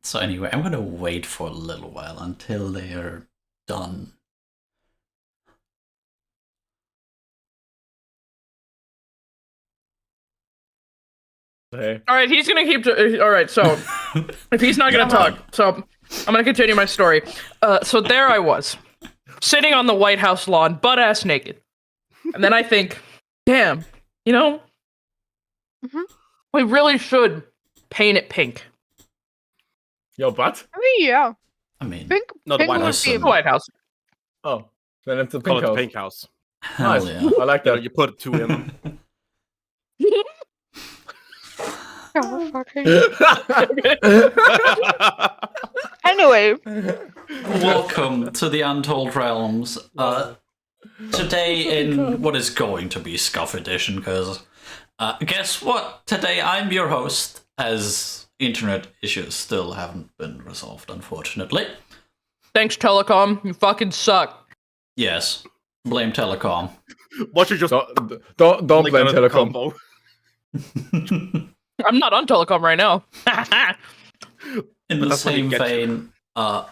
So anyway, I'm gonna wait for a little while until they are done. Hey. All right, he's gonna keep. All right, so if he's not gonna talk, so I'm gonna continue my story. So there I was, sitting on the White House lawn, butt ass naked, and then I think, damn, you know, we really should paint it pink. Yo, butt? I mean, yeah. I mean, Pink, No, the pink White would House. be The White House. Oh, then it's a Call pink it the house. Pink House. hell Nice. yeah. I like You know, that. you put 2 in. Oh, fucking. Anyway, Welcome to the Untold Realms. Today in what is going to be Scuff Edition, because guess what? Today I'm your host, as internet issues still haven't been resolved, unfortunately. Thanks, Telecom. You fucking suck. Yes, blame Telecom. What you just don't link blame out of the Telecom. combo. I'm not on Telecom right now. In the that's when same you get vein,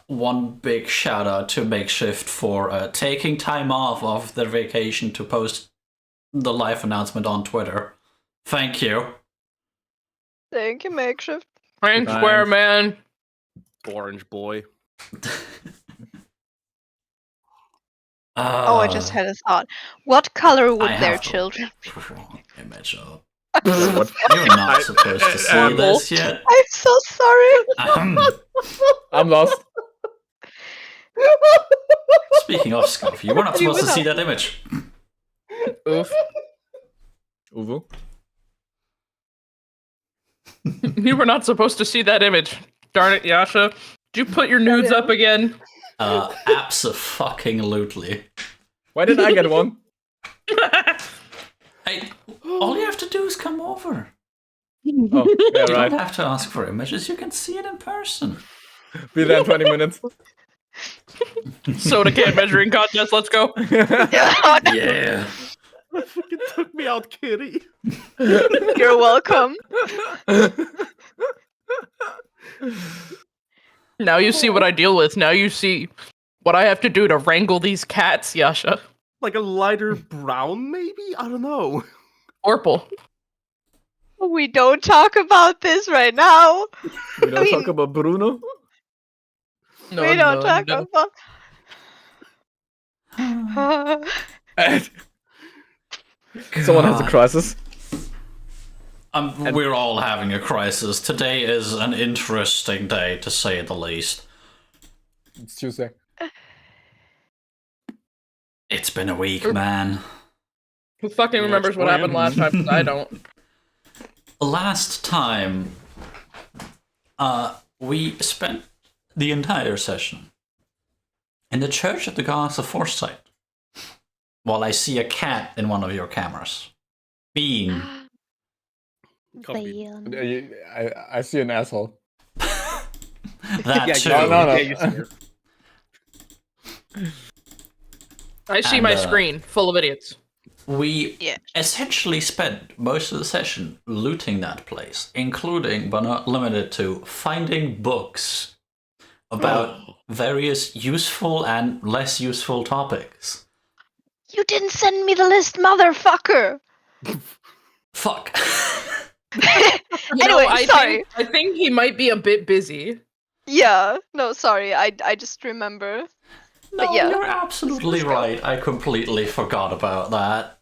one big shout out to Makeshift for taking time off of their vacation to post the live announcement on Twitter. Thank you. thank you, Makeshift. Frank Square, man. Orange boy. Oh, I just had a thought. What color would I their have the children be? wrong image up. What? You're not supposed to see Purple. this yet. I'm so sorry. I'm lost. Speaking of Scuff, you were not supposed to see that image. Oof. Uvu? You were not supposed to see that image. Darn it, Yasha. Did you put your nudes up again? Abso-fucking-lutely. Why did I get one? Hey, all you have to do is come over. Oh, yeah, You right. don't have to ask for images, you can see it in person. Be there in 20 minutes. Soda can measuring contest, let's go. Yeah. Fucking took me out, kitty. You're welcome. Now you see what I deal with. Now you see what I have to do to wrangle these cats, Yasha. Like a lighter brown, maybe? I don't know. Orpal. We don't talk about this right now. We don't I talk mean- about Bruno. No, we don't talk no. about. Someone has a God. crisis. We're all having a crisis. Today is an interesting day, to say the least. It's Tuesday. It's been a week, man. Who fucking remembers what happened last time? 'Cause I don't. Last time, we spent the entire session in the Church of the Gods of Foresight, while I see a cat in one of your cameras. Bean. I see an asshole. That too. No. you see her. I see And, my screen full of idiots. We Yeah. essentially spent most of the session looting that place, including, but not limited to, finding books about various useful and less useful topics. You didn't send me the list, motherfucker. Fuck. Anyway, sorry. I think he might be a bit busy. Yeah. No, sorry. I just remember. No, yeah. you're absolutely right. I completely forgot about that.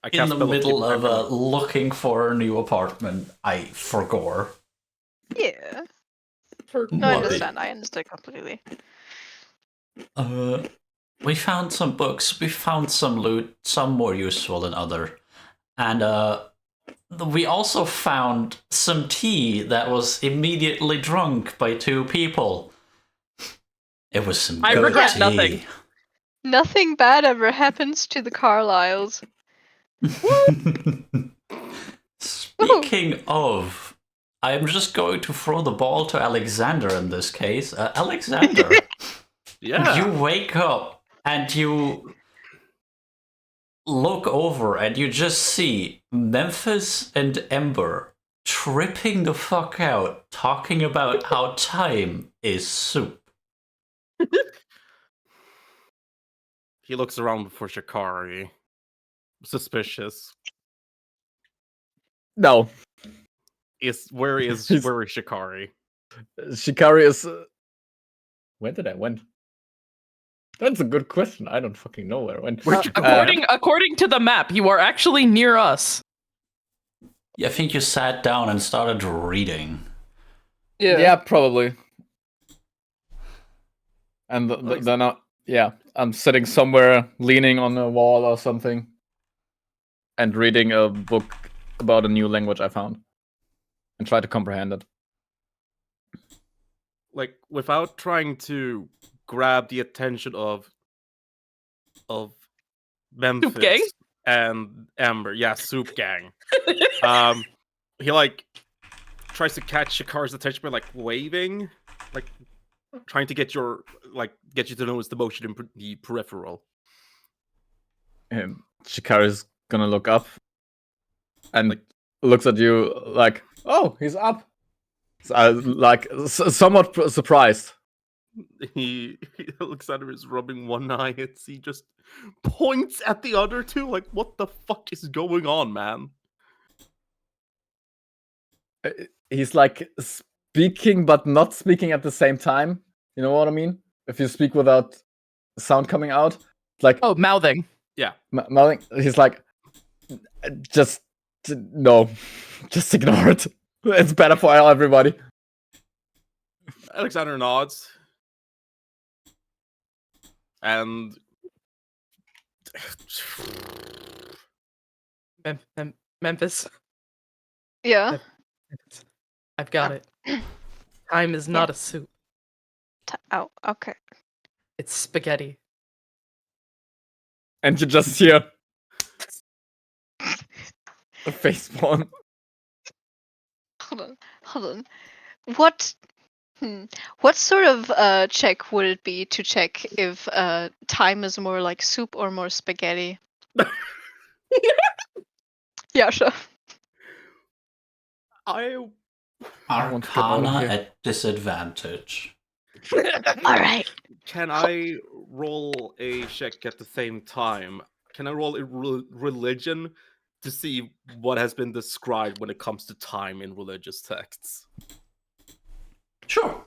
I In cast the spell of middle keep of memory. looking for a new apartment, I forgot. Yeah. For No, I What? understand. I understand completely. We found some books, we found some loot, some more useful than other. And we also found some tea that was immediately drunk by 2 people. It was some I good regret tea. nothing. Nothing bad ever happens to the Carlyles. Speaking of, I'm just going to throw the ball to Alexander in this case. Alexander, Yeah. you wake up and you look over and you just see Memphis and Ember tripping the fuck out talking about how time is soup. He looks around for Shikari. Suspicious. No, Where is Shikari? Shikari is. Where did I went? That's a good question. I don't fucking know where I went. Where'd you go? According to the map, you are actually near us. Yeah, I think you sat down and started reading. Yeah, probably. And then I'm sitting somewhere, leaning on a wall or something, and reading a book about a new language I found, and try to comprehend it. Like, without trying to grab the attention of Memphis Gang? and Amber. Yeah, Soup Gang. He like tries to catch Shikari's attention by like waving, like trying to get you to notice the motion in the peripheral. And Shikari's gonna look up and looks at you like, "Oh, he's up." So, somewhat surprised. He Alexander is rubbing one eye and he just points at the other two like, what the fuck is going on, man? He's like speaking but not speaking at the same time. You know what I mean? If you speak without sound coming out, it's like Mouthing. Yeah. mouthing. He's like, no, just ignore it. It's better for everybody. Alexander nods. And Memphis. Yeah. I've got it. Time is not a soup. Oh, okay. It's spaghetti. And you just hear a face palm. Hold on. What sort of check would it be to check if time is more like soup or more spaghetti? Yeah, sure. Arcana at disadvantage. Alright. Can I roll a check at the same time? Can I roll a religion to see what has been described when it comes to time in religious texts? Sure.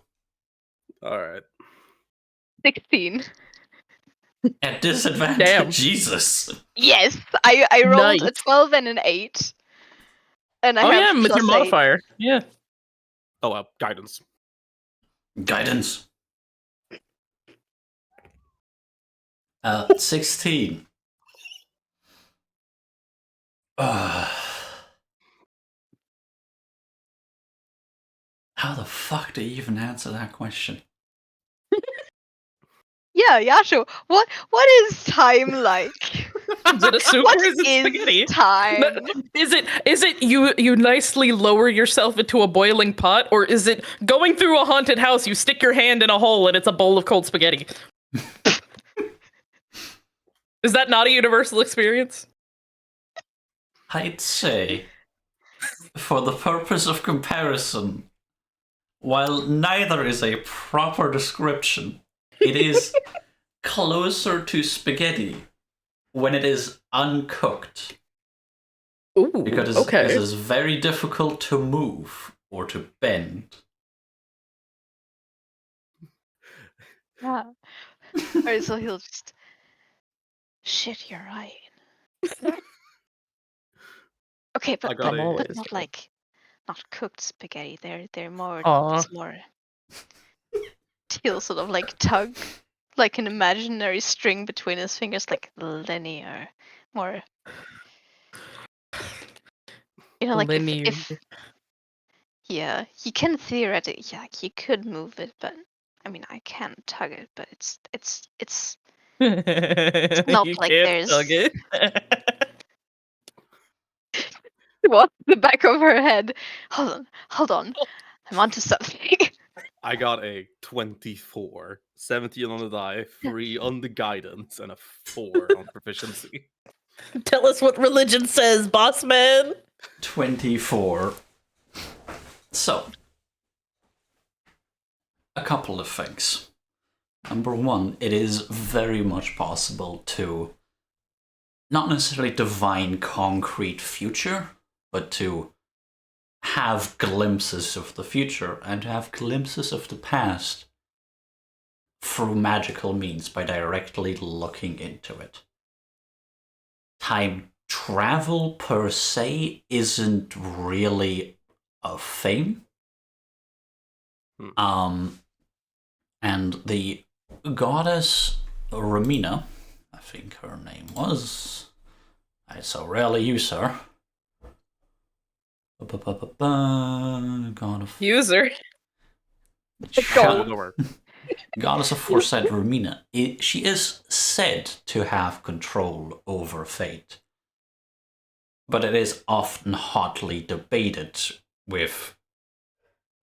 Alright. 16. At disadvantage. Damn. Jesus. Yes, I rolled a Nice. 12 and an 8. And I have with your +8. modifier. Yeah. Oh, well, guidance. Guidance. 16. How the fuck do you even answer that question? Yeah, sure. What is time like? Is it a soup What or is it is spaghetti? time? Is it you nicely lower yourself into a boiling pot, or is it going through a haunted house, you stick your hand in a hole and it's a bowl of cold spaghetti? Is that not a universal experience? I'd say, for the purpose of comparison, while neither is a proper description, it is closer to spaghetti when it is uncooked. Ooh, Because okay. it is very difficult to move or to bend. Yeah. Alright, so he'll just. Shit, you're right. Okay, but not like not cooked spaghetti. They're more. Aw. It's more. He'll sort of like tug like an imaginary string between his fingers, like linear, more. You know, like if yeah, you can theoretically, yeah, you could move it, but I mean, I can tug it, but it's not You like can't there's tug it. what the back of her head. Hold on, I'm onto something. I got a 24, 17 on the die, 3 on the guidance, and a 4 on proficiency. Tell us what religion says, boss man. 24. So, a couple of things. Number one, it is very much possible to not necessarily divine concrete future, but to have glimpses of the future and to have glimpses of the past through magical means by directly looking into it. Time travel per se isn't really a thing. And the goddess Ramina, I think her name was, I so rarely use her. God of User. Goddess of Foresight Ramina. She is said to have control over fate, but it is often hotly debated, with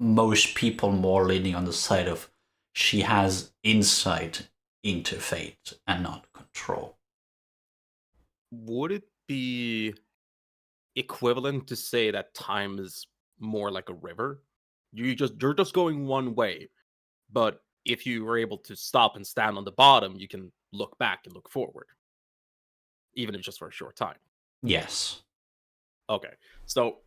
most people more leaning on the side of she has insight into fate and not control. Would it be equivalent to say that time is more like a river? You're just going one way, but if you were able to stop and stand on the bottom, you can look back and look forward, even if just for a short time. Yes. Okay, so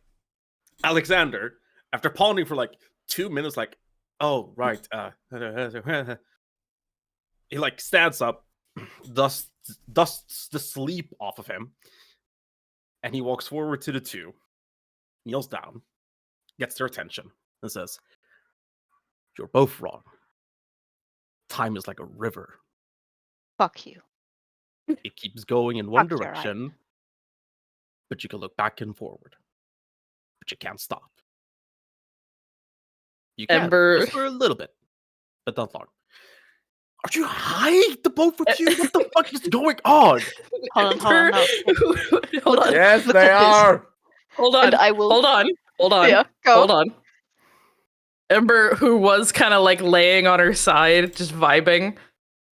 Alexander, after pondering for like 2 minutes, like, oh right, he like stands up, dusts the sleep off of him, and he walks forward to the two, kneels down, gets their attention, and says, "You're both wrong. Time is like a river. Fuck you. It keeps going in one Fuck, you're right. direction, but you can look back and forward, but you can't stop. You can, Ember. just for a little bit, but not long." Are you high, the both of you? What the fuck is going on? Hold on, no. Hold on. Yes, Look they at this. are. Hold on. And I will. Hold on. Yeah, go. Hold on. Ember, who was kind of like laying on her side, just vibing,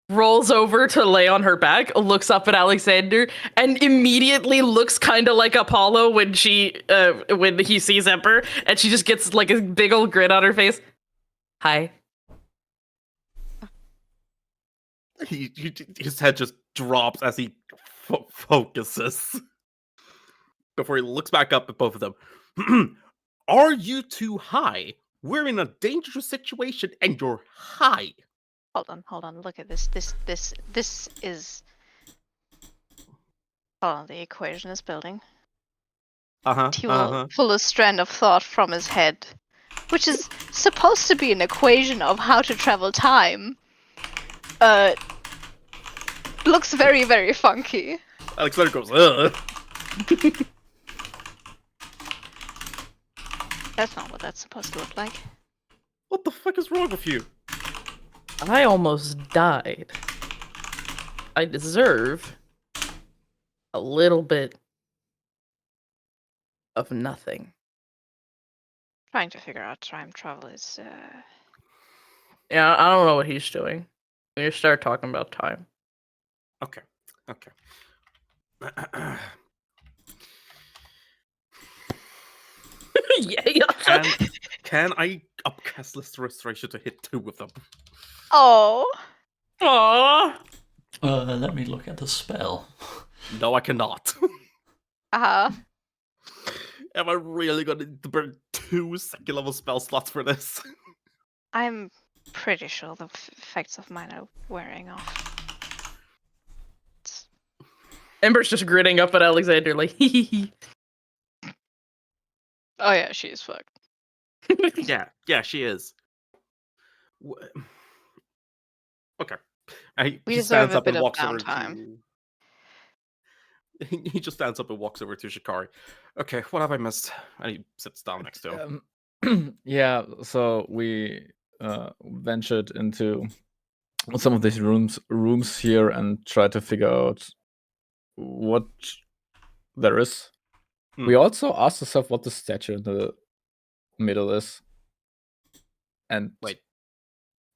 rolls over to lay on her back, looks up at Alexander, and immediately looks kind of like Apollo when when he sees Ember, and she just gets like a big old grin on her face. Hi. His head just drops as he focuses before he looks back up at both of them. Are you too high? We're in a dangerous situation and you're high. Hold on. Look at this. This is. Hold on, the equation is building. He will pull a strand of thought from his head, which is supposed to be an equation of how to travel time. Looks very, very funky. Alexander goes, ugh. That's not what that's supposed to look like. What the fuck is wrong with you? I almost died. I deserve a little bit of nothing. Trying to figure out time travel is. Yeah, I don't know what he's doing. We just start talking about time. Okay. Yeah. Can I upcast List Restoration to hit 2 of them? Oh. Aww. Let me look at the spell. No, I cannot. Uh-huh. Am I really gonna burn 2 second level spell slots for this? I'm pretty sure the effects of mine are wearing off. Ember's just grinning up at Alexander like, hee hee. Oh yeah, she is fucked. Yeah, she is. Okay. We He deserve stands a up bit and of walks over downtime. to. He just stands up and walks over to Shikari. Okay, what have I missed? And he sits down next to him. Yeah, so we ventured into some of these rooms here and tried to figure out what there is. We also asked ourselves what the statue in the middle is. And Wait,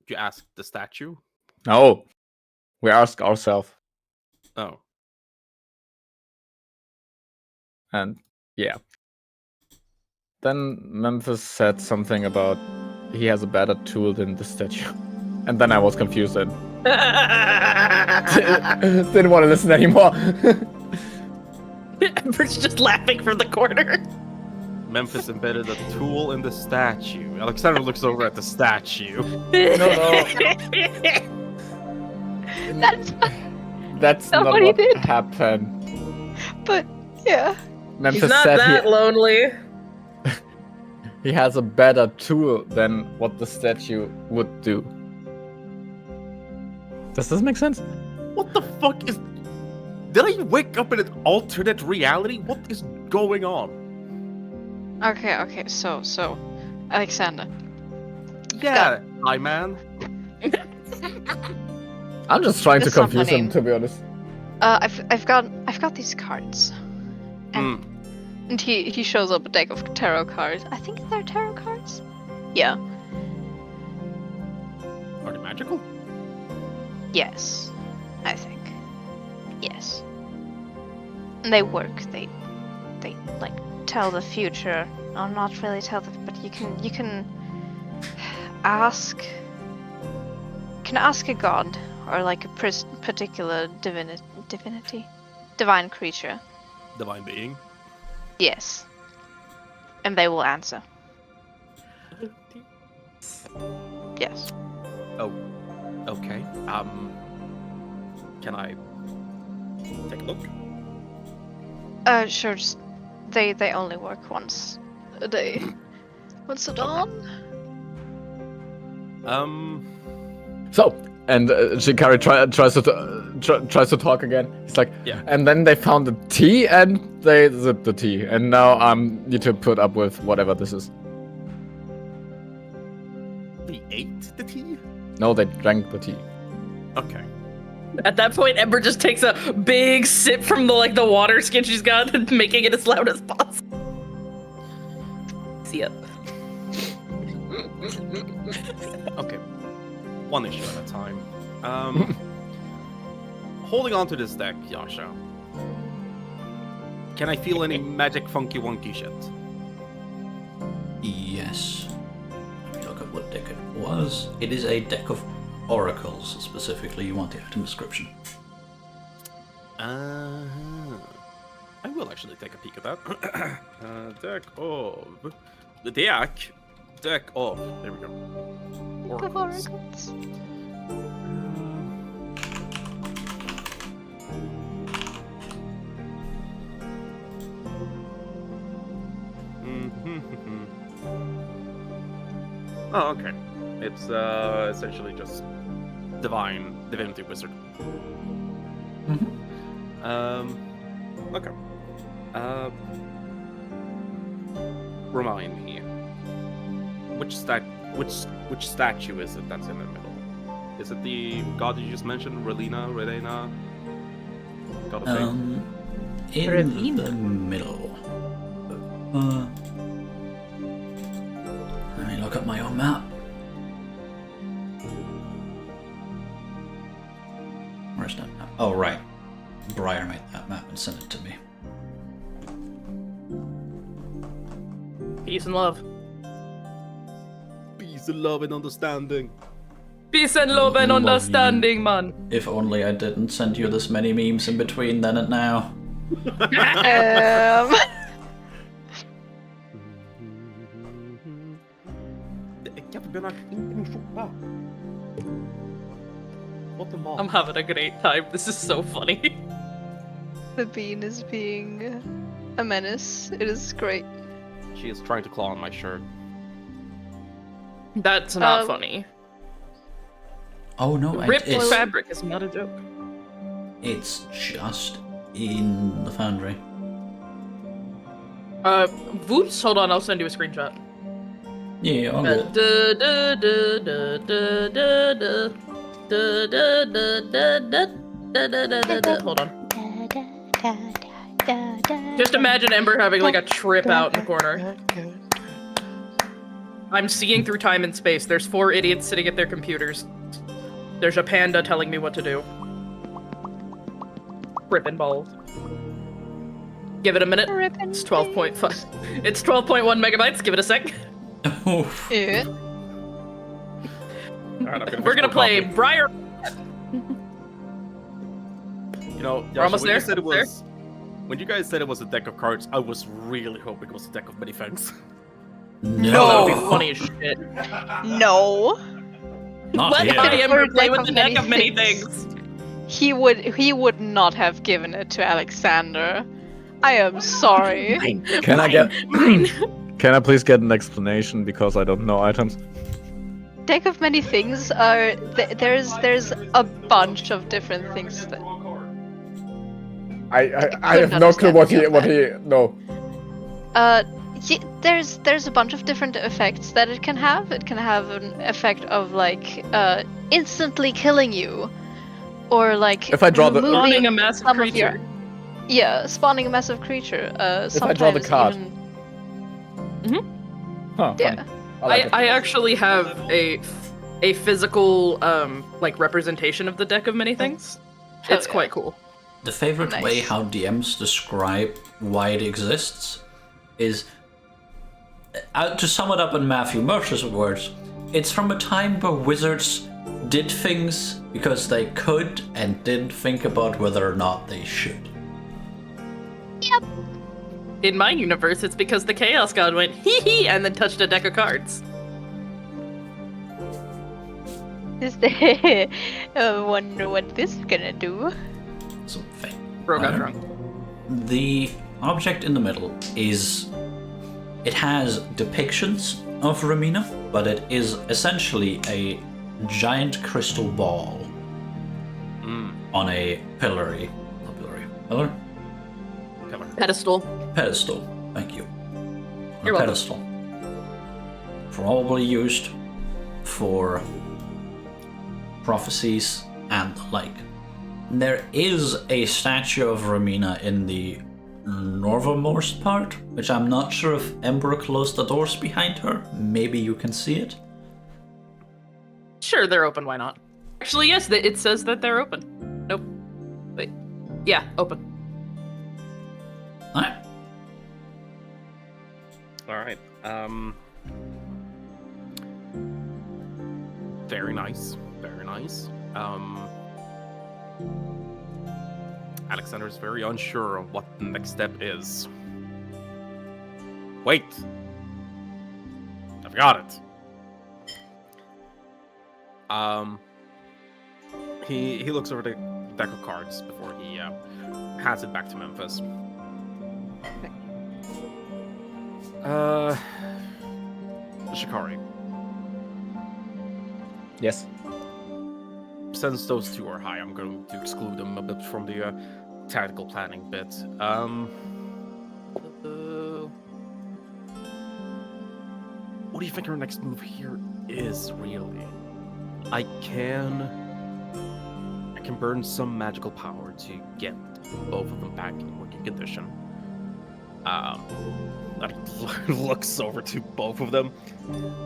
you asked the statue? no, we asked ourselves. Oh. And yeah, Then Memphis said something about he has a better tool than the statue. And then I was confused and didn't want to listen anymore. Ember's just laughing from the corner. Memphis embedded a tool in the statue. Alexander looks over at the statue. No. That's not not what he what did. happened. But yeah. Memphis He's not said that lonely. he has a better tool than what the statue would do. Does this make sense? What the fuck is... Did I wake up in an alternate reality? What is going on? Okay, so Alexander. Yeah, hi man. I'm just trying to It's not confuse him, funny. to be honest. I've got these cards. And he shows up a deck of tarot cards. I think they're tarot cards. Yeah. Are they magical? Yes. I think. Yes. And they work. They like tell the future. Or not really tell the, but you can ask a god or like a particular divine creature. Divine being. Yes. And they will answer. Yes. Oh, okay. Can I take a look? Sure. Just, they only work once a day. Once a dawn. So, and Shikari tries to talk again. He's like, Yeah. And then they found the tea and they zipped the tea, and now I need to put up with whatever this is. They ate the tea? No, they drank the tea. Okay. At that point, Ember just takes a big sip from the water skin she's got, and making it as loud as possible. See ya. Okay. One issue at a time. Holding on to this deck, Yasha. Can I feel any magic funky wonky shit? Yes. Let me look at what deck it was. It is a deck of oracles, specifically. You want the item description. I will actually take a peek at that. Deck of... Deck of... There we go. Oracles. Oh, okay. It's essentially just divinity wizard. Okay. Remind me. Which statue is it that's in the middle? Is it the god you just mentioned, Relena? God of Fate? In Ravina. the middle. Let me look at my own map. Where's that map? Oh, right. Briar made that map and sent it to me. Peace and love. Peace and love and understanding. Peace and love and Love you. understanding, man. If only I didn't send you this many memes in between then and now. I'm having a great time. This is so funny. The bean is being a menace. It is great. She is trying to claw on my shirt. That's not funny. Oh no, Ripped it's fabric is not a joke. it's just in the foundry. Voops, hold on, I'll send you a screenshot. Yeah, I'll get it. Hold on. Just imagine Ember having like a trip out in the corner. I'm seeing through time and space. There's 4 idiots sitting at their computers. There's a panda telling me what to do. Ripping balls. Give it a minute. Ribbon It's 12.5. It's 12.1 megabytes. Give it a sec. Oof. Yeah. All right, I'm gonna We're gonna play copy. Briar. You know, We're Yasha, almost when there. you said it Almost was, when you guys said it was a deck of cards, I was really hoping it was a deck of many things. No, that would be No. funny as shit. No. Not Let here. I am For a to play deck with of the deck many of many things. things. He would not have given it to Alexander. I am sorry. Can I get? Mine. Can I please get an explanation because I don't know items? Deck of many things are there's a bunch of different things that I couldn't have no clue understand what any he of no. there's a bunch of different effects that it can have. It can have an effect of like instantly killing you, or like If I draw the- removing Spawning a massive some of your- creature. yeah, spawning a massive creature. If I draw the Sometimes card. even Huh, yeah. funny. I like it. I actually have a physical like representation of the deck of many things. Hell It's yeah. quite cool. The favorite Nice. way how DMs describe why it exists is, to sum it up in Matthew Mercer's words, it's from a time where wizards did things because they could and didn't think about whether or not they should. In my universe, it's because the Chaos God went hee hee and then touched a deck of cards. Is there? I wonder what this is gonna do. So, Bro got drunk. the object in the middle is, it has depictions of Ramina, but it is essentially a giant crystal ball on a pillar? Pedestal. Pedestal. Thank you. On You're a welcome. pedestal. Probably used for prophecies and the like. There is a statue of Ramina in the northernmost part, which I'm not sure if Ember closed the doors behind her. Maybe you can see it. Sure, they're open. Why not? Actually, yes. It says that they're open. Nope. Wait. Yeah, open. Alright. All right. Very nice. Very nice. Alexander is very unsure of what the next step is. Wait. I forgot it. He looks over the deck of cards before he hands it back to Memphis. Shikari, Yes. since those two are high, I'm going to exclude them a bit from the tactical planning bit. What do you think our next move here is, really? I can burn some magical power to get both of them back in working condition. That looks over to both of them,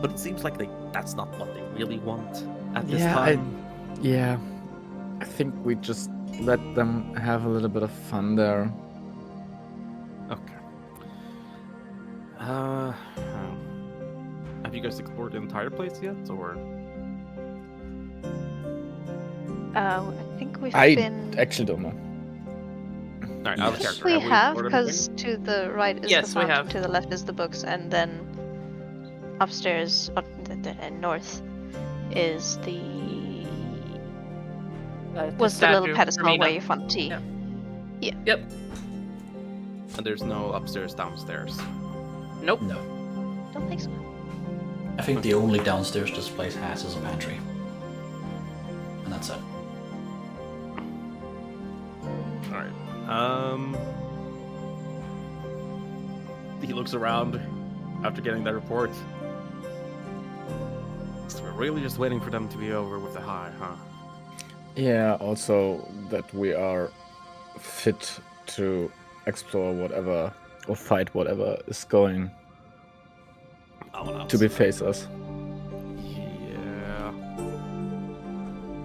but it seems like that's not what they really want at this time. I think we just let them have a little bit of fun there. Okay. Have you guys explored the entire place yet, or? I think we've I been. actually don't know. All right, out of Yes. character. We have, explored because to the right is Yes, the we fountain, have. to the left is the books, and then upstairs, north, is the was the little statue, pedestal Ramina. where you found tea. Yeah. Yep. And there's no upstairs, downstairs. Nope. No. Don't think so. I think the only downstairs this place has is a pantry. And that's it. All right. He looks around after getting that report. So we're really just waiting for them to be over with the high, huh? Yeah, also that we are fit to explore whatever or fight whatever is going to face us. Yeah.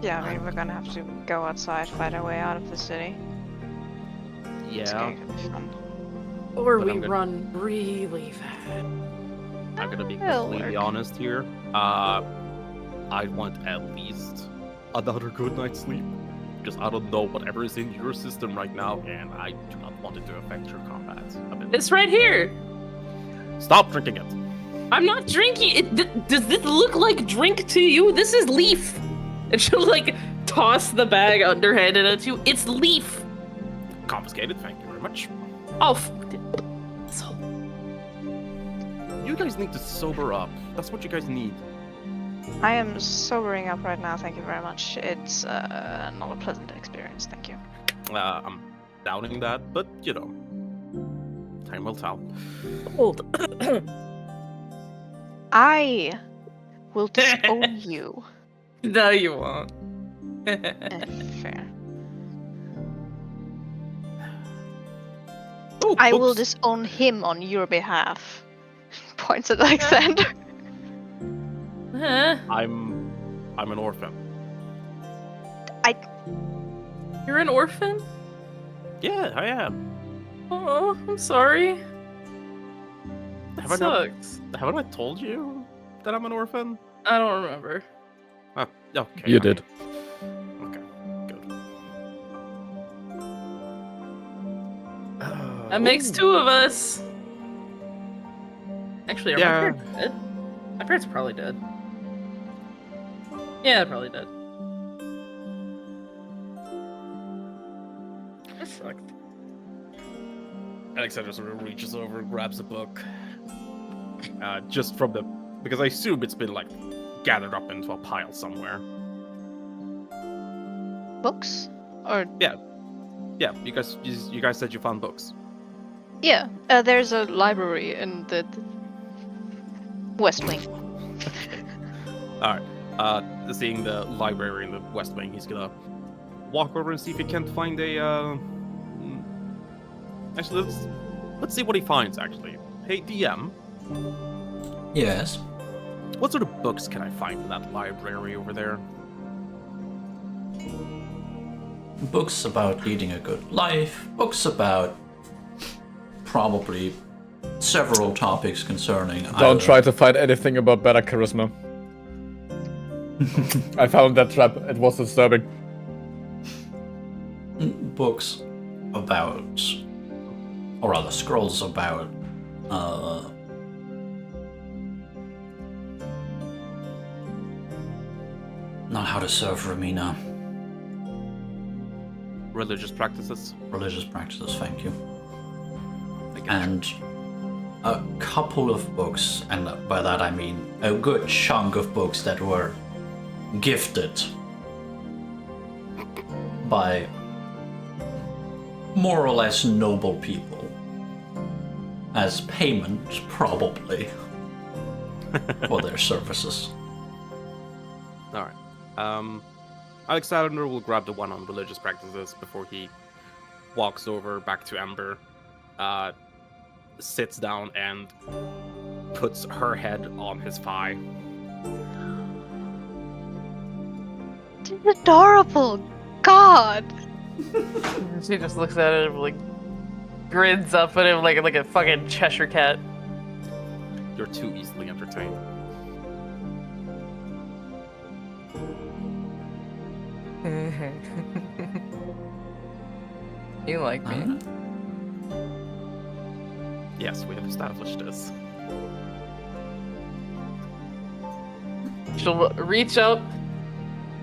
Yeah, I mean, we're gonna have to go outside, fight our way out of the city. It's Yeah. going to be fun. Or But we I'm gonna- run really fast. I'm gonna be It'll completely work. honest here. I want at least another good night's sleep. Because I don't know whatever is in your system right now, and I do not want it to affect your combat ability. It's right here. Stop drinking it. I'm not drinking it. Does this look like drink to you? This is leaf. And she'll like toss the bag underhanded at you. It's leaf. Confiscated, thank you very much. Oh, You guys need to sober up. That's what you guys need. I am sobering up right now, thank you very much. It's not a pleasant experience, thank you. I'm doubting that, but you know, time will tell. hold. I will disown you. No, you won't. Fair. Oh, I will books. disown him on your behalf. Points at Alexander. Huh? I'm an orphan. You're an orphan? Yeah, I am. Oh, I'm sorry. That Haven't I, sucks. haven't I told you that I'm an orphan? I don't remember. Okay. You did. Okay, good. That makes two of us. Actually, are my Yeah. parents dead? My parents are probably dead. Yeah, they're probably dead. That sucks. Alexander sort of reaches over and grabs a book. Just from the... Because I assume it's been, like, gathered up into a pile somewhere. Books? Or Yeah, you guys said you found books. yeah, there's a library in the West Wing. Alright. Seeing the library in the West Wing, he's gonna walk over and see if he can't find a, Actually, let's see what he finds, actually. Hey, DM, Yes. what sort of books can I find in that library over there? Books about leading a good life, books about probably several topics concerning. Don't try to find anything about better charisma. I found that trap. It was disturbing. Books about, or rather, scrolls about, not how to serve Ramina. Religious practices? Religious practices, thank you. Thank you. And a couple of books, and by that I mean a good chunk of books that were gifted by more or less noble people as payment, probably, for their services. Alright. Alexander will grab the one on religious practices before he walks over back to Ember, sits down and puts her head on his thigh. It's adorable. God. She just looks at him, like, grins up at him like a fucking Cheshire cat. You're too easily entertained. You like me? Alright. Yes, we have established this. She'll reach up,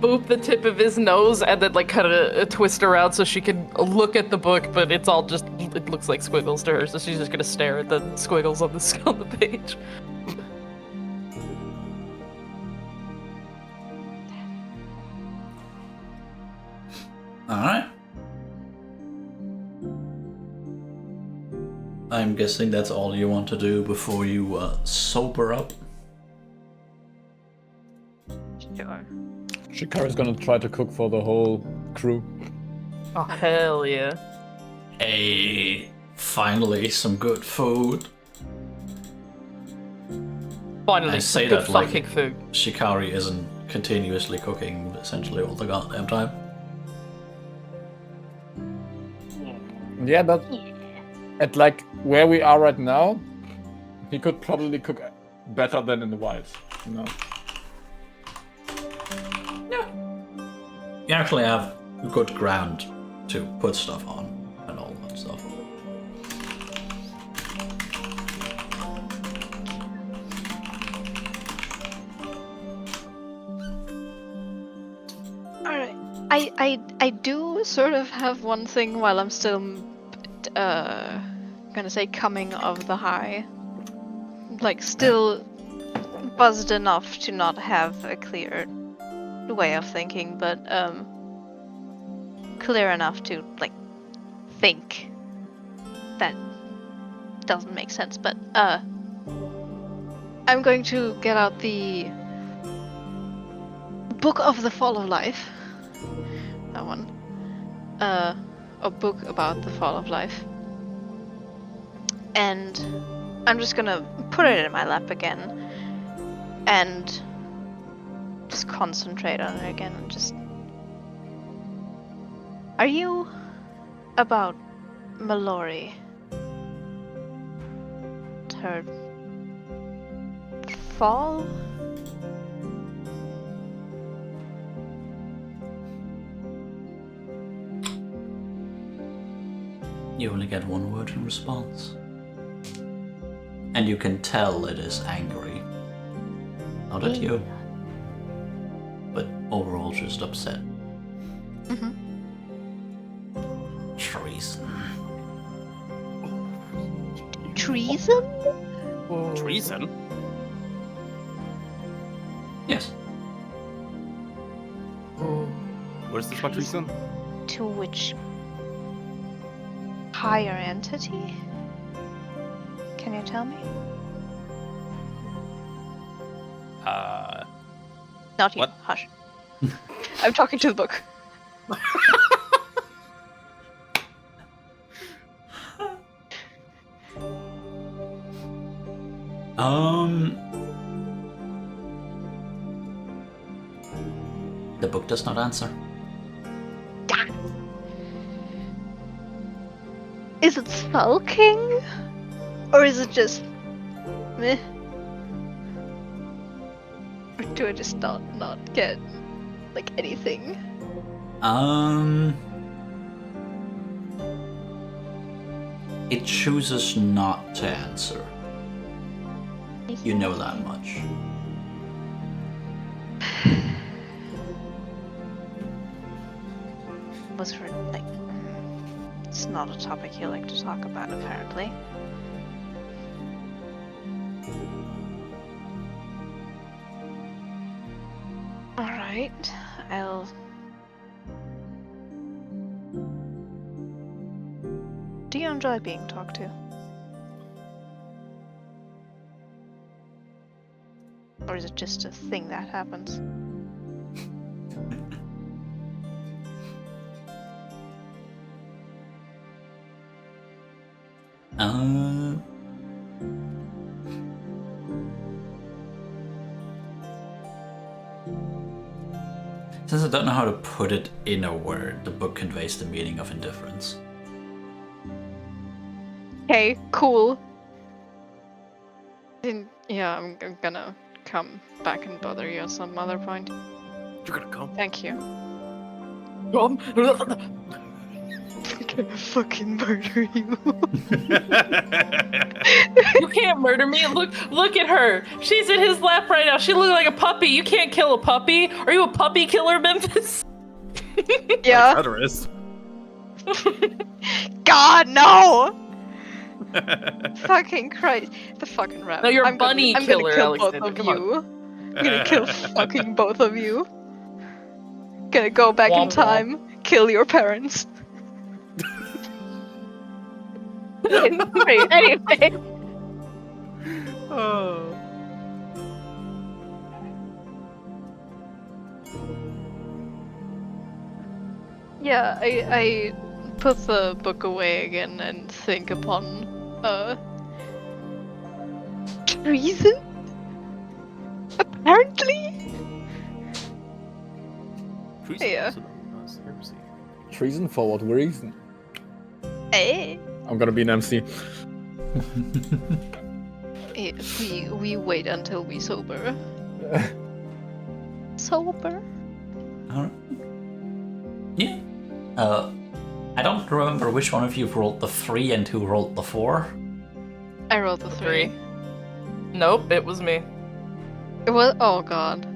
boop the tip of his nose, and then like kind of twist around so she can look at the book, but it's all just, it looks like squiggles to her, so she's just gonna stare at the squiggles on the page. Alright. I'm guessing that's all you want to do before you sober up. Sure. Shikari's gonna try to cook for the whole crew. Oh, hell yeah. Hey, finally some good food. Finally, I say good that like fucking food. Shikari isn't continuously cooking essentially all the goddamn time. Yeah, but At like where we are right now, he could probably cook better than in the wilds. You know. You actually have good ground to put stuff on and all that stuff. Alright. I do sort of have one thing while I'm still gonna say coming of the high. Like still buzzed enough to not have a clear way of thinking, but clear enough to like think that doesn't make sense, but I'm going to get out the Book of the Fall of Life. That one. A book about the fall of life. And I'm just gonna put it in my lap again and just concentrate on it again and just... Are you about Mallory? Her fall? You only get one word in response. And you can tell it is angry. Not at you, but overall just upset. Mm-hmm. Treason. Treason? Treason? Yes. What is this about treason? To which higher entity? Can you tell me? Not you. What? Hush. I'm talking to the book. The book does not answer. Is it sulking? Or is it just meh? Or do I just not get like anything? It chooses not to answer. You know that much. Was for like it's not a topic you like to talk about apparently. Alright, I'll... Do you enjoy being talked to? Or is it just a thing that happens? Since I don't know how to put it in a word, the book conveys the meaning of indifference. Okay, cool. Yeah, I'm gonna come back and bother you at some other point. You're gonna come. Thank you. I'm gonna fucking murder you. You can't murder me. Look at her. She's in his lap right now. She looks like a puppy. You can't kill a puppy. Are you a puppy killer, Memphis? Yeah. Preterist. God, no! Fucking Christ. The fucking rat. No, you're a I'm bunny gonna killer, kill both Alexander. of Come on. you. I'm gonna kill fucking both of you. Gonna go back in Womp womp. time, kill your parents. Anyway. Oh. Yeah, I put the book away again and think upon treason? Apparently? Treason Yeah. also known as heresy. Treason for what reason? Eh? I'm gonna be an MC. We wait until we sober. Sober? Alright. Yeah. I don't remember which one of you rolled the 3 and who rolled the 4. I rolled the 3. Nope, it was me. It was. Oh god.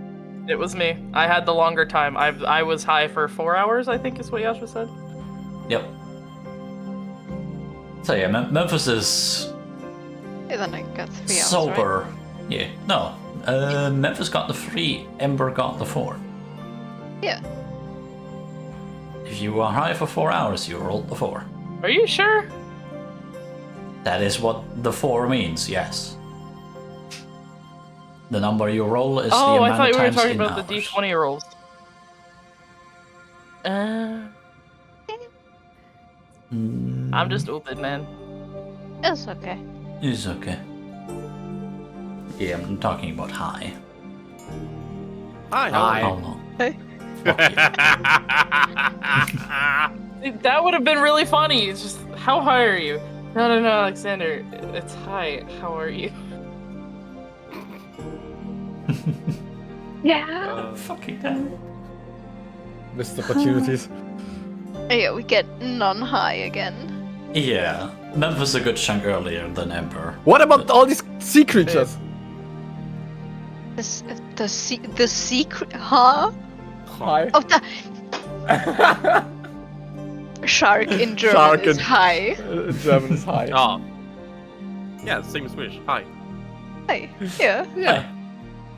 It was me. I had the longer time. I was high for 4 hours, I think is what Yasha said. Yep. So yeah, Memphis is Yeah, then I got 3 hours. sober. Right? Yeah. No. Memphis got the 3, Ember got the 4. Yeah. If you are high for 4 hours, you rolled the 4. Are you sure? That is what the 4 means, yes. The number you roll is the Oh, amount I thought of we were times talking in about hours. the D20 rolls. I'm just open, man. It's okay. It's okay. Yeah, I'm talking about high. Hi. How long? Hey. Fuck you. Dude, that would have been really funny. It's just, how high are you? No, Alexander. It's high. How are you? Yeah. Fucking hell. Missed opportunities. Yeah, we get non-high again. Yeah, Memphis a good chunk earlier than Ember. What about all these sea creatures? The secret, huh? Hi. Oh, the shark in German Shark is in- high. German is high. Oh. Yeah, same as Swedish. Hi. Hi. Yeah. Yeah.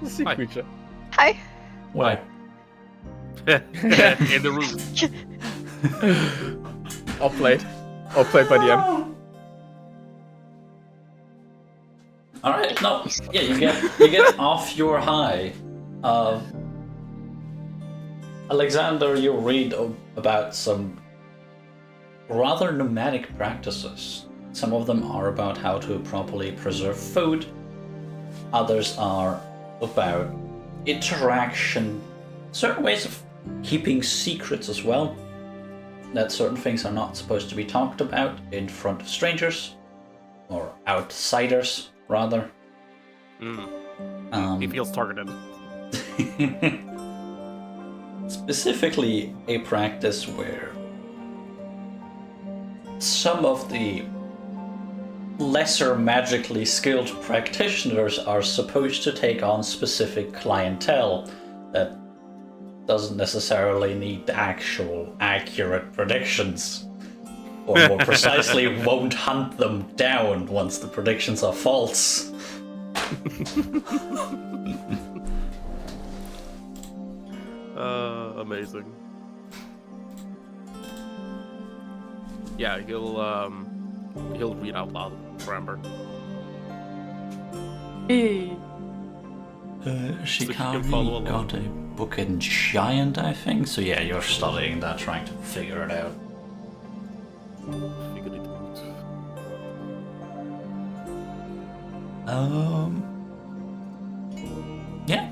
The sea Hi. creature. Hi. Why? In the room. Or played by the M. Alright, no. Yeah, you get off your high. Alexander, you read about some rather nomadic practices. Some of them are about how to properly preserve food. Others are about interaction, certain ways of keeping secrets as well. That certain things are not supposed to be talked about in front of strangers, or outsiders, rather. He feels targeted. Specifically, a practice where some of the lesser magically skilled practitioners are supposed to take on specific clientele that doesn't necessarily need actual accurate predictions, or more precisely, won't hunt them down once the predictions are false. Amazing. Yeah, he'll read out loud for Amber. Shikari follow along. got a book in Giant, I think. So yeah, you're studying that, trying to figure it out. Figured it out. Yeah.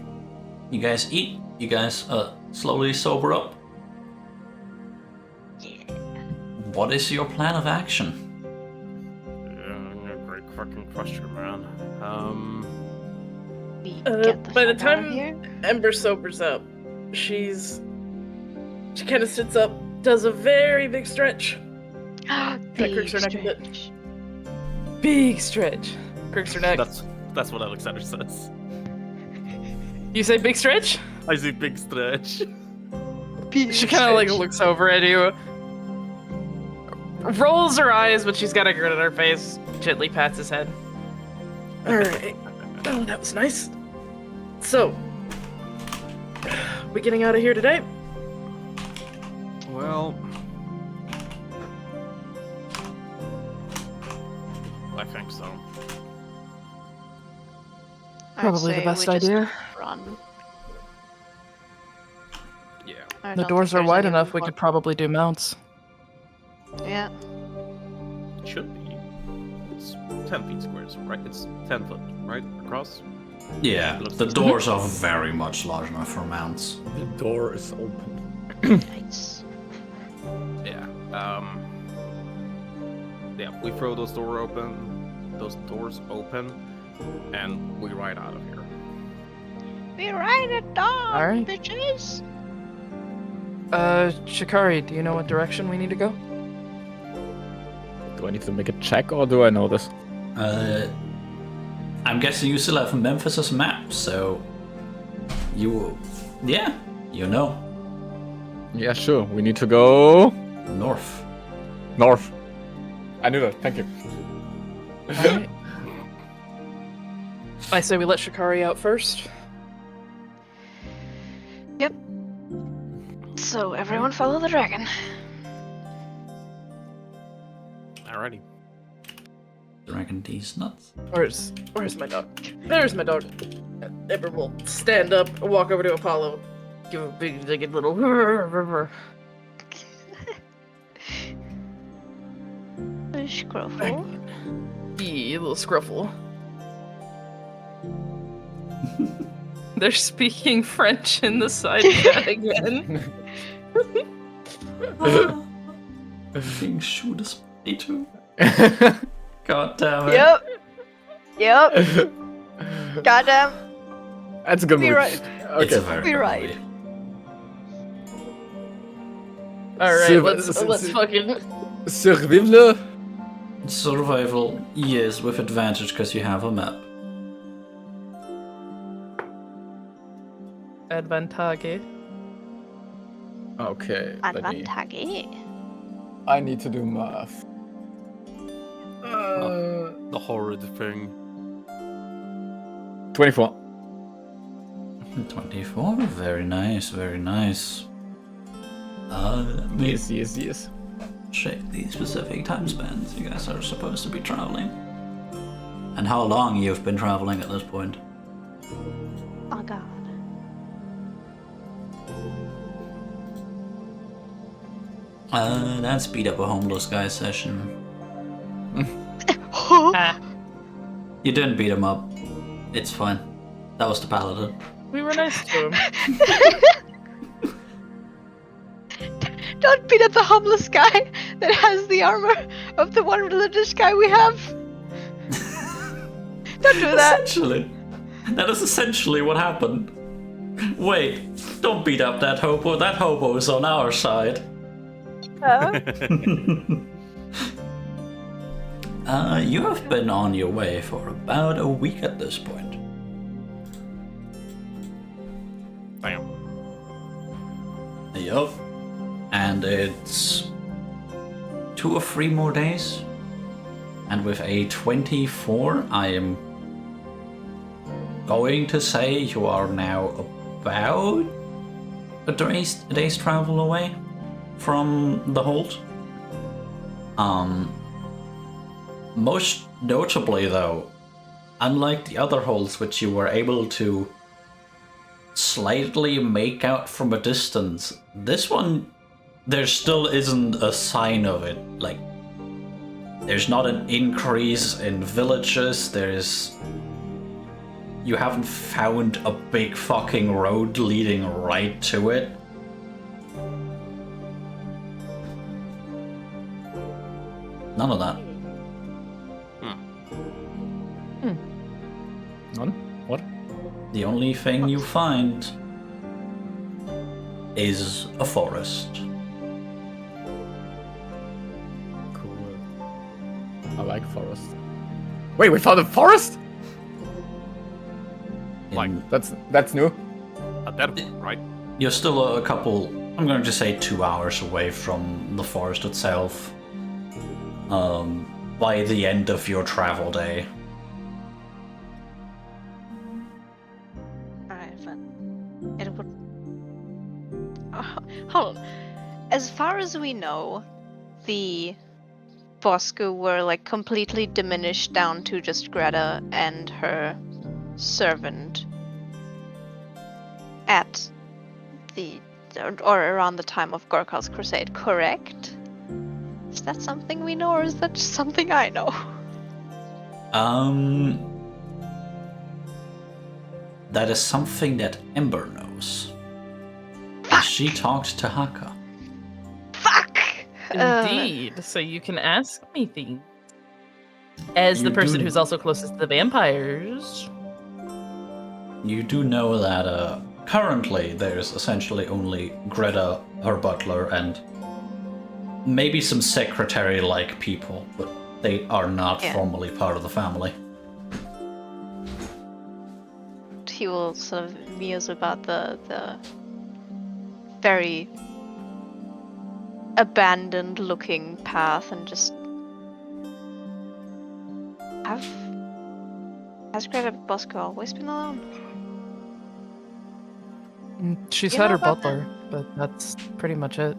You guys eat. You guys slowly sober up. Yeah. What is your plan of action? Yeah, great fucking question, man. We get the By the fuck out of time here. Ember sobers up, she kind of sits up, does a very big stretch. Big crooks her neck a bit. stretch. Big stretch. Crooks her neck. That's what Alexander says. You say big stretch? I see big stretch. Big She kind of like stretch. looks over at you, rolls her eyes, but she's got a grin on her face. Gently pats his head. All right. Oh, that was nice. So, we getting out of here today? Well, I think so. I'd Probably the say best we just idea. Run. Yeah. I The don't doors think are there's wide any enough. We more- could probably do mounts. Yeah. It should be. It's 10 feet squares, right? It's 10 foot, right? Across? Yeah, the doors are very much large enough for mounts. The door is open. Nice. Yeah. Yeah, we throw those doors open, and we ride out of here. We ride it down, Alright. bitches. Shikari, do you know what direction we need to go? Do I need to make a check or do I know this? I'm guessing you still have Memphis's map, so you know, Yeah, sure. We need to go north. north. I knew that. Thank you. Alright. I say we let Shikari out first. Yep. So everyone follow the dragon. Alrighty. Dragon these nuts. Where's my dog? There's my dog. Ember will stand up, walk over to Apollo, give a big, little. Scruffle. Yeah, a little scruffle. They're speaking French in the side chat again. King shoot us too. God damn it. Yep. Goddamn. That's a good We movie. right. It's a Okay. very We good right. movie. All right, Sur- let's fucking. Survivre. Survival, yes, with advantage because you have a map. Advantage. Okay. Advantage. I need to do math. The horrid thing. 24. 24, very nice, very nice. Let me Yes. check the specific time spans you guys are supposed to be traveling. And how long you've been traveling at this point. Oh god. That speed up a homeless guy session. Ah, You didn't beat him up. It's fine. That was the paladin. we were nice to him. Don't beat up the homeless guy that has the armor of the one religious guy we have. Don't do that. Essentially. That is essentially what happened. Wait, don't beat up that hobo. That hobo is on our side. You have been on your way for about a week at this point. Damn. Yup. And it's 2 or 3 more days. And with a 24, I am going to say you are now about a day's travel away from the hold. Most notably though, unlike the other holds which you were able to slightly make out from a distance, this one, there still isn't a sign of it. Like, there's not an increase in villages, you haven't found a big fucking road leading right to it. None of that. None? What? The only thing you find is a forest. Cool. I like forest. Wait, we found a forest? In- That's new. At that point, right? You're still a couple, I'm going to say 2 hours away from the forest itself. By the end of your travel day. Alright, but it would. Hold on. As far as we know, the Bosco were like completely diminished down to just Greta and her servant at the or around the time of Gorkal's crusade, correct? Is that something we know, or is that just something I know? That is something that Ember knows. And she talked to Haka. Fuck! Indeed. So you can ask me things. As the You person do- who's also closest to the vampires. You do know that currently there's essentially only Greta, her butler, and maybe some secretary-like people, but they are not Yeah. formally part of the family. He will sort of muse about the very abandoned looking path and just has Greta Bosco always been alone? She's You had know her about butler, but that's pretty much it.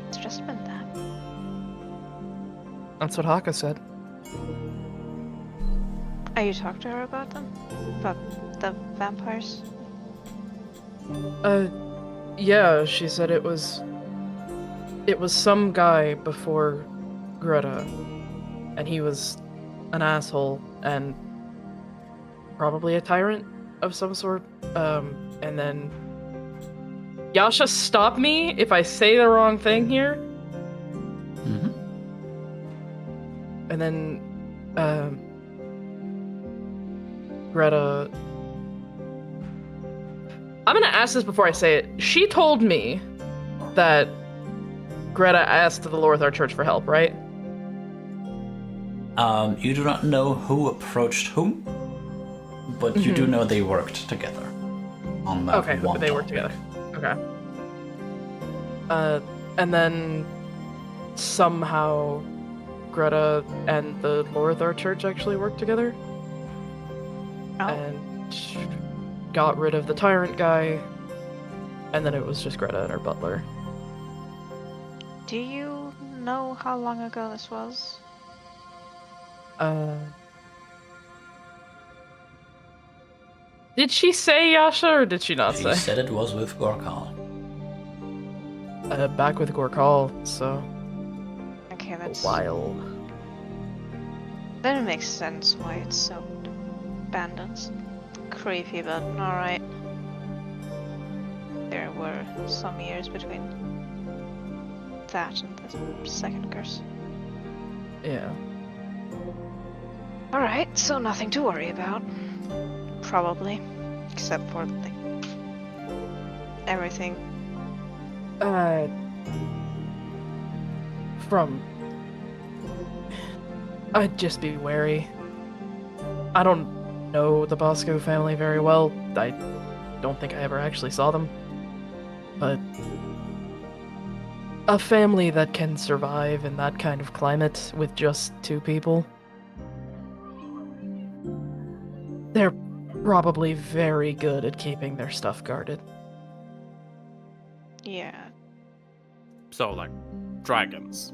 It's just been that. That's what Haka said. Are you talking to her about them? About the vampires? Yeah, she said it was some guy before Greta, and he was an asshole and probably a tyrant of some sort. And then Yasha, stop me if I say the wrong thing here. Mm-hmm. And then, Greta. I'm gonna ask this before I say it. She told me that Greta asked the Lorthar Church for help, right? You do not know who approached whom, but you do Mhm. know they worked together on that Okay, one but they work topic. together. Okay. And then somehow Greta and the Lorthar Church actually worked together Oh, and got rid of the tyrant guy, and then it was just Greta and her butler. do you know how long ago this was? Did she say Yasha or did she not She say? said it was with Gorkal. Back with Gorkal, so Okay, a that's while. Then it makes sense why it's so abandoned. Creepy, but alright. There were some years between that and the second curse. Yeah. Alright, so nothing to worry about. Probably. Except for like everything. I'd just be wary. I don't know the Bosco family very well. I don't think I ever actually saw them. But a family that can survive in that kind of climate with just two people, they're probably very good at keeping their stuff guarded. Yeah. So, like, dragons.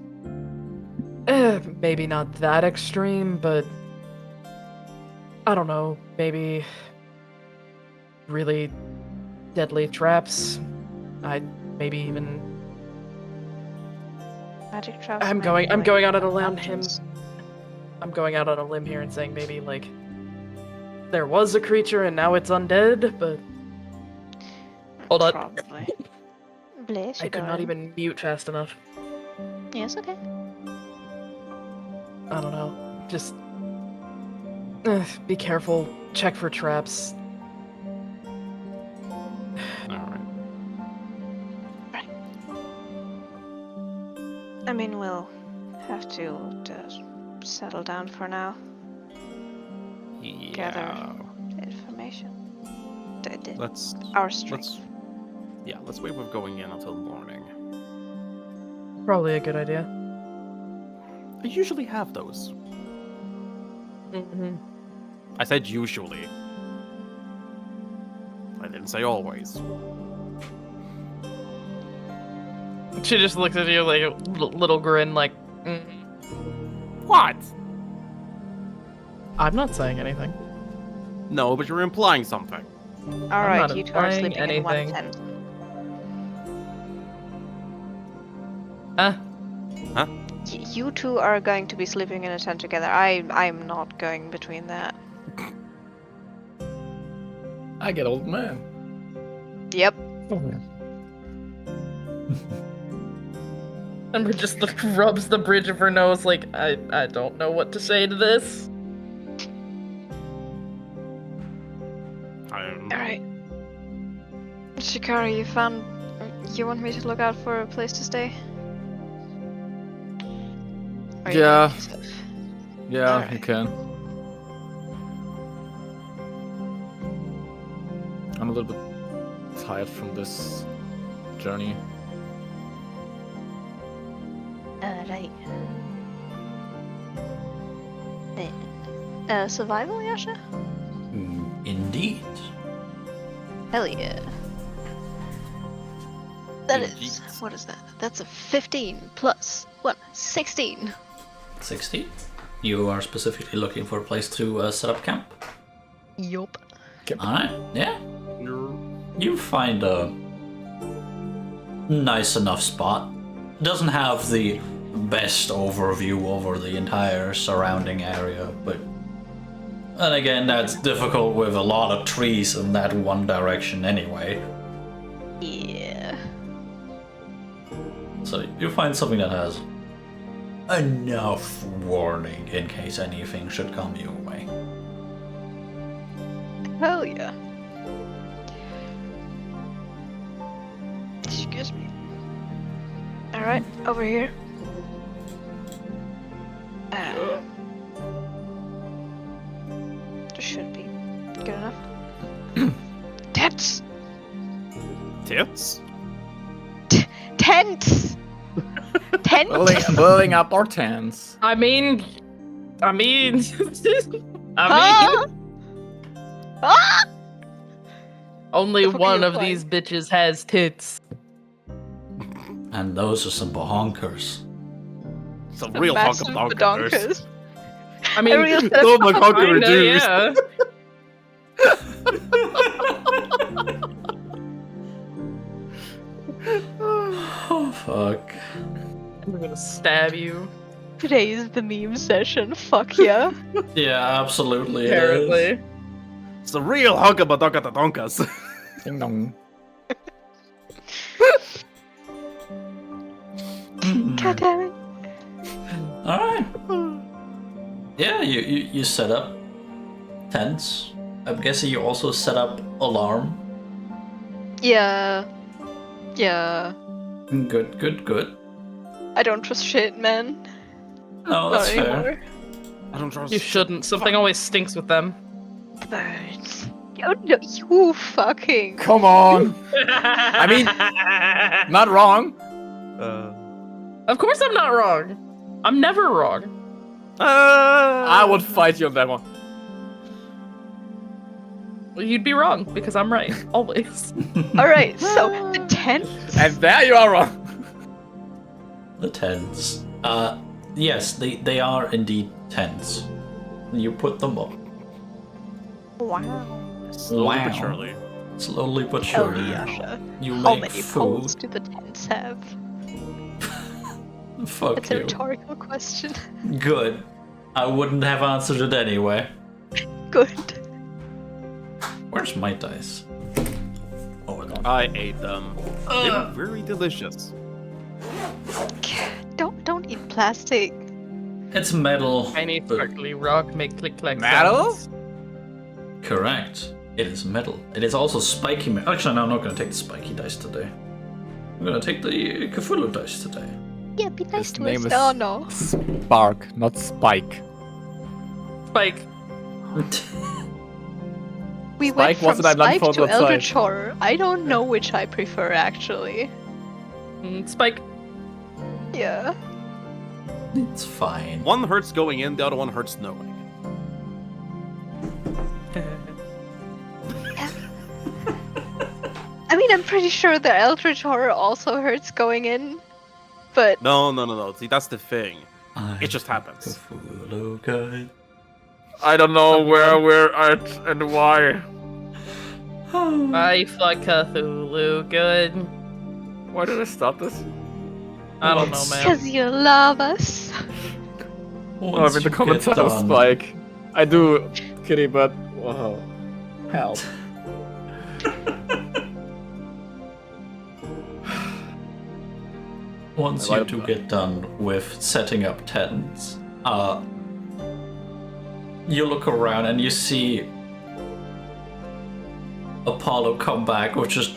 Maybe not that extreme, but I don't know, maybe really deadly traps. I'd maybe even Magic traps. I'm might going be, I'm like, going out on a limb mountains. I'm going out on a limb here and saying maybe like there was a creature and now it's undead, but hold on. Probably. Bless I you, could not darling. even mute fast enough. Yes, okay. I don't know. Just be careful. Check for traps. Alright. I mean, we'll have to settle down for now. Yeah. Information. Let's Our strength. let's wait with going in until morning. Probably a good idea. I usually have those. Mm-hmm. I said usually. I didn't say always. She just looks at you like a little grin, like, What? I'm not saying anything. No, but you're implying something. Alright, not you two are implying sleeping in one anything. tent. Huh? Huh? You two are going to be sleeping in a tent together. I'm not going between that. I get old man. Yep. Ember just rubs the bridge of her nose like, I don't know what to say to this. Alright. Shikari, you want me to look out for a place to stay? Or you Yeah. can yourself? Yeah, you Alright. can. I'm a little bit tired from this journey. Alright. Then, survival, Yasha? Indeed. Hell yeah. That is, Indeed. what is that? That's a 15 plus 1, 16. 60. You are specifically looking for a place to set up camp. Yup. Alright, yeah. You find a nice enough spot. Doesn't have the best overview over the entire surrounding area, but and again, that's difficult with a lot of trees in that one direction anyway. Yeah. So you find something that has enough warning in case anything should come your way. Hell yeah. Excuse me. Alright, over here. This should be good enough. Tents! Tits? Tents! Tents! Building up our tents. I mean, Huh? Ah! only The fuck are one you of playing? these bitches has tits. And those are some bonkers. It's a real hunk of Massive donkers. badonkers. I mean, real Oh my god, kinda, reduced. yeah. Oh fuck. I'm gonna stab you. Today is the meme session. Fuck yeah. Yeah, absolutely. it is. Apparently. It's a real hunk of donkas. Ding dong. God damn it. Alright. Yeah, you set up tents. I'm guessing you also set up alarm. Yeah. Yeah. Good. I don't trust shit, man. No, Not that's fair. anymore. I don't trust You shouldn't. Something always stinks with them. The birds. Oh, no, you fucking. Come on. I mean, not wrong. Of course I'm not wrong. I'm never wrong. I would fight you on that one. Well, you'd be wrong because I'm right always. Alright, so the tent. And there you are wrong. The tents. Yes, they are indeed tents. You put them up. Wow. Slowly Wow. but surely. Slowly but Hell surely. yeah. You How make many food. poles do the tents have? Fuck That's a you. rhetorical question. Good. I wouldn't have answered it anyway. Good. Where's my dice? Oh, I don't. I ate them. They were very delicious. Don't eat plastic. It's metal. Tiny but- sparkly rock make click clack Metal? sounds. Correct. It is metal. It is also spiky metal. Actually, no, I'm not going to take the spiky dice today. I'm going to take the Cthulhu dice today. Yeah, be nice His to name us. is- Oh no. Spark, not Spike. Spike. We Spike went from wasn't I Spike for to that side? Eldritch Horror. I don't know which I prefer actually. Spike. Yeah. It's fine. One hurts going in, the other one hurts knowing. I mean, I'm pretty sure the Eldritch Horror also hurts going in, but No. See, that's the thing. It just happens. Cthulhu guy. I don't know where we're at and why. I fuck Cthulhu good. Why did I stop this? I don't know, man. because you love us. Oh, I'm in the comments of Spike. I do, Kitty, but whoa, help. Once I you like two that. get done with setting up tents, you look around and you see Apollo come back with just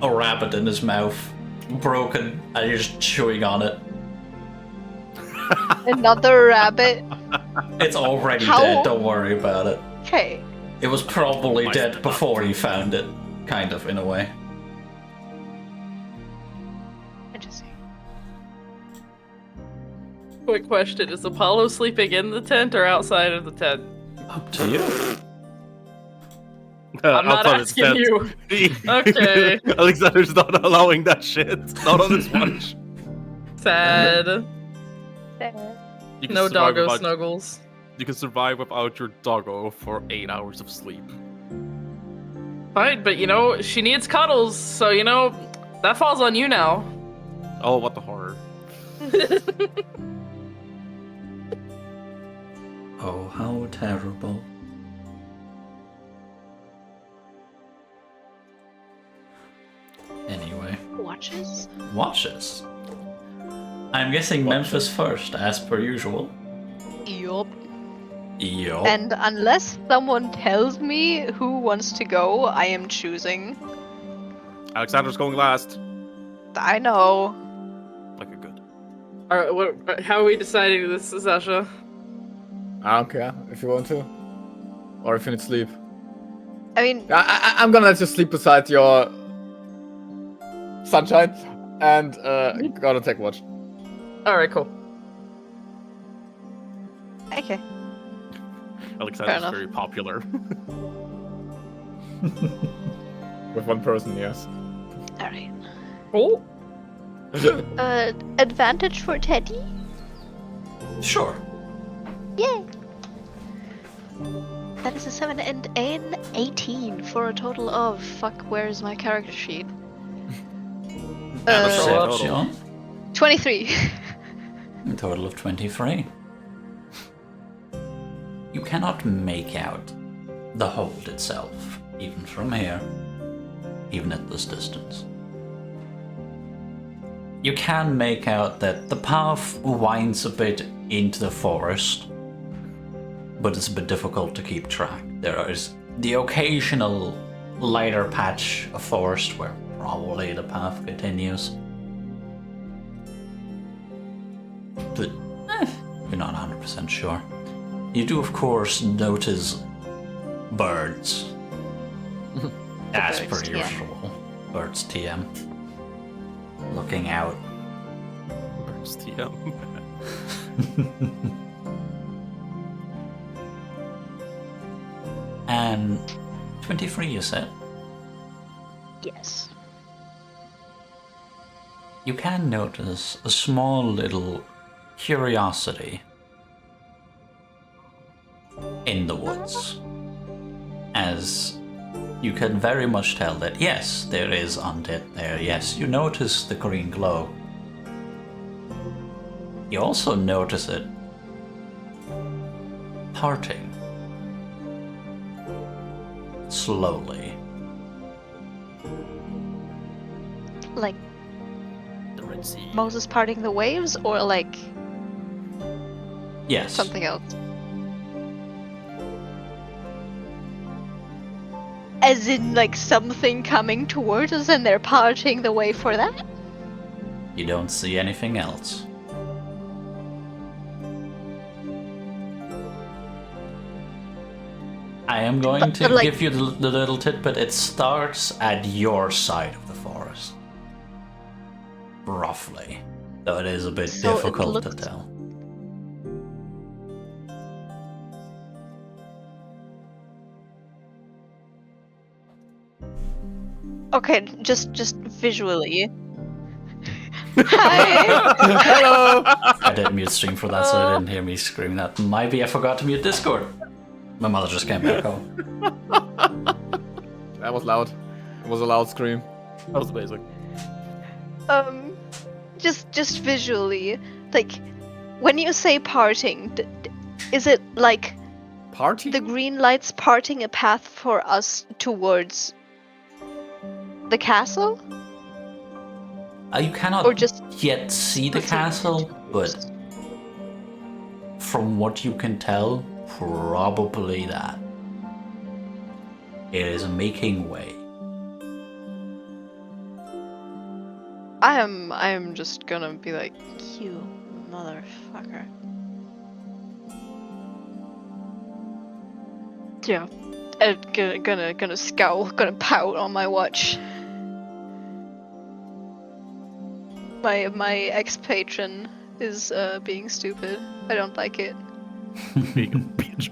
a rabbit in his mouth, broken, and you're just chewing on it. Another rabbit. It's already How- dead, don't worry about it. Okay. It was probably Nice dead enough. before you found it, kind of, in a way. Interesting. Quick question: is Apollo sleeping in the tent or outside of the tent? Up to you. I'm not Outside his asking tent. you. Okay. Alexander's not allowing that shit. Not on his watch. Sad. You can No survive doggo without- snuggles. You can survive without your doggo for 8 hours of sleep. Fine, but she needs cuddles, so that falls on you now. Oh, what the horror. Oh, how terrible. Anyway, Watches? watches. I'm guessing Memphis first, as per usual. Yup. Yo. And unless someone tells me who wants to go, I am choosing. Alexander's going last. I know. Like a good. Alright, how are we deciding this, Sasha? I don't care if you want to, or if you need sleep. I mean, I'm gonna let you sleep beside your sunshine, and gonna take watch. Alright, cool. okay. Alexander's enough. very popular. With one person, yes. Alright. Cool. Advantage for Teddy? Sure. Yay! That is a 7 and an 18 for a total of. Fuck, where's my character sheet? Perception. 23. A total of 23. You cannot make out the hold itself, even from here, even at this distance. You can make out that the path winds a bit into the forest, but it's a bit difficult to keep track. There is the occasional lighter patch of forest where probably the path continues. But you're not 100% sure. You do, of course, notice birds. As per Birds, yeah. usual. Birds TM. Looking out. Burst TM. And 23, you said? Yes. You can notice a small little curiosity in the woods. As you can very much tell that, yes, there is undead there. Yes, you notice the green glow. You also notice it parting slowly. Like The Red Sea. Moses parting the waves, or like Yes. something else? As in, like, something coming towards us and they're parting the way for that? You don't see anything else. I am going But, to like- give you the little tidbit. It starts at your side of the forest. Roughly. Though it is a bit So it difficult to looks- tell. Okay, just visually. Hi! Hello. I did mute stream for that, so I didn't hear me scream that. Maybe I forgot to mute Discord. My mother just came back home. That was loud. It was a loud scream. That was amazing. Just visually, like, when you say parting, is it like Party? the green lights parting a path for us towards the castle? You cannot Or just yet see the castle, but from what you can tell, probably that it is making way. I am just gonna be like, you motherfucker. Yeah. Gonna scowl, gonna pout on my watch. My ex-patron is being stupid. I don't like it. Being a bitch.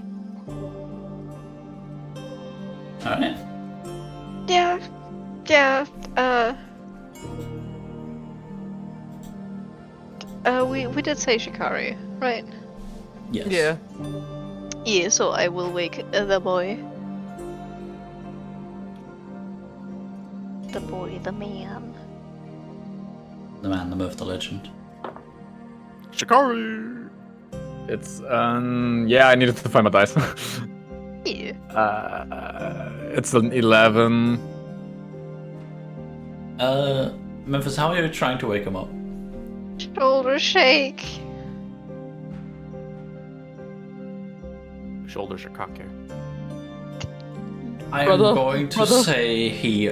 Alright. Yeah. We did say Shikari, right? Yes. Yeah. Yeah, so I will wake the boy. The boy, the man. The man, the myth, the legend. Shikari! It's yeah, I needed to find my dice. Yeah. It's an 11. Memphis, how are you trying to wake him up? Shoulder shake. Shoulders are cocky. I am Brother, going to brother. say he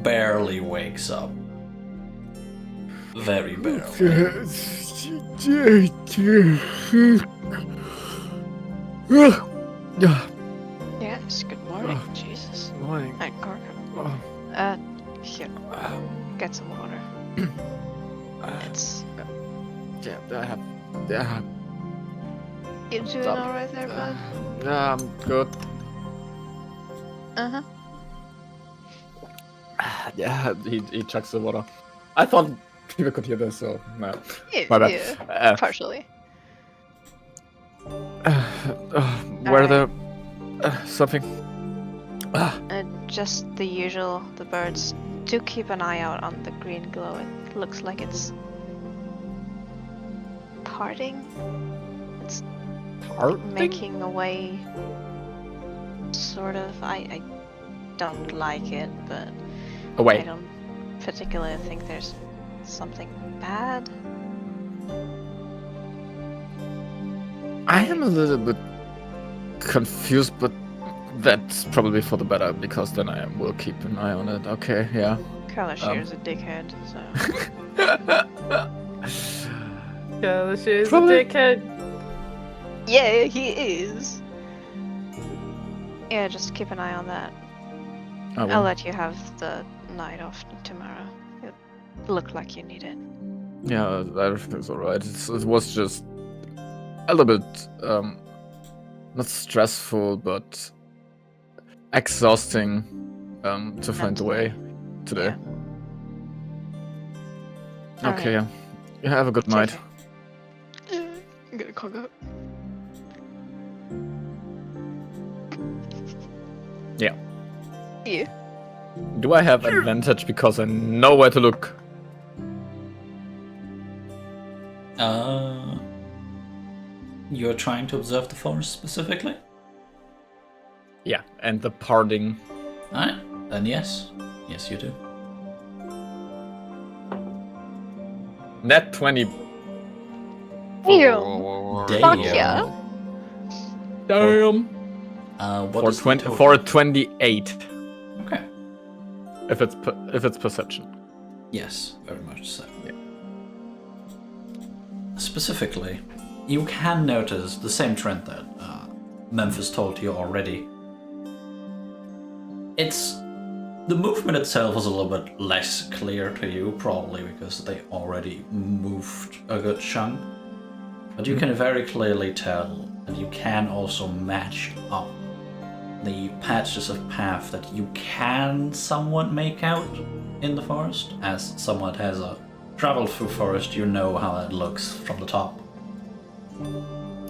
barely wakes up. Very barely. Yes, good morning. Jesus. Morning. Hi, Gorgo. Here. Get some water. It's... Yeah, You doing Stop. alright there, bud? yeah, I'm good. Uh-huh. Yeah, he chucks the water. I thought people could hear this, so no. Yeah, My bad. yeah. Partially. Where the something? Just the usual, the birds. Do keep an eye out on the green glow. It looks like it's... parting? It's making a way... sort of. I don't like it, but... I Away. don't particularly think there's something bad. I am a little bit confused, but that's probably for the better because then I will keep an eye on it. Okay, yeah. Kalashir's a dickhead, so... Yeah, this is Probably- a dickhead. Yeah, he is! Yeah, just keep an eye on that. I will. I'll let you have the night off tomorrow. It looked like you need it. Yeah, everything's alright. It was just a little bit, not stressful, but exhausting to find the way today. Yeah. Okay, yeah. You have a good night. I'm gonna call out. Yeah. Yeah. Do I have advantage because I know where to look? You're trying to observe the forest specifically? Yeah, and the parting. Alright, then yes. Yes, you do. Net 20. Ew. Fuck yeah. Damn. What For is the 20, total? for 28. Okay. If it's perception. Yes, very much so. Yeah. Specifically, you can notice the same trend that Memphis told you already. The movement itself is a little bit less clear to you, probably because they already moved a good chunk. But you can very clearly tell, and you can also match up the patches of path that you can somewhat make out in the forest. As someone has traveled through forest, you know how it looks from the top.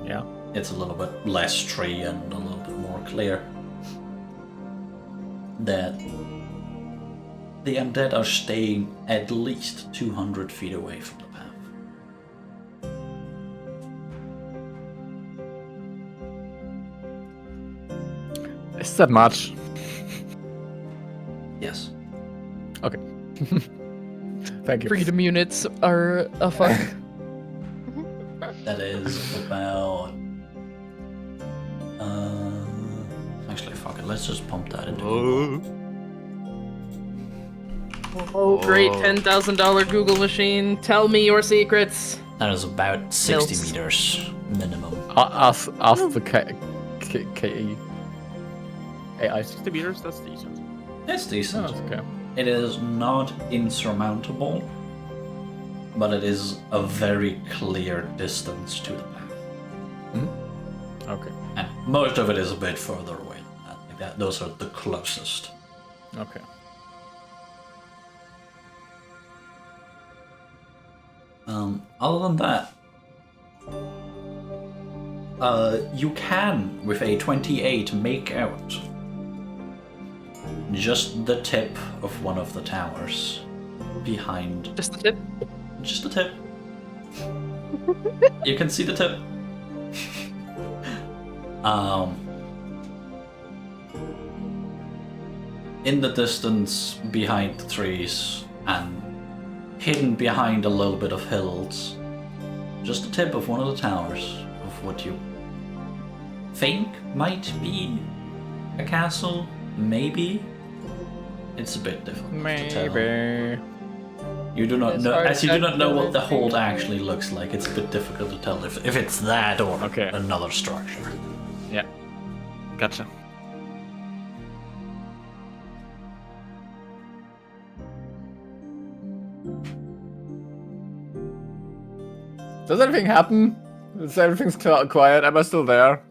Yeah. It's a little bit less tree and a little bit more clear. That the undead are staying at least 200 feet away from the path. Is that much? Yes. Okay. Thank you. Freedom units are a fuck. That is about. Actually, fuck it. Let's just pump that into Google. Oh, great $10,000 Google machine. Tell me your secrets. That is about 60 Mills. meters minimum. Ask the KE. AI. 60 meters, that's decent. It's decent. Oh, okay. It is not insurmountable, but it is a very clear distance to the path. Okay. And most of it is a bit further away than that. Like that. Those are the closest. Okay. Other than that, you can, with a 28, make out just the tip of one of the towers behind. Just the tip. Just the tip. You can see the tip. In the distance behind the trees and hidden behind a little bit of hills, just the tip of one of the towers of what you think might be a castle. Maybe. It's a bit difficult to tell. Maybe. You do not It's know, hard as you to do not know what the calculate. hold actually looks like. It's a bit difficult to tell if it's that or Okay. another structure. Yeah. Gotcha. Does anything happen? Is everything's quiet? Am I still there?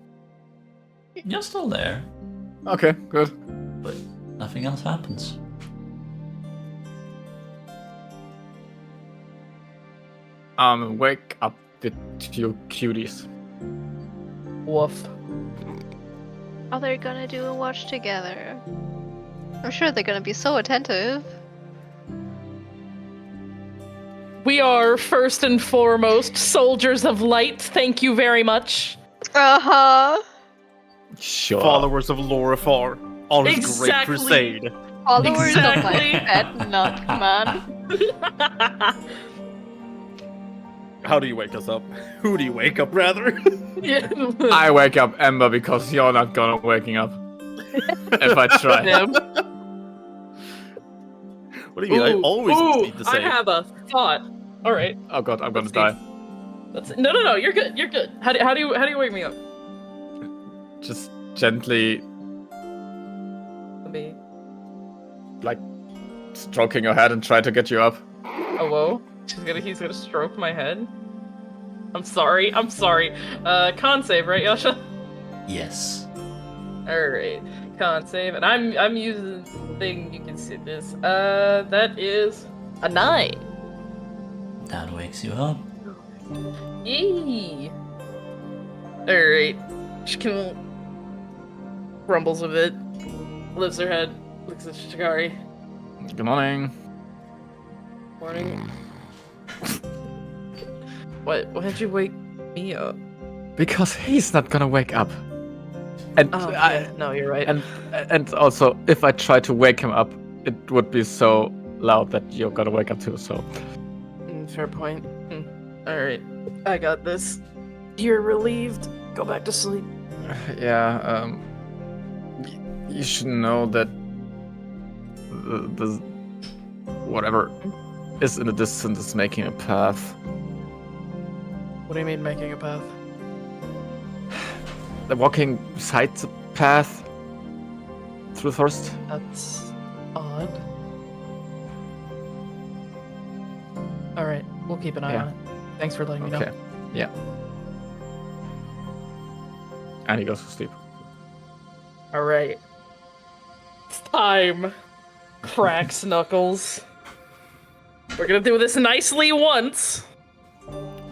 You're still there, Okay, good. but nothing else happens. Wake up the two cuties. Woof. Are they gonna do a watch together? I'm sure they're gonna be so attentive. We are first and foremost soldiers of light. Thank you very much. Uh-huh. Sure. Followers of Lorifar on his great Exactly. crusade. Followers of my Exactly. pet nut, man. How do you wake us up? Who do you wake up, rather? Yeah. I wake up Ember because you're not gonna waking up. If I try. Damn. What do you mean? I always need to I say. have a thought. All right. Oh god, I'm gonna Let's die. No. You're good. You're good. How do you wake me up? Just gently, Let me. like, stroking your head and try to get you up. Oh whoa. He's gonna stroke my head. I'm sorry. Con save, right, Yasha? Yes. Alright. Con save. And I'm using the thing you can see this. That is a 9. That wakes you up. Yee. Alright. She can grumbles a bit. Lifts her head. Looks at Shikari. Good morning. Morning. Why did you wake me up? Because he's not gonna wake up. And Oh, yeah. No, you're right. and also, if I try to wake him up, it would be so loud that you're gonna wake up too. So Fair point. Alright. I got this. You're relieved. Go back to sleep. yeah, you should know that the whatever is in the distance is making a path. What do you mean making a path? They're walking beside the path through the forest. That's odd. Alright, we'll keep an eye Yeah. on it. Thanks for letting me Okay. know. Yeah. And he goes to sleep. Alright. It's time. Cracks Knuckles. We're gonna do this nicely once,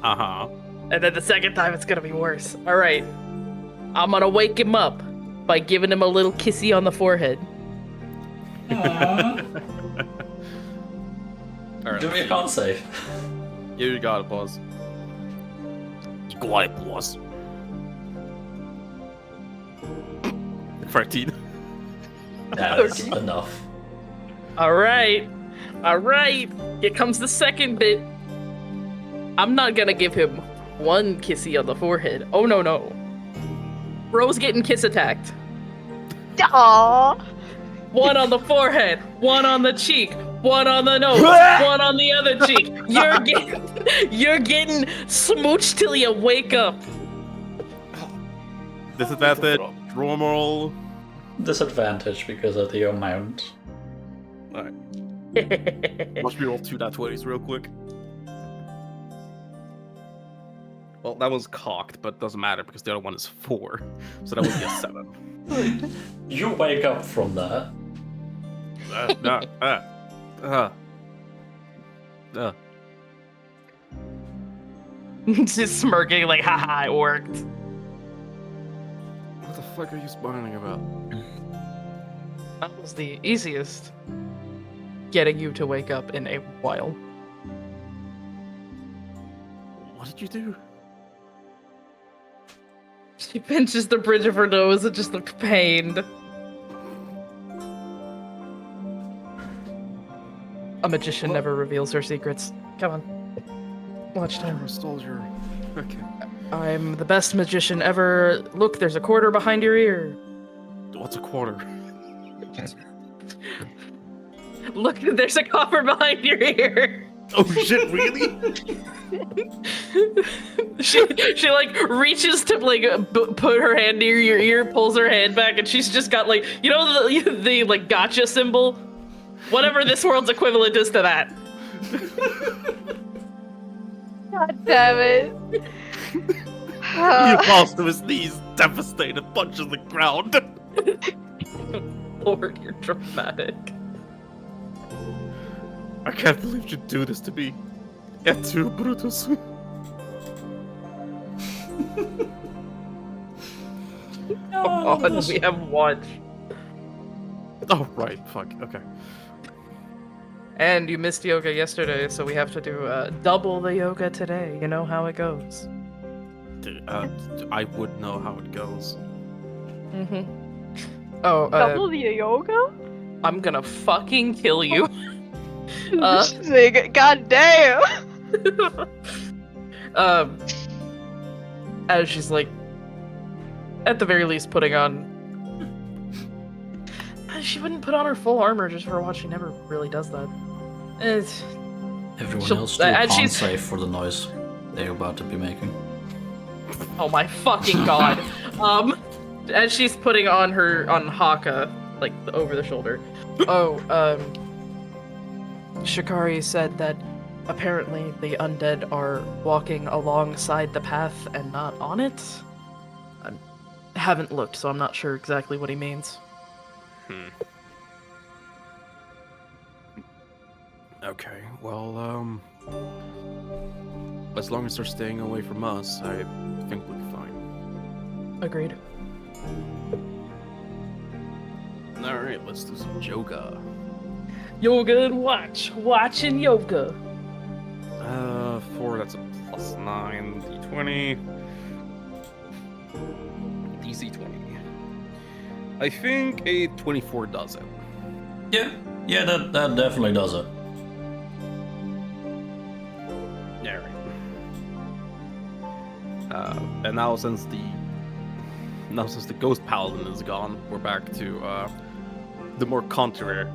Uh-huh. and then the second time it's gonna be worse. Alright. I'm gonna wake him up by giving him a little kissy on the forehead. Alright. Do me a con save. You got it, boss. You got it, boss. 13. That is enough. Alright. All right, here comes the second bit. I'm not gonna give him one kissy on the forehead. Oh no. Bro's getting kiss attacked. Aww. One on the forehead, one on the cheek, one on the nose, one on the other cheek. You're getting smooched till you wake up. Disadvantage, drum roll. Disadvantage because of the amount. Alright. Watch me roll 2 20s real quick. Well, that was cocked, but doesn't matter because the other one is 4. So that would be a 7. You wake up from that. Just smirking like, haha, it worked. What the fuck are you smiling about? That was the easiest getting you to wake up in a while. What did you do? She pinches the bridge of her nose and just looks pained. A magician never reveals her secrets. Come on. Watch time. Never stole your... Okay. I'm the best magician ever. Look, there's a quarter behind your ear. What's a quarter? Look, there's a copper behind your ear. Oh shit, really? she like reaches to like put her hand near your ear, pulls her hand back, and she's just got like, you know, the like gotcha symbol, whatever this world's equivalent is to that. God damn it. He falls to his knees, devastated, punches the ground. Lord, you're dramatic. I can't believe you do this to me. Et tu, Brutus. Oh, we have watch. Oh, right, fuck, okay. And you missed yoga yesterday, so we have to do double the yoga today. You know how it goes. I would know how it goes. Mm-hmm. Oh, Double the yoga? I'm gonna fucking kill you. God damn. As she's like, at the very least, putting on. She wouldn't put on her full armor just for what she never really does that. Everyone She'll- else do and can't she's- save for the noise they're about to be making. Oh my fucking god. As she's putting on her on Haka, like over the shoulder. Oh, Shikari said that apparently the undead are walking alongside the path and not on it. I haven't looked, so I'm not sure exactly what he means. Okay, well, as long as they're staying away from us, I think we'll be fine. Agreed. Alright, let's do some yoga. Yoga and watch. Watch and yoga. 4, that's a +9, d20. DC20. I think a 24 does it. Yeah, that definitely does it. Alright. And now since the ghost paladin is gone, we're back to the more contrary.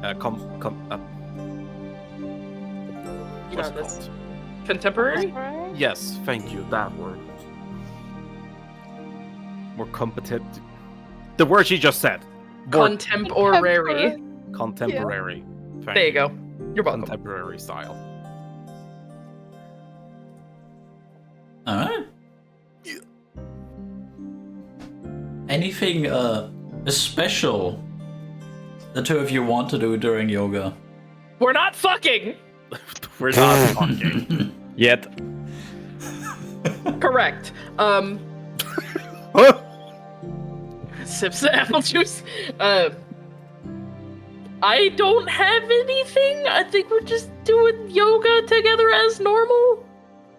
What's it this. called? Contemporary? Yes, thank you. That word. More competent. The word she just said. More Contemporary. contemporary. Thank There you go. You're welcome. Contemporary style. Alright. Anything special the two of you want to do during yoga? We're not fucking! We're not talking. Yet. Correct. Sips the apple juice. I don't have anything. I think we're just doing yoga together as normal.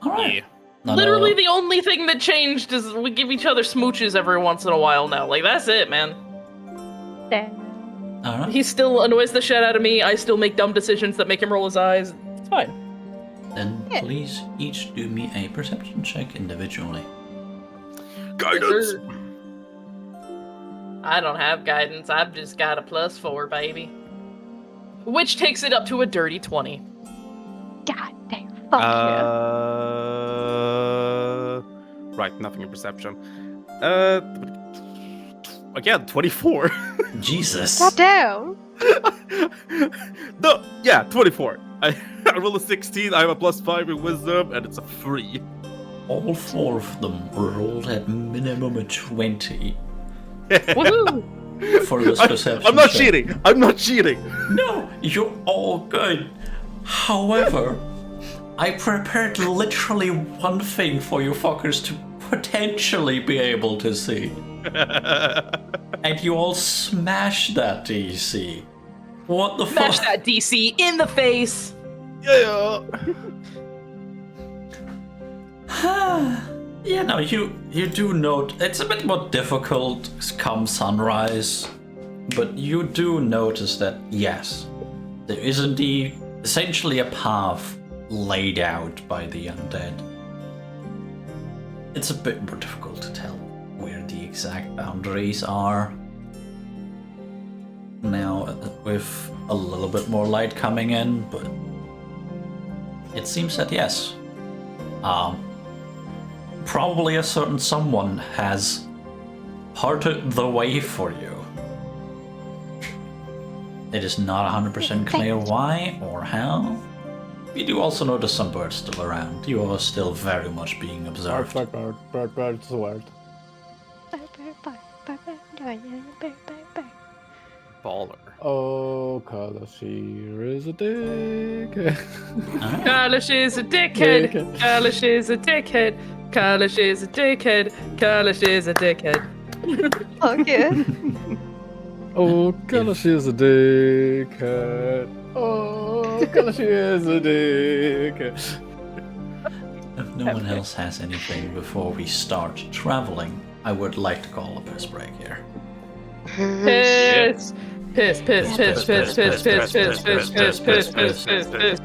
Alright. No, Literally the only thing that changed is we give each other smooches every once in a while now. Like, that's it, man. Damn. Alright. He still annoys the shit out of me. I still make dumb decisions that make him roll his eyes. It's fine. Then Yeah. please each do me a perception check individually. Guidance. I don't have guidance. I've just got a +4, baby. Which takes it up to a dirty 20. God damn. Fuck yeah. Right, nothing in perception. Again, 24. Jesus. God damn. No, yeah, 24. I roll a 16, I have a +5 in wisdom, and it's a 3. All 4 of them rolled at minimum a 20 Woohoo! for this perception I'm not check. cheating. I'm not cheating. No, you're all good. However, I prepared literally one thing for you fuckers to potentially be able to see. And you all smashed that DC. What the Smash fuck? that DC in the face! Yeah. Yeah, no, you do note it's a bit more difficult come sunrise, but you do notice that yes, there is indeed essentially a path laid out by the undead. It's a bit more difficult to tell where the exact boundaries are. Now, with a little bit more light coming in, but it seems that yes, probably a certain someone has parted the way for you. It is not 100% clear why or how. You do also notice some birds still around. You are still very much being observed. Bird, it's a word. Baller. Oh, Kalashir is a dick. Kalish is a dickhead! Dickhead. Kalish is a dickhead! Kalish is a dickhead! Kalish is a dickhead! Fuck yeah. Oh, Kalashir is a dickhead. Oh, Kalashir is a dickhead. If no one else has anything before we start traveling, I would like to call a piss break here. Piss! Piss, piss, piss, piss, piss, piss, piss, piss, piss, piss, piss, piss, piss.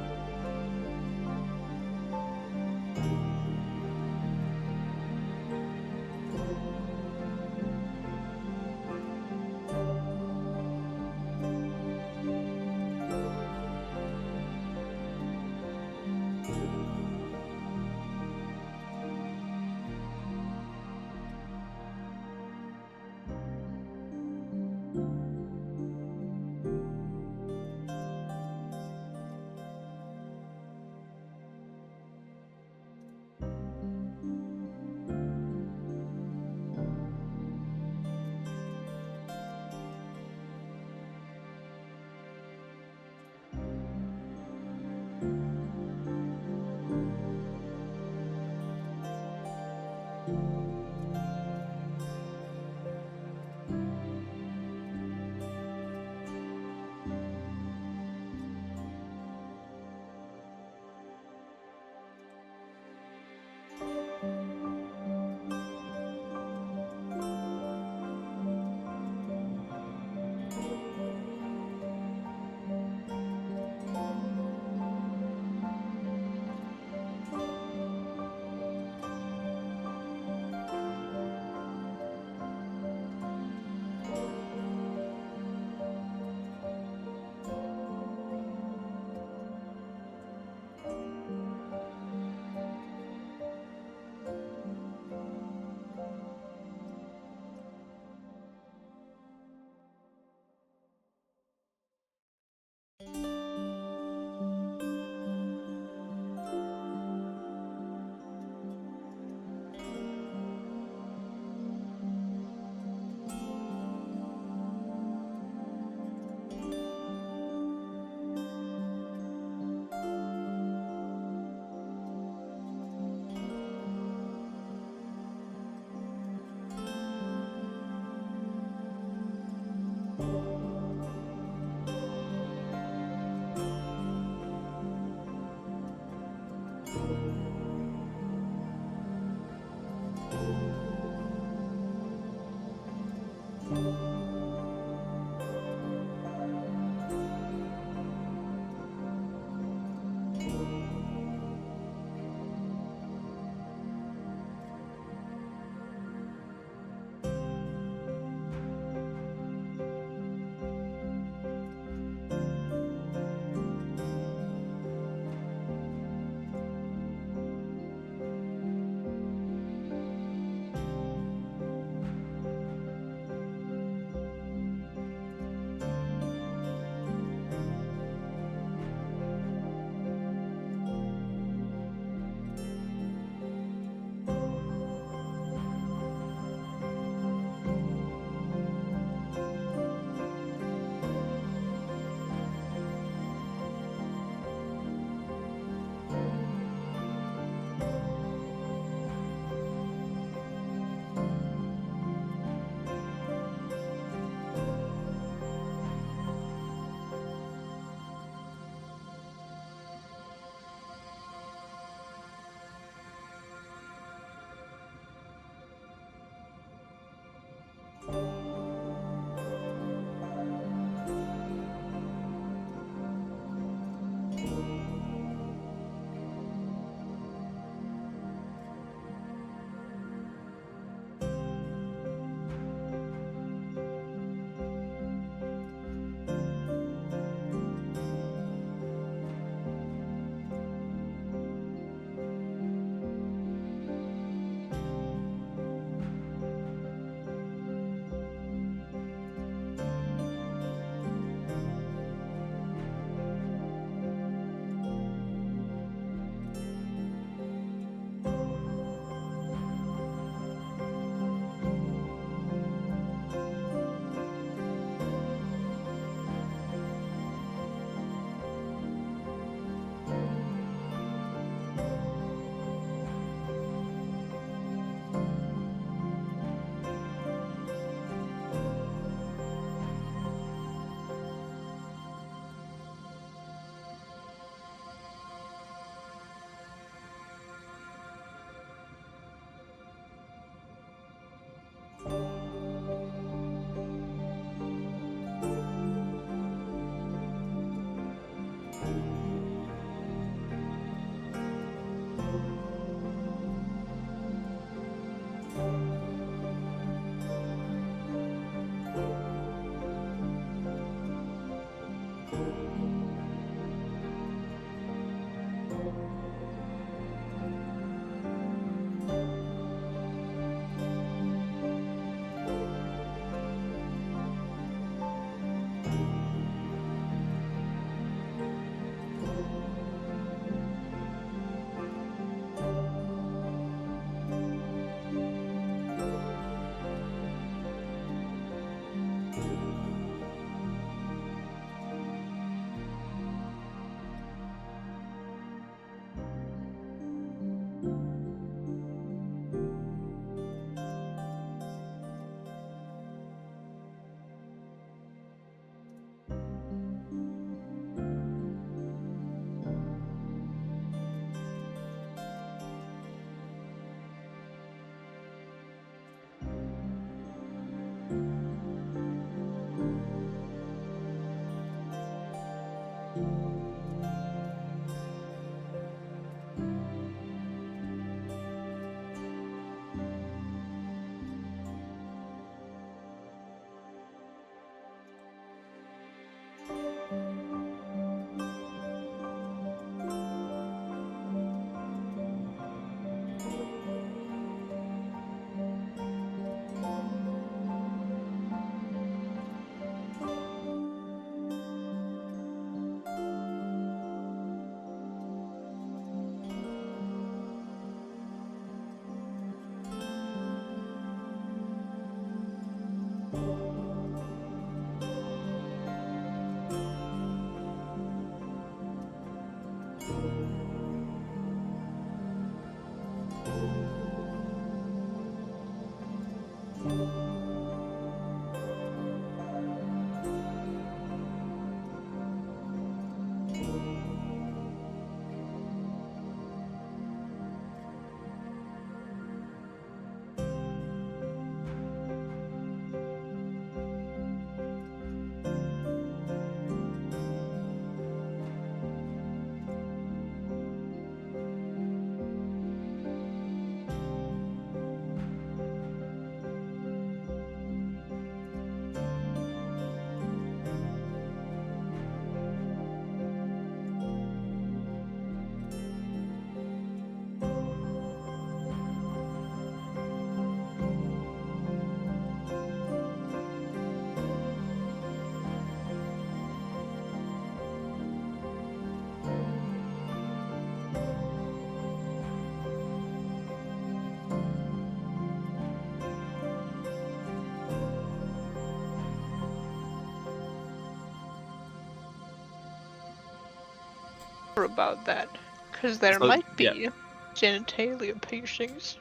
About that, because there So, might be yeah. genitalia piercings.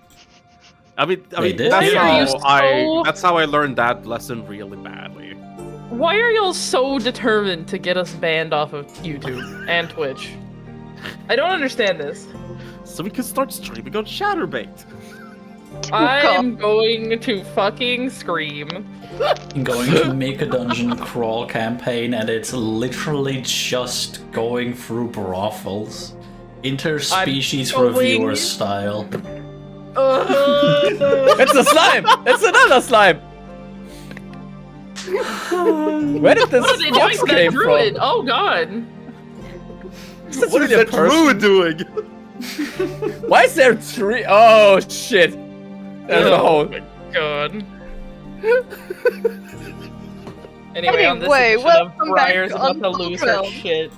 I mean, They did Why give are you us- that's how I learned that lesson really badly. Why are y'all so determined to get us banned off of YouTube and Twitch? I don't understand this. So we can start streaming on Shatterbait. I'm going to fucking scream. I'm going to make a dungeon crawl campaign, and it's literally just going through brothels, interspecies I'm going- reviewer style. It's a slime! It's another slime! Where did this What are they doing fox to that came druid? from? Oh god. Is What is really a that druid person? doing? Why is there a tree? Oh shit! There's a hole. God. Anyway, on this Anyway, edition of welcome back Briar's to about to Untold lose her Realms. shit.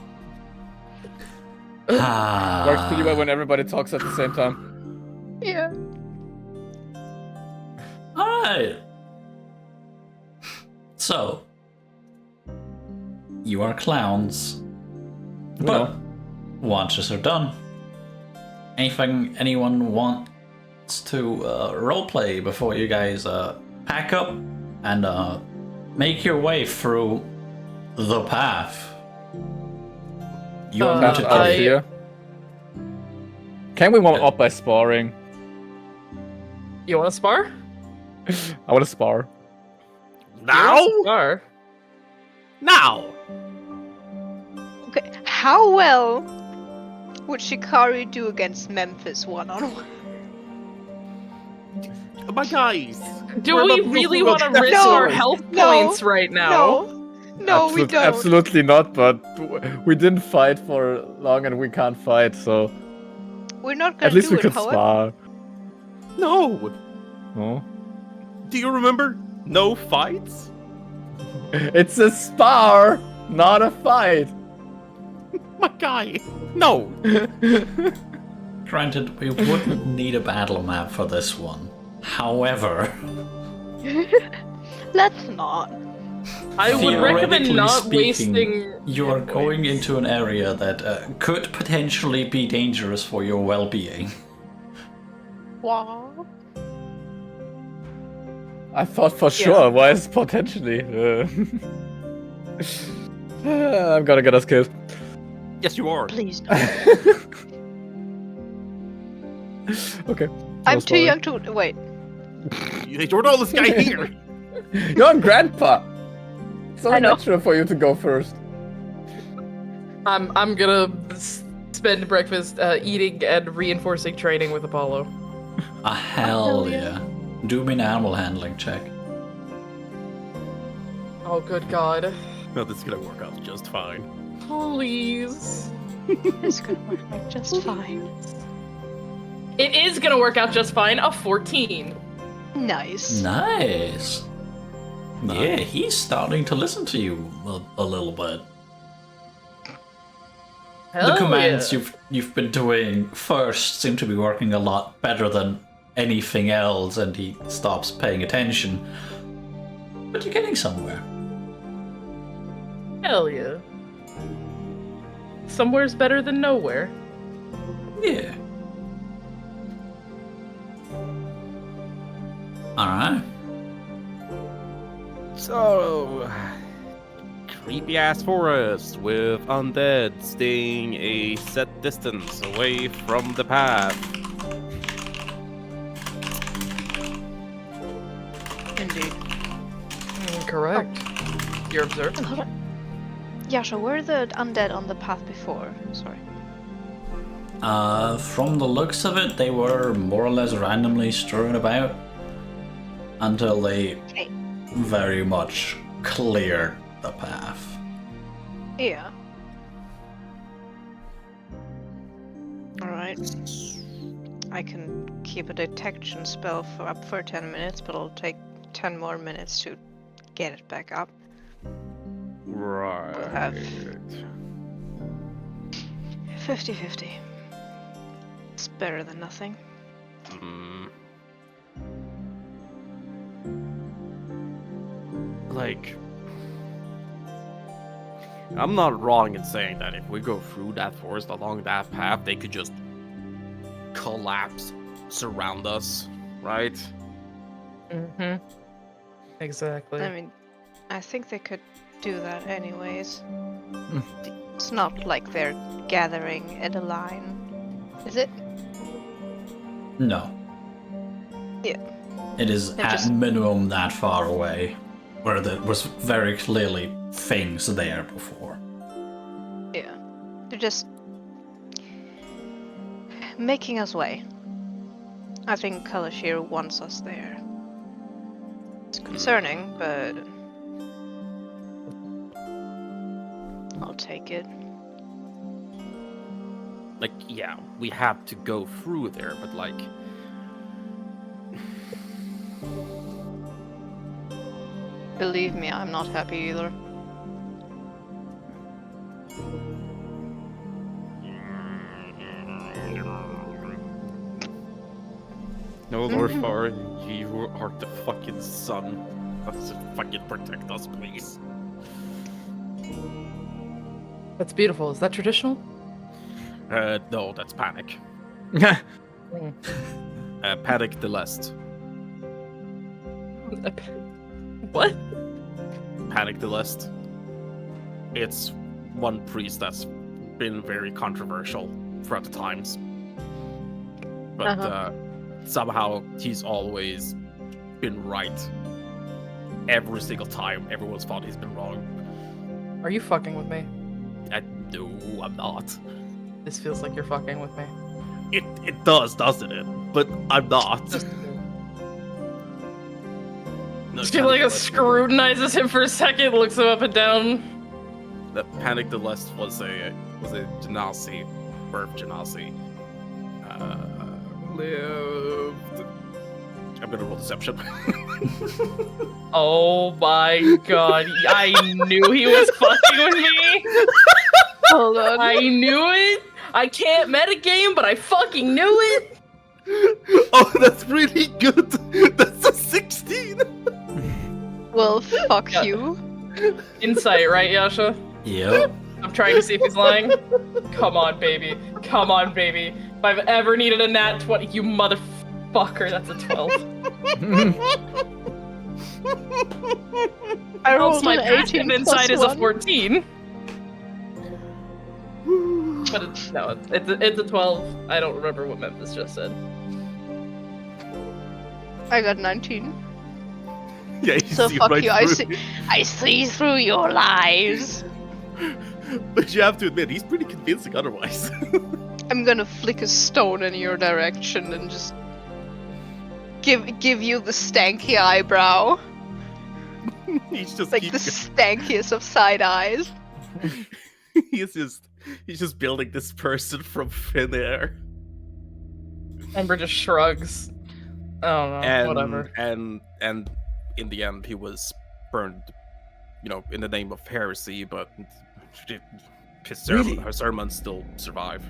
Works pretty well when everybody talks at the same time. Yeah. Alright. So, you are clowns, but watches are done. Anything anyone wants to roleplay before you guys pack up and make your way through the path? You are Path muted out of today. here. Can we warm up by sparring? You want to spar? I want to spar. Now? Spar. Now! Okay. How well would Shikari do against Memphis one-on-one? My guys! Do We're we not really looking want to at risk No, our health no, points right now? No. No, we don't. Absolutely not, but we didn't fight for long and we can't fight, so We're not gonna at least do we it, could however. spar. No. Oh. Do you remember? No fights. It's a spar, not a fight. My guy. No. Granted, we wouldn't need a battle map for this one. However, Let's not. I would recommend theoretically not speaking, wasting. you are hit going points. into an area that could potentially be dangerous for your well-being. Wow. I thought for sure. Why is potentially? I'm gonna get us killed. Yes, you are. Please no. Okay. I'm too young to wait. You're the oldest guy here. You're grandpa. So I know. natural for you to go first. I'm gonna spend breakfast eating and reinforcing training with Apollo. Hell yeah. Do me an animal handling check. Oh, good God. No, this is gonna work out just fine. Please. It's gonna work out just fine. It is gonna work out just fine. A 14. Nice. Nice. Yeah, he's starting to listen to you a little bit. Hell The commands yeah. you've been doing first seem to be working a lot better than anything else, and he stops paying attention. But you're getting somewhere. Hell yeah. Somewhere's better than nowhere. Yeah. Alright. So, creepy ass forest with undead staying a set distance away from the path. Indeed. Correct. You're observant. Hold on. Yasha, were the undead on the path before? Sorry. From the looks of it, they were more or less randomly strewn about until they Okay. very much cleared the path. Yeah. Alright. I can keep a detection spell up for 10 minutes, but it'll take 10 more minutes to get it back up. Right. We'll have 50-50. It's better than nothing. Like, I'm not wrong in saying that if we go through that forest along that path, they could just collapse, surround us, right? Mm-hmm. Exactly. I mean, I think they could do that anyways. It's not like they're gathering in a line, is it? No. Yeah. It is They're at just- minimum that far away, where there was very clearly things there before. Yeah. They're just making us way. I think Kalashir wants us there. It's concerning, but I'll take it. Like, yeah, we have to go through there, but like, Believe me, I'm not happy either. no, Lord Far, you are the fucking sun. Let's fucking protect us, please. That's beautiful. Is that traditional? No, that's panic. Panic the lest. What? Panic the lest. It's one priest that's been very controversial throughout the times. But somehow he's always been right. Every single time, everyone's thought he's been wrong. Are you fucking with me? No, I'm not. This feels like you're fucking with me. It does, doesn't it? But I'm not. Just Julia scrutinizes him for a second, looks him up and down. The Panic the Lust was a genasi, birth genasi. Lived. I'm gonna roll deception. Oh my god, I knew he was fucking with me. Hold on. I knew it. I can't metagame, but I fucking knew it. Oh, that's really good. That's a 16. Well, fuck Yeah. you. Insight, right, Yasha? Yep. I'm trying to see if he's lying. Come on, baby. Come on, baby. If I've ever needed a nat 20, you motherfucker, that's a 12. I Else rolled my an passive 18 insight plus is a 1. 14. But it's a 12. I don't remember what Memphis just said. I got 19. Yeah, you So see fuck right you. through. I see through your lies. But you have to admit, he's pretty convincing otherwise. I'm gonna flick a stone in your direction and just give you the stanky eyebrow, He's just like the stankiest of side eyes. he's just building this person from thin air. Ember just shrugs. Oh no, whatever. And in the end, he was burned, in the name of heresy. But her sermons still survive.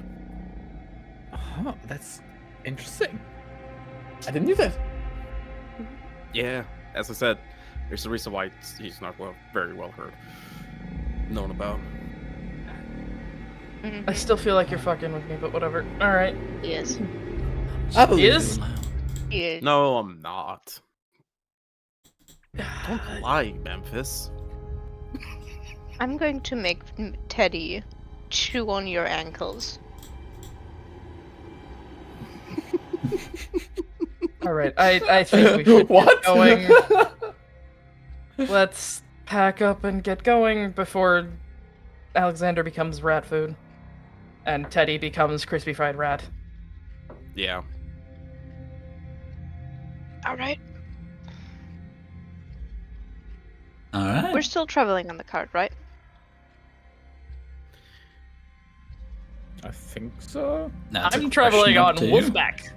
Oh, that's interesting. I didn't knew that. Yeah, as I said, there's a reason why he's not very well known about. I still feel like you're fucking with me, but whatever. Alright. Yes. I believe Is? you. Yeah. No, I'm not. Don't lie, Memphis. I'm going to make Teddy chew on your ankles. Alright, I think we should What? get going. Let's pack up and get going before Alexander becomes rat food. And Teddy becomes crispy fried rat. Yeah. Alright. Alright. We're still traveling on the cart, right? I think so. That's a I'm traveling question up on to you. Wolfback.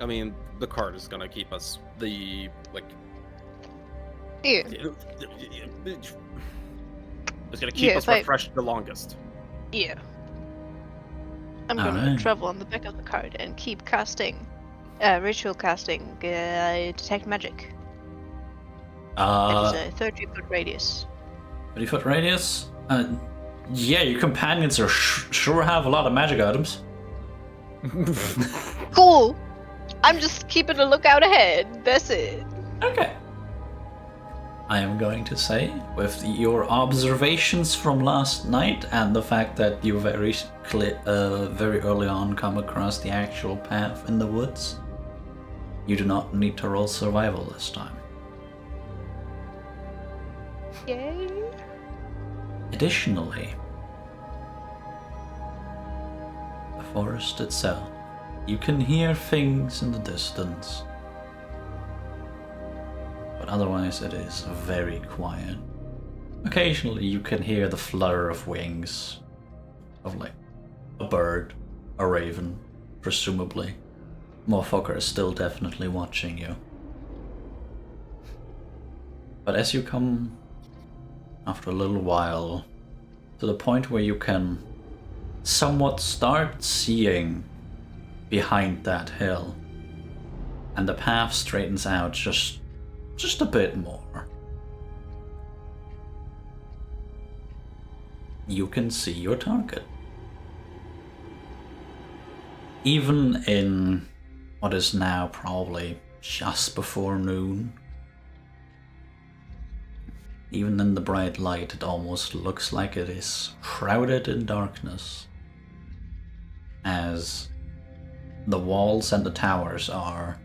I mean, the cart is gonna keep us Yeah. It's gonna keep Yeah, us refreshed the longest. Yeah. I'm gonna Alright. travel on the back of the cart and keep casting, ritual casting, detect magic. It is a 30-foot radius. 30-foot radius? Yeah, your companions are sure have a lot of magic items. Cool! I'm just keeping a lookout ahead, that's it. Okay. I am going to say, with your observations from last night and the fact that you very early on come across the actual path in the woods, you do not need to roll survival this time. Yay! Additionally, the forest itself, you can hear things in the distance, but otherwise it is very quiet. Occasionally you can hear the flutter of wings of like a bird, a raven, presumably. Motherfucker is still definitely watching you. But as you come, after a little while, to the point where you can somewhat start seeing behind that hill, and the path straightens out just a bit more, you can see your target. Even in what is now probably just before noon, even in the bright light, it almost looks like it is shrouded in darkness, as the walls and the towers are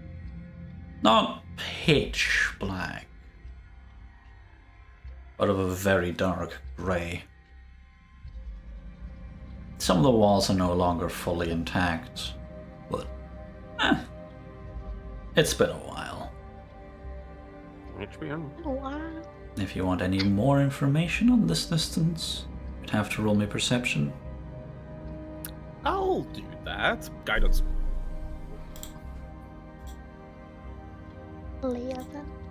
not pitch black, but of a very dark grey. Some of the walls are no longer fully intact, but it's been a while. HP. Wow. If you want any more information on this distance, you'd have to roll me perception. I'll do that. Guidance. 11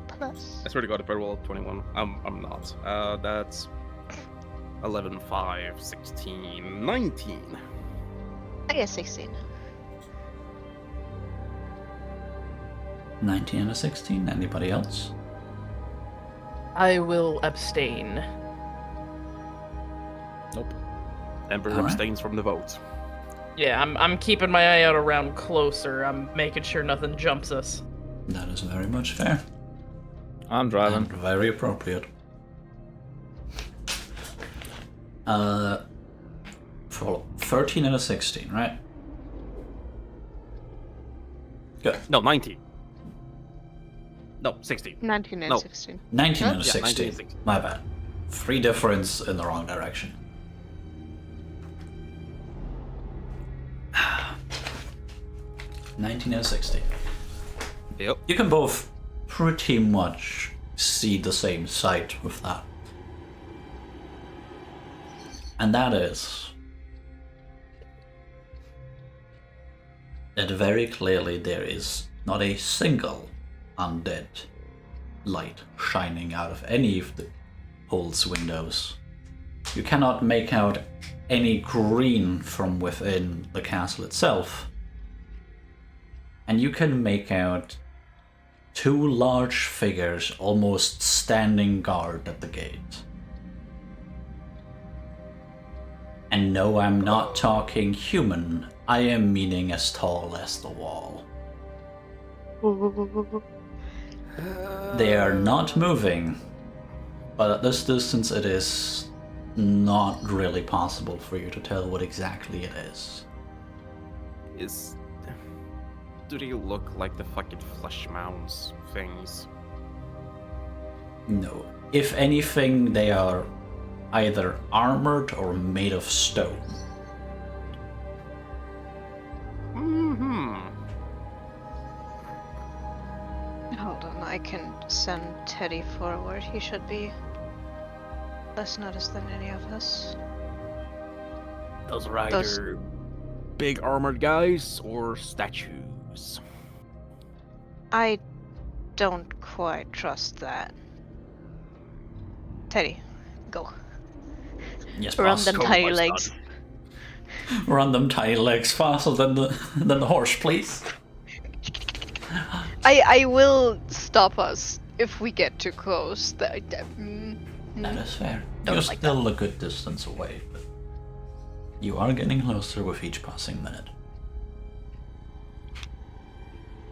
plus. I swear to God, if I roll 21, I'm not. That's 11, 5, 16, 19. I get 16. 19 and a 16. Anybody else? I will abstain. Nope. Ember All right. abstains from the vote. Yeah, I'm keeping my eye out around closer. I'm making sure nothing jumps us. That is very much fair. I'm driving. And very appropriate. For 13 and a 16, right? Good. No, 19. No, 16. 19 and No. 16. 19 and a Yeah, 19 16. and 16. My bad. 3 difference in the wrong direction. $19 and a 16. Yep. You can both pretty much see the same sight with that. And that is that very clearly there is not a single undead light shining out of any of the hole's windows. You cannot make out any green from within the castle itself. And you can make out 2 large figures almost standing guard at the gate. And no, I'm not talking human. I am meaning as tall as the wall. They are not moving, but at this distance it is not really possible for you to tell what exactly it is. Do they look like the fucking flesh mounds things? No. If anything, they are either armored or made of stone. Mm-hmm. Hold on, I can send Teddy forward. He should be less noticed than any of us. Those are either big armored guys or statues. I don't quite trust that. Teddy, go. Yes, Run boss. them tiny legs. Run them tiny legs faster than the horse, please. I will stop us if we get too close. That is fair. Don't You're like still a good distance away, but you are getting closer with each passing minute.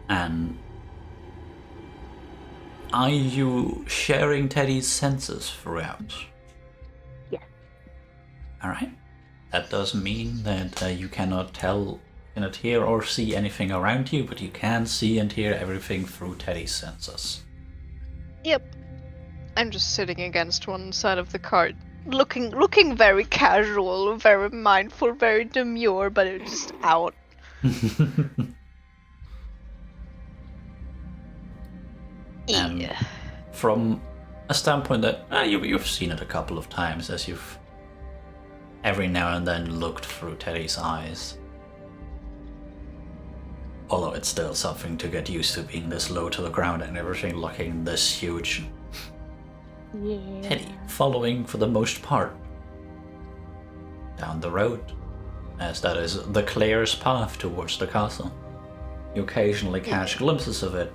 And are you sharing Teddy's senses throughout? Yeah. Alright. That does mean that you cannot hear or see anything around you, but you can see and hear everything through Teddy's senses. Yep. I'm just sitting against one side of the cart, looking very casual, very mindful, very demure, but it's just out. Yeah. From a standpoint that you've seen it a couple of times as you've every now and then looked through Teddy's eyes. Although it's still something to get used to being this low to the ground and everything looking this huge. Yeah. Teddy following for the most part down the road, as that is the clearest path towards the castle. You occasionally catch glimpses of it,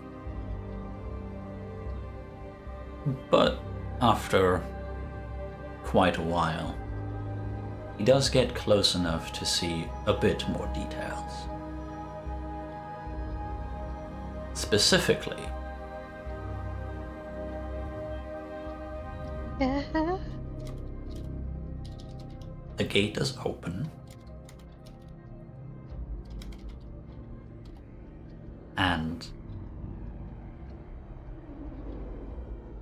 but after quite a while, he does get close enough to see a bit more details. Specifically, the gate is open, and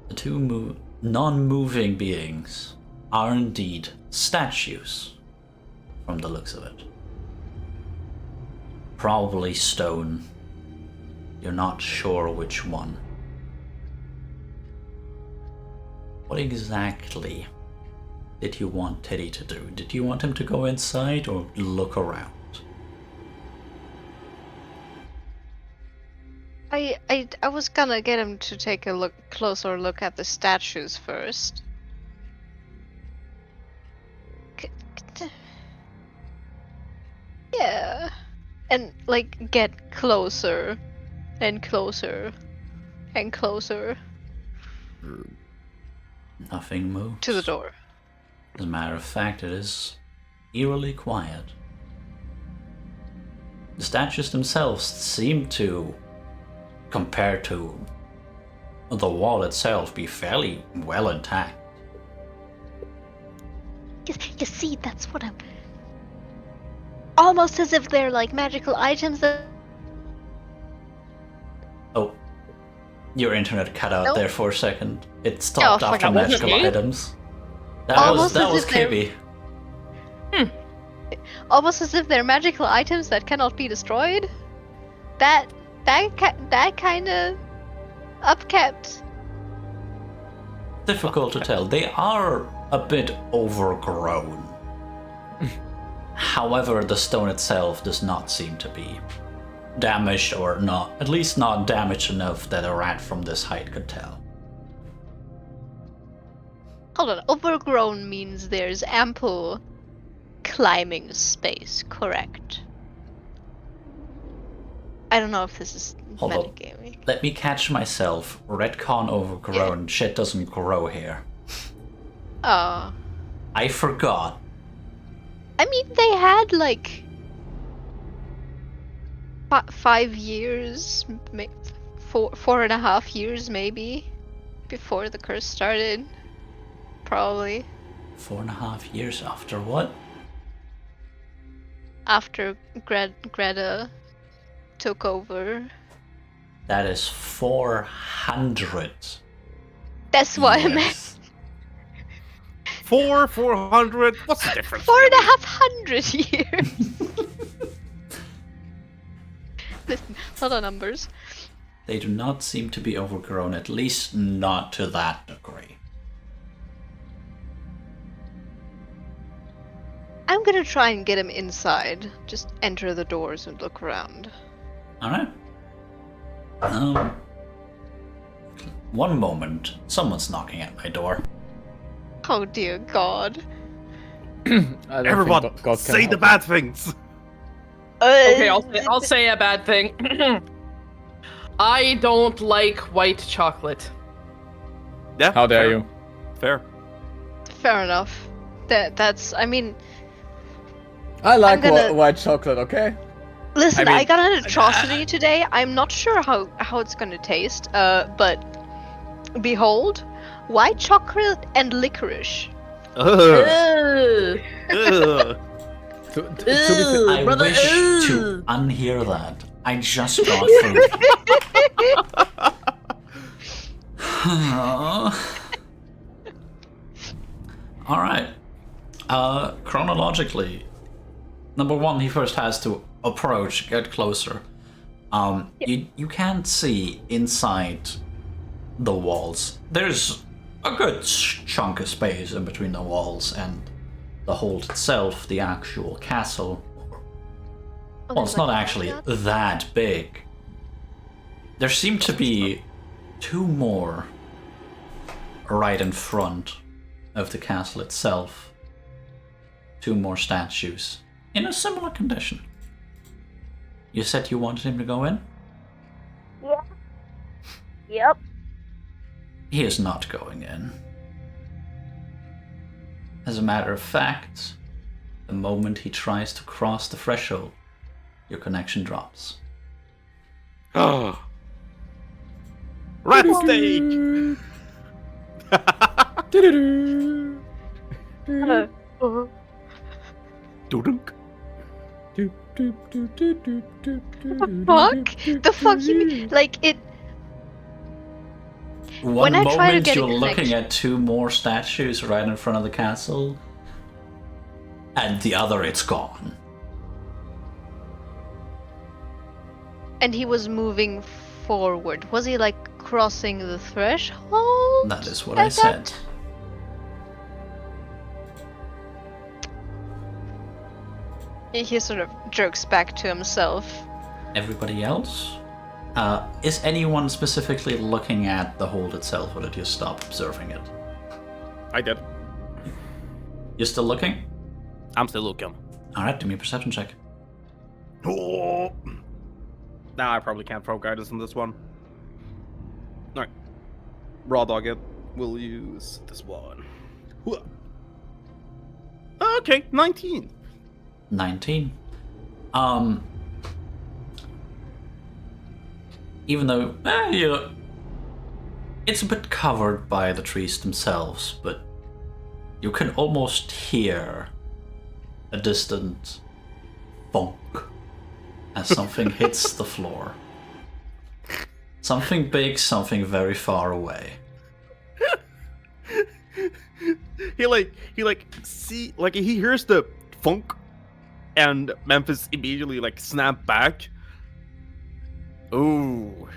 the 2 non-moving beings are indeed statues, from the looks of it. Probably stone. You're not sure which one. What exactly did you want Teddy to do? Did you want him to go inside or look around? I was gonna get him to take a closer look at the statues first. Yeah. And like get closer and closer and closer Nothing moves. to the door. As a matter of fact, it is eerily quiet. The statues themselves seem to, compared to the wall itself, be fairly well intact. You see, that's what I'm. Almost as if they're like magical items that. Oh, your internet cut out Nope. there for a second. It stopped fuck, after that wasn't magical me. items. That Almost was as if they're- Kibby. Almost as if they're magical items that cannot be destroyed. That kind of upkept. Difficult to tell. They are a bit overgrown. However, the stone itself does not seem to be damaged, or not, at least not damaged enough that a rat from this height could tell. Hold on, overgrown means there's ample climbing space, correct? I don't know if this is Hold up. metagaming. Let me catch myself. Retcon overgrown. Shit doesn't grow here. Oh. I forgot. I mean, they had like 5 years, 4.5 years maybe, before the curse started. Probably 4.5 years after what? after Greta took over. That is 400. That's what I meant. years. 400. What's the difference? 4.5 years. Listen, lot of numbers. They do not seem to be overgrown, at least not to that degree. I'm gonna try and get him inside. Just enter the doors and look around. Alright. One moment. Someone's knocking at my door. Oh dear God. I don't Everyone, think God can say the help bad things. Okay, I'll say a bad thing. I don't like white chocolate. Yeah. How dare fair, you? Fair. Fair enough. That's. I mean, I like gonna- white chocolate, okay? listen. I I, mean- got an atrocity today. I'm not sure how it's gonna taste. But behold, white chocolate and licorice. Ugh. Ugh. To be fair, I brother, wish to unhear that. I just got through. Alright. Chronologically, number one, he first has to approach, get closer. You can't see inside the walls. There's a good chunk of space in between the walls and the hold itself, the actual castle. Well, it's not actually that big. There seem to be two more right in front of the castle itself. Two more statues in a similar condition. You said you wanted him to go in? Yeah. Yep. He is not going in. As a matter of fact, the moment he tries to cross the threshold, your connection drops. Oh. Rat steak. Dudunk. Fuck? The fuck you mean? Like it. One When I try to moment get a you're looking connection- at two more statues right in front of the castle, and the other it's gone. And he was moving forward. Was he like crossing the threshold? That is what I at said. that He sort of jerks back to himself. Everybody else? Is anyone specifically looking at the hold itself, or did you stop observing it? I did. You're still looking? I'm still looking. Alright, do me a perception check. Oh. Nah, I probably can't throw guidance on this one. Alright. Raw dog it. We'll use this one. Okay, 19. 19. Even though it's a bit covered by the trees themselves, but you can almost hear a distant bonk as something hits the floor. Something big, something very far away. He hears the funk, and Memphis immediately snap back. Ooh,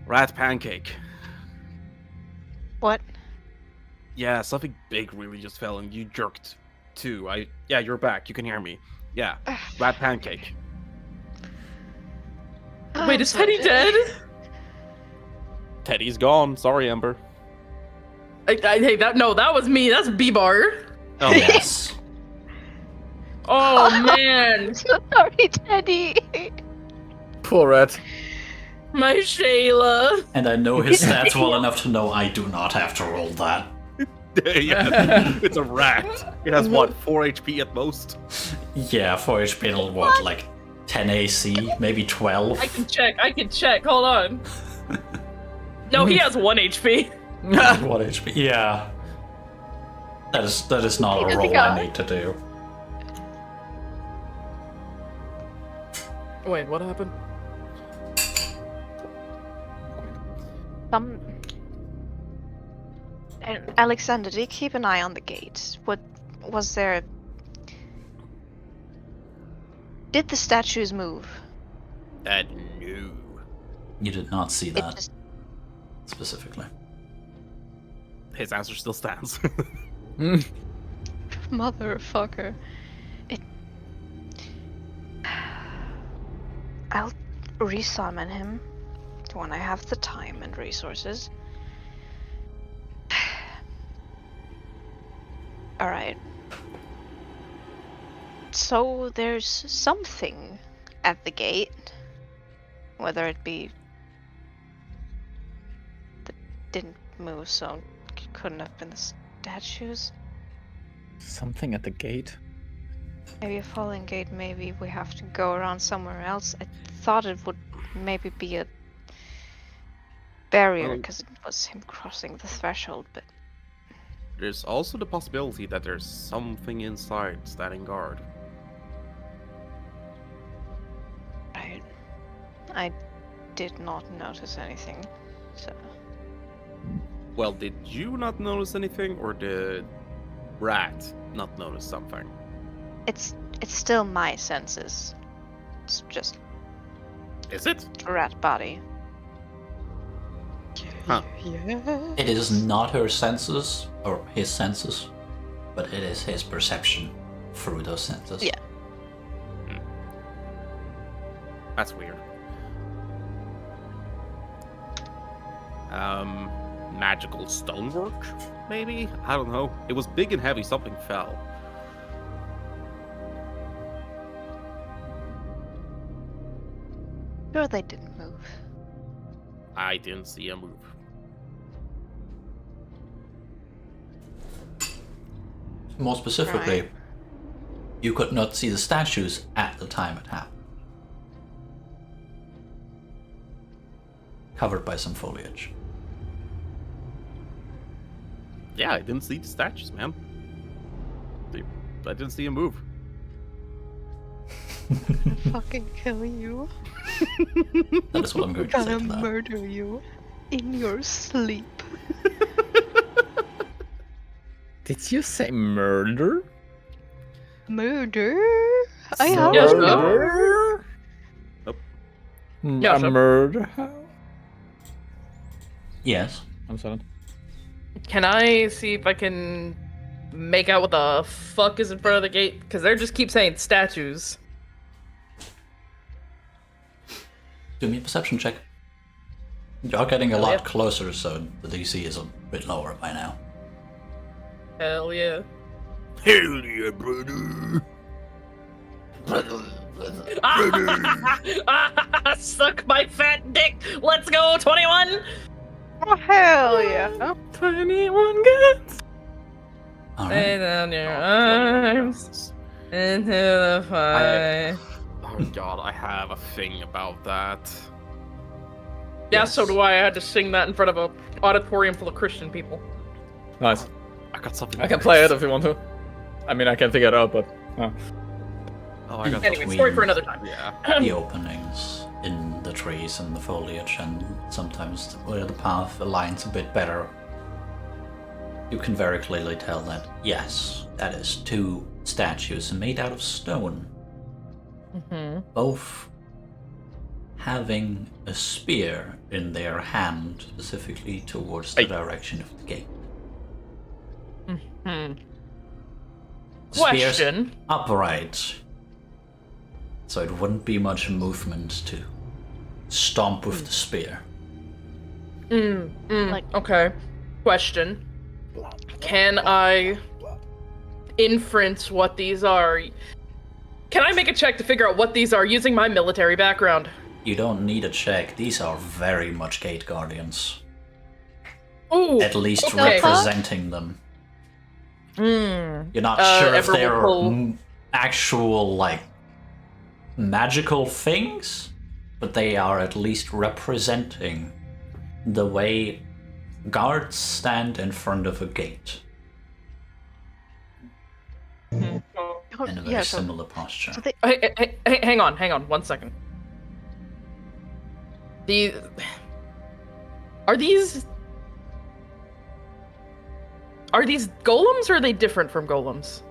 rat pancake. What? Yeah, something big really just fell, and you jerked too. Yeah, you're back. You can hear me. Yeah, rat pancake. Wait, is Teddy dead? Teddy's gone. Sorry, Ember. Hey, that was me. That's B-Bar. Oh Yes. Oh man, So sorry, Teddy. Poor rat. my Shayla. And I know his stats well enough to know I do not have to roll that. Yeah, it's a rat. It has what, 4 HP at most? Yeah, 4 HP and what, like 10 AC, maybe 12? I can check. Hold on. No, he has 1 HP. 1 HP. Yeah. That is not a roll I need to do. Wait, what happened? And Alexander, did you keep an eye on the gate? What was there? Did the statues move? No. You did not see It that just specifically. His answer still stands. motherfucker. I'll resummon him when I have the time and resources. Alright. So there's something at the gate. Whether it be that didn't move, so it couldn't have been the statues. Something at the gate. Maybe a falling gate, maybe we have to go around somewhere else. I thought it would maybe be a barrier because it was him crossing the threshold, but There's also the possibility that there's something inside standing guard. I did not notice anything, so Well, did you not notice anything, or did Rat not notice something? it's still my senses. It's just Is it? a rat body. Huh. It is not her senses, or his senses, but it is his perception through those senses. Yeah. That's weird. Magical stonework, maybe? I don't know. It was big and heavy, something fell. Sure they didn't move. I didn't see a move. More specifically, Right. you could not see the statues at the time it happened. Covered by some foliage. Yeah, I didn't see the statues, man. I didn't see a move. Fucking kill you. That is what I'm going to say Gonna to that. murder you in your sleep. Did you say murder? Murder? I have Yes, to. Murder? Yeah, A sure. murder? Yes. I'm silent. Can I see if I can make out what the fuck is in front of the gate? Because they just keep saying statues. Do me a perception check. You're getting a Hell lot yeah. closer, so the DC is a bit lower by now. Hell yeah. Hell yeah, brother. Suck my fat dick. Let's go, 21. Oh, hell yeah. 21 guns. All Lay right. down your Oh, 21 arms guns. into the fire. Oh god, I have a thing about that. Yeah, Yes. so do I. I had to sing that in front of a auditorium full of Christian people. Nice. I got something. I can play it if you want to. I mean, I can figure it out, but Oh, I got Anyway, something. story for another time. Yeah. The openings in the trees and the foliage, and sometimes where the path aligns a bit better, you can very clearly tell that, yes, that is 2 statues made out of stone, both having a spear in their hand, specifically towards the direction of the gate. Spears Question. upright, so it wouldn't be much movement to stomp with the spear. Okay. Question. Can I inference what these are? Can I make a check to figure out what these are using my military background? You don't need a check. These are very much gate guardians. Ooh. At least okay. representing them. You're not sure if everyone they're pull- actual, like, magical things, but they are at least representing the way guards stand in front of a gate in a very similar posture. So they, Hey, hang on 1 second. Are these golems, or are they different from golems?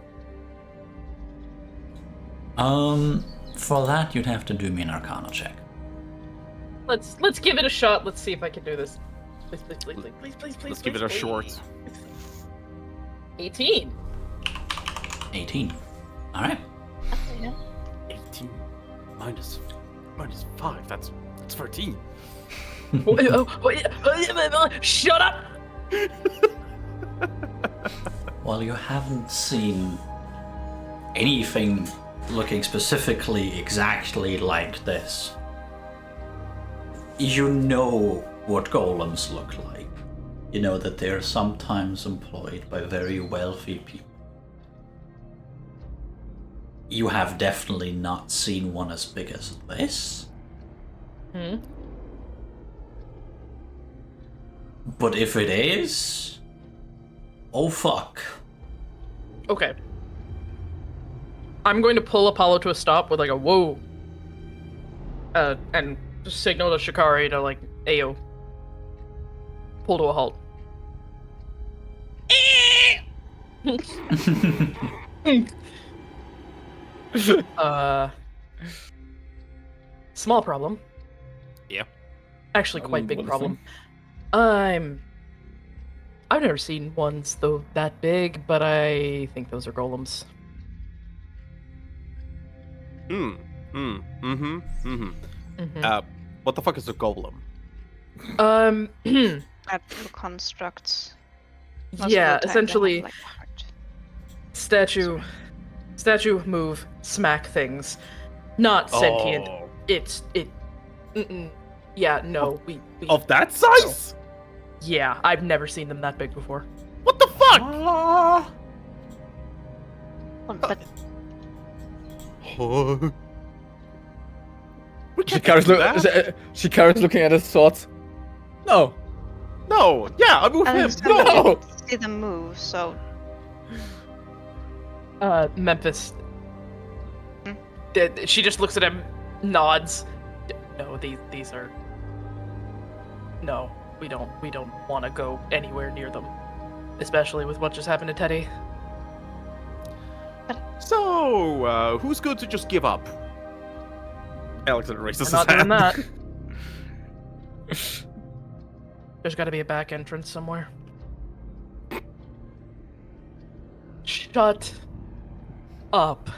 For that you'd have to do me an Arcana check. Let's give it a shot. Let's see if I can do this. Please. Let's give it a short. 18. 18. All right. 18 minus 5. That's 13. Shut up! Well, you haven't seen anything looking specifically exactly like this. You know what golems look like. You know that they're sometimes employed by very wealthy people. You have definitely not seen one as big as this. But if it is, oh fuck. Okay. I'm going to pull Apollo to a stop with like a whoa. And just signal to Shikari to like, Ayo. Pull to a halt. Small problem. Yeah. Actually, quite big what is problem. I've never seen ones though that big, but I think those are golems. What the fuck is a golem? natural constructs. Most of Yeah, the time they essentially, have, like, heart. statue move, smack things, not sentient. Oh. Yeah, no, we Of that size? yeah, I've never seen them that big before. What the fuck? Well, but We can't Shikari's, do that. Shikari's looking at his thoughts. No. No, yeah, I'm with I him. understand No. that you see them move, so Memphis. Hmm? She just looks at him, nods. No, these are. No, we don't want to go anywhere near them, especially with what just happened to Teddy. So, who's good to just give up? Alexander raises We're his not doing hand. that. There's got to be a back entrance somewhere. Shut up.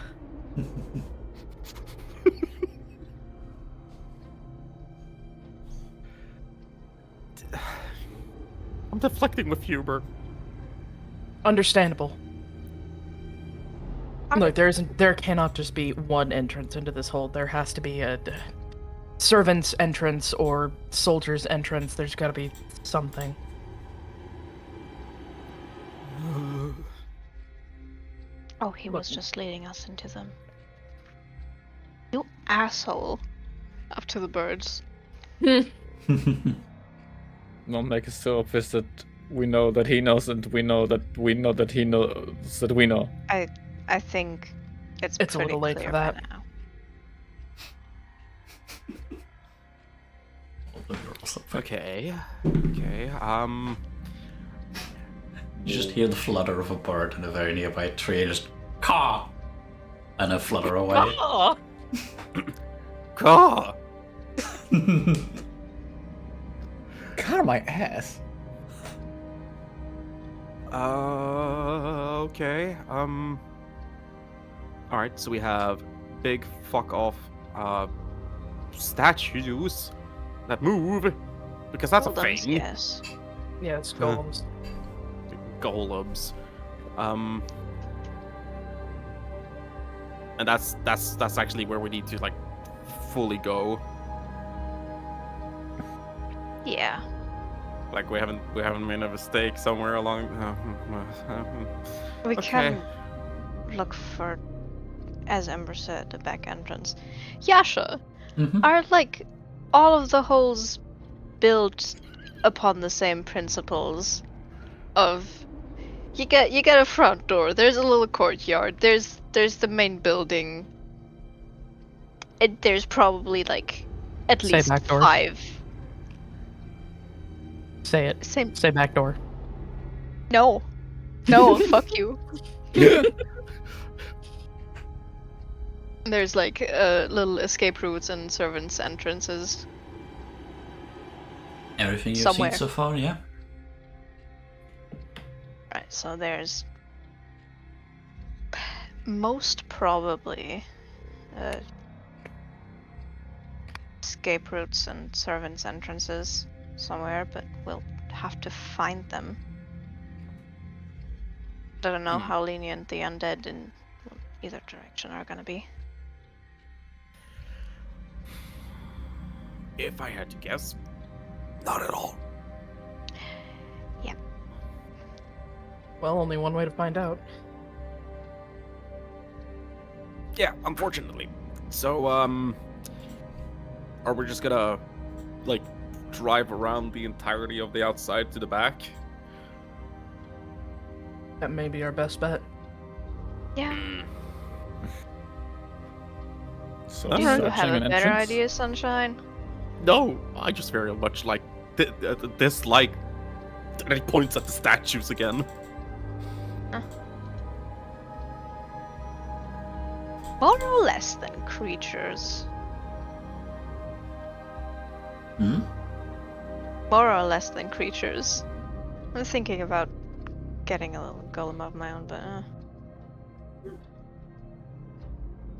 I'm deflecting with humor. Understandable. Look, there cannot just be one entrance into this hole. There has to be a servant's entrance or soldier's entrance. There's got to be something. Oh, he was just leading us into them. You asshole. Up to the birds. Don't make it so obvious that we know that he knows, and we know that he knows that we know. I think it's a pretty little late clear for that. by now. Okay. You just hear the flutter of a bird in a very nearby tree, just caw, and a flutter away. Oh, Caw! God, my ass. Okay. Alright, so we have big fuck off statues that move, because that's a Golems, thing. yes. yeah, it's golems. Golems. And that's actually where we need to like fully go. Yeah. Like we haven't made a mistake somewhere along. We Okay. can look for, as Ember said, the back entrance. Yasha, Mhm. are like all of the holes built upon the same principles of you get a front door, there's a little courtyard, there's the main building. There's probably like at Say least back door. 5. Say it. Same. Say back door. No, fuck you. There's like little escape routes and servants' entrances. Everything you've Somewhere. seen so far, yeah? Right, so there's most probably escape routes and servants' entrances somewhere, but we'll have to find them. I don't know how lenient the undead in either direction are gonna be. If I had to guess, not at all. Well, only one way to find out. Yeah, unfortunately. So, are we just gonna, like, drive around the entirety of the outside to the back? That may be our best bet. Yeah. So Do you searching have a an better entrance? idea, Sunshine? No, I just very much like dislike. And he points at the statues again. More or less than creatures. Hmm? More or less than creatures. I'm thinking about getting a little golem of my own, but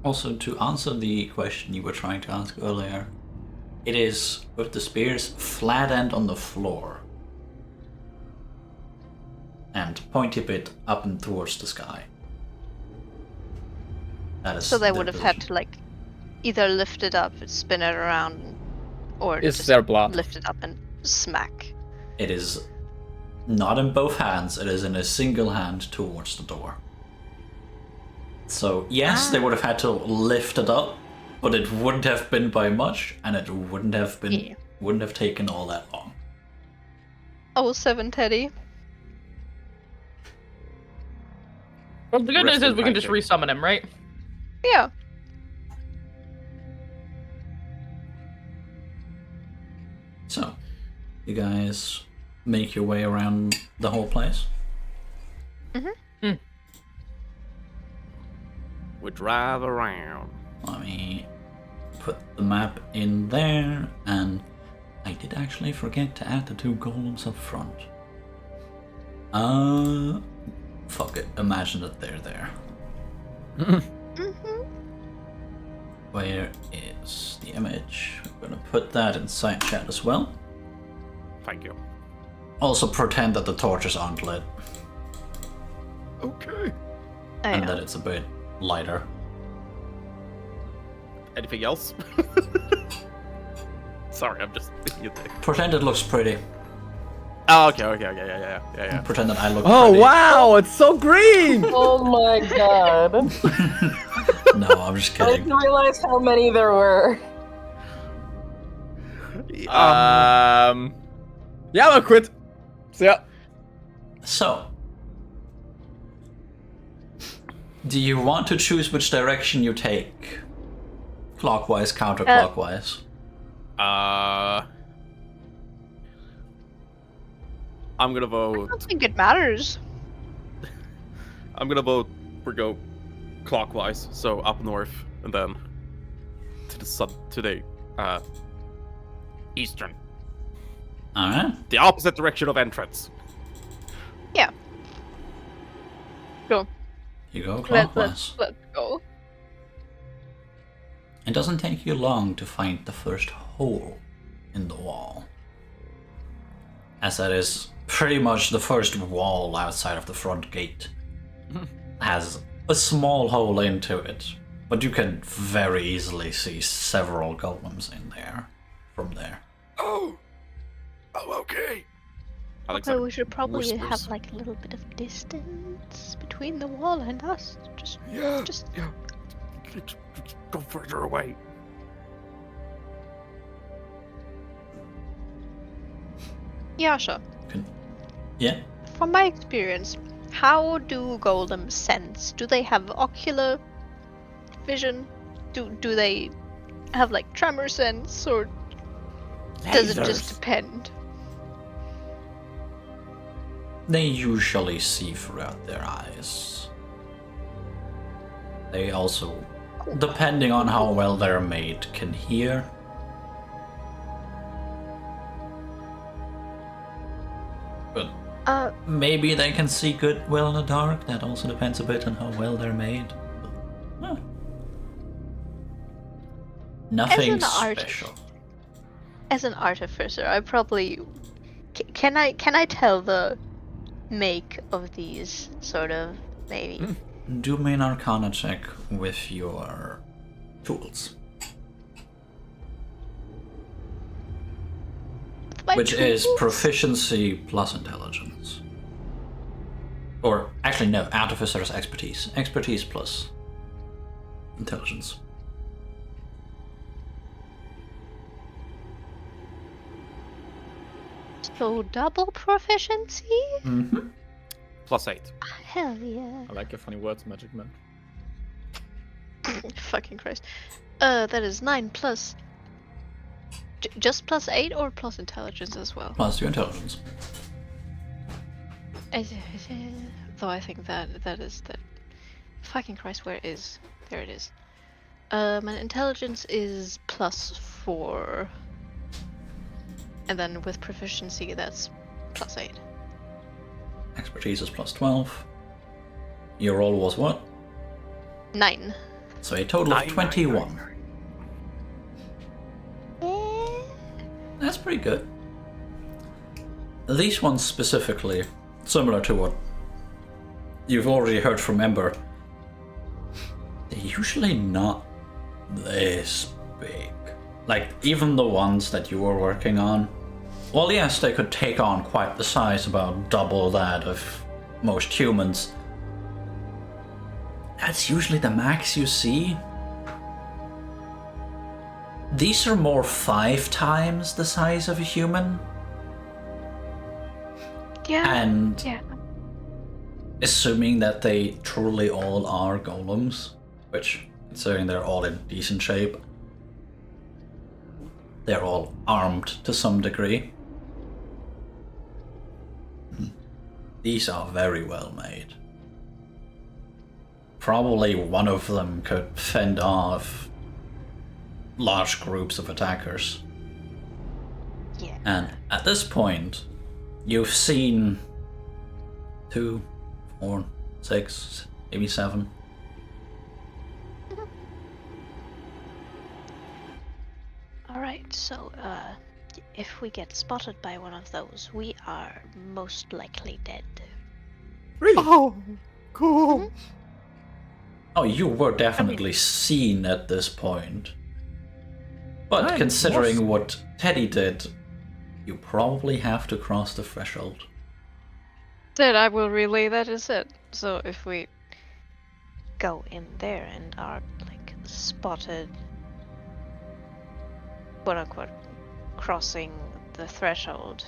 Also, to answer the question you were trying to ask earlier, it is, with the spears, flat end on the floor. And pointy bit up and towards the sky. That is so they their would have had position. to like either lift it up, spin it around, or Is just there blood? lift it up and smack. It is not in both hands, it is in a single hand towards the door. So, yes, they would have had to lift it up, but it wouldn't have been by much, and it wouldn't have been Yeah. wouldn't have taken all that long. Oh, 7 Teddy. Well, the good news Rest is in we can just pancake. resummon him, right? Yeah. So, you guys make your way around the whole place. We drive around. Let me put the map in there, and I did actually forget to add the 2 golems up front. fuck it, imagine that they're there. Where is the image? I'm gonna put that inside chat as well. Thank you. Also pretend that the torches aren't lit Okay. and that it's a bit lighter. Anything else? Sorry, I'm just thinking of things. Pretend it looks pretty. Oh, okay, yeah. Pretend that I look Oh pretty. wow, it's so green! Oh my god. No, I'm just I kidding. didn't realize how many there were. Yeah, I'll quit. So yeah. So, do you want to choose which direction you take? Clockwise, counterclockwise? I'm gonna I vote. don't think it matters. I'm gonna vote for go clockwise, so up north and then to the eastern, Alright, the opposite direction of entrance. Yeah. Go. you go Let's clockwise. go. It doesn't take you long to find the first hole in the wall, as that is pretty much the first wall outside of the front gate. Has a small hole into it, but you can very easily see several golems in there from there. Oh, okay. So Alexander we should probably whispers. have like a little bit of distance between the wall and us. Just Go further away. yeah, sure. Yeah, From my experience, how do golems sense? Do they have ocular vision? Do they have like tremor sense, or does it just depend? they usually see throughout their eyes. They also, depending on how well they're made, can hear. But maybe they can see good well in the dark. That also depends a bit on how well they're made. Huh. Nothing special. As an artificer, I probably can I tell the make of these sort of maybe. Do me an Arcana check with your tools, My which is tools? proficiency plus intelligence. Or actually, no, artificer's expertise. Expertise plus intelligence. So double proficiency? Mm-hmm. +8. Hell yeah! I like your funny words, Magic Man. Fucking Christ. That is 9 plus. Just +8 or plus intelligence as well? Plus your intelligence. Though I think that is the. Fucking Christ, where is? There it is. My intelligence is +4. And then with proficiency, that's +8. Expertise is plus 12. Your roll was what? 9. So a total of 21. That's pretty good. These ones specifically, similar to what you've already heard from Ember, they're usually not this big. Like, even the ones that you were working on, well, yes, they could take on quite the size, about double that of most humans. That's usually the max you see. These are more 5 times the size of a human. Yeah. And Yeah. assuming that they truly all are golems, which, considering they're all in decent shape, they're all armed to some degree. These are very well made. Probably one of them could fend off large groups of attackers. Yeah. And at this point, you've seen 2, 4, 6, maybe 7. Alright, so, if we get spotted by one of those, we are most likely dead. Really? Oh, cool. Oh, you were definitely seen at this point. But I considering was. what Teddy did, you probably have to cross the threshold. Then I will relay that as it. So if we go in there and are like spotted, quote unquote, crossing the threshold,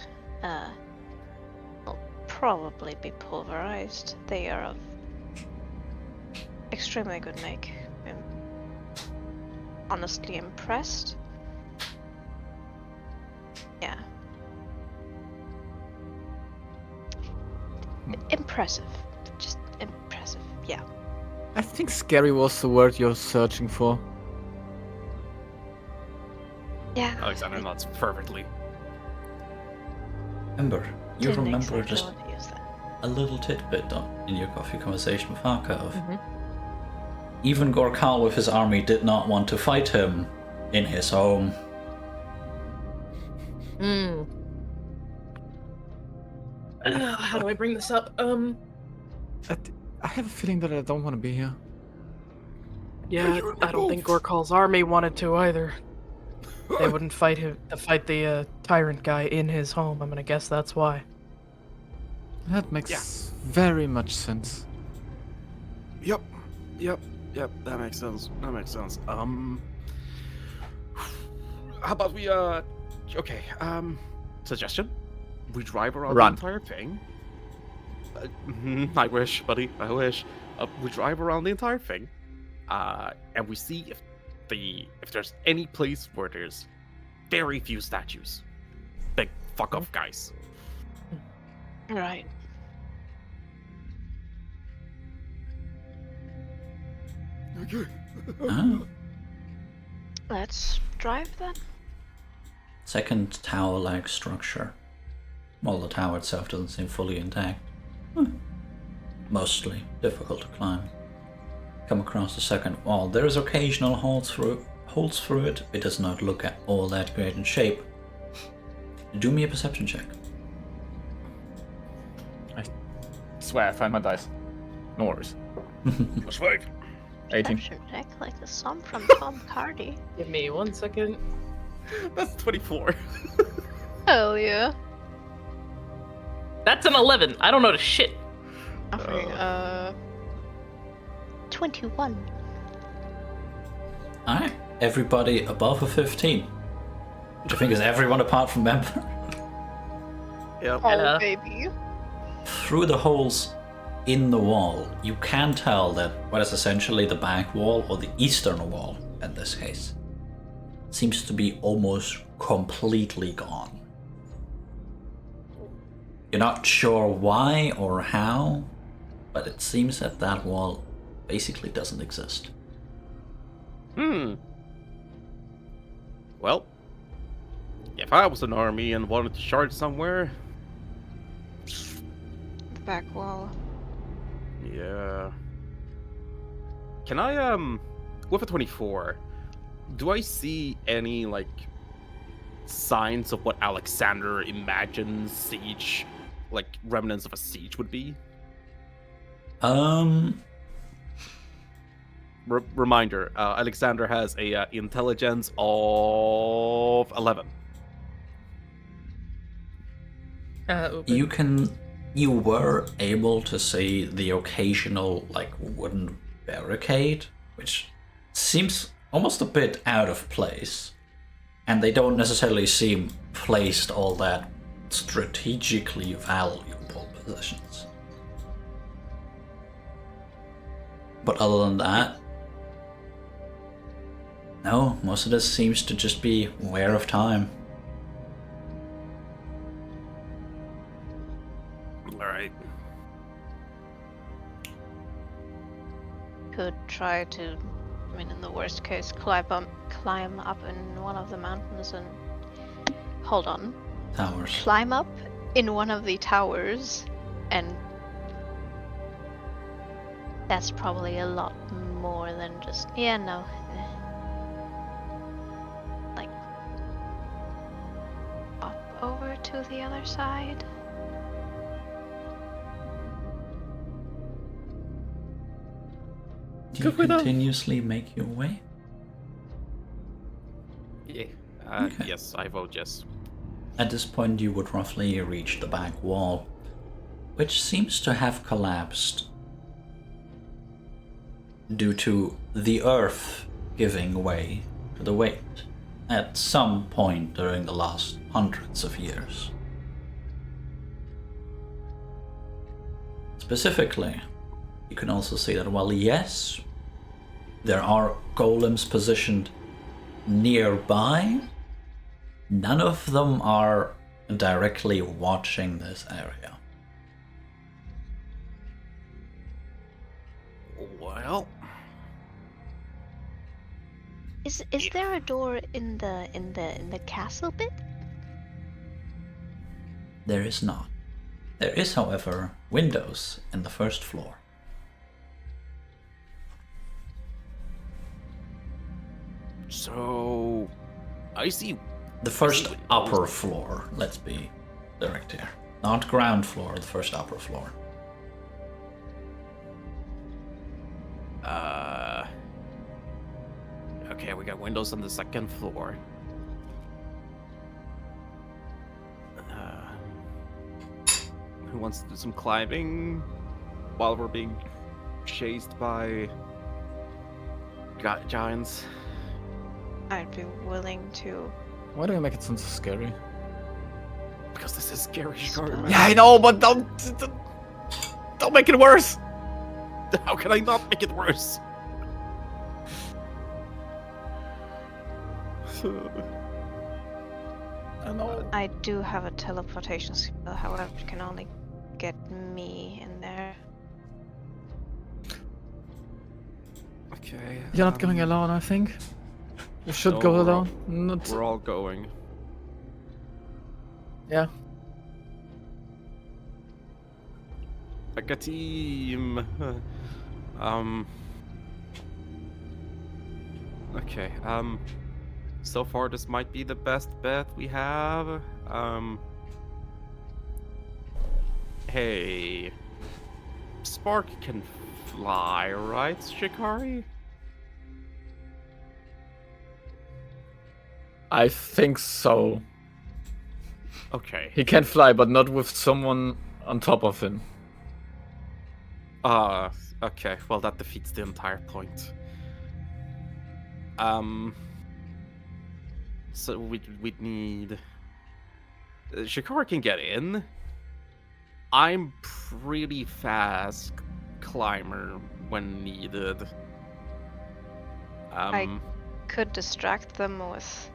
will probably be pulverized. They are of extremely good make. I'm honestly impressed. Yeah. Impressive. Just impressive. Yeah. I think scary was the word you're searching for. Yeah. Alexander nods perfectly. Remember, you Didn't remember exactly just want to use that. a little tidbit in your coffee conversation with Harkov. Even Gorkal with his army did not want to fight him in his home. How do I bring this up? I have a feeling that I don't want to be here. Yeah, I don't think Gorkal's army wanted to either. They wouldn't fight the tyrant guy in his home. I'm gonna guess that's why. That makes very much sense. Yep. That makes sense. How about we okay, suggestion? We drive around Run. the entire thing. I wish, buddy. I wish. We drive around the entire thing, and we see if there's any place where there's very few statues. Big fuck off guys. Right. Okay. Ah, Let's drive then. second tower-like structure. Well, the tower itself doesn't seem fully intact. Mostly difficult to climb. Come across the second wall. There is occasional holes through it. It does not look at all that great in shape. Do me a perception check. I swear I find my dice. No worries. Plus 5. 18. Perception check like the song from Tom Hardy. Give me 1 second. That's 24. Hell yeah. That's an 11. I don't know the shit. Offering, 21. Alright, everybody above a 15. Which I think is everyone apart from Member. Yep. oh Yeah. baby. Through the holes in the wall, you can tell that what is essentially the back wall, or the eastern wall in this case, seems to be almost completely gone. You're not sure why or how, but it seems that that wall basically doesn't exist. Well, if I was an army and wanted to charge somewhere, The back wall. yeah. Can I with a 24, do I see any like signs of what Alexander imagines siege, like remnants of a siege would be? Reminder, Alexander has a intelligence of 11. You were able to see the occasional like wooden barricade, which seems almost a bit out of place, and they don't necessarily seem placed all that strategically valuable positions. But other than that, no, most of this seems to just be wear of time. Alright. Could try to, I mean, in the worst case, climb up in one of the mountains and hold on. Towers. Climb up in one of the towers and That's probably a lot more than just. Yeah, no. Like. Up over to the other side. Do you continuously make your way? Yeah. Okay. Yes, I vote yes. At this point, you would roughly reach the back wall, which seems to have collapsed due to the earth giving way to the weight at some point during the last hundreds of years. Specifically, you can also see that while yes, there are golems positioned nearby, none of them are directly watching this area. Well, Is there a door in the castle bit? There is not. There is, however, windows in the first floor. so I see. The first windows. upper floor, let's be direct here. Not ground floor, the first upper floor. Okay, we got windows on the second floor. Who wants to do some climbing while we're being chased by giants? I'd be willing to. Why do you make it sound so scary? Because this is scary, Shikari. Yeah, I know, but don't make it worse. How can I not make it worse? I know. I do have a teleportation spell, however, it can only get me in there. Okay. You're not going alone, I think. You should No, go we're alone. Not. We're all going. Yeah. Like a team. Okay. So far, this might be the best bet we have. Hey. Spark can fly, right, Shikari? I think so. Okay. He can fly, but not with someone on top of him. Okay. Well, that defeats the entire point. So we'd need. Shikari can get in. I'm pretty fast climber when needed. I could distract them with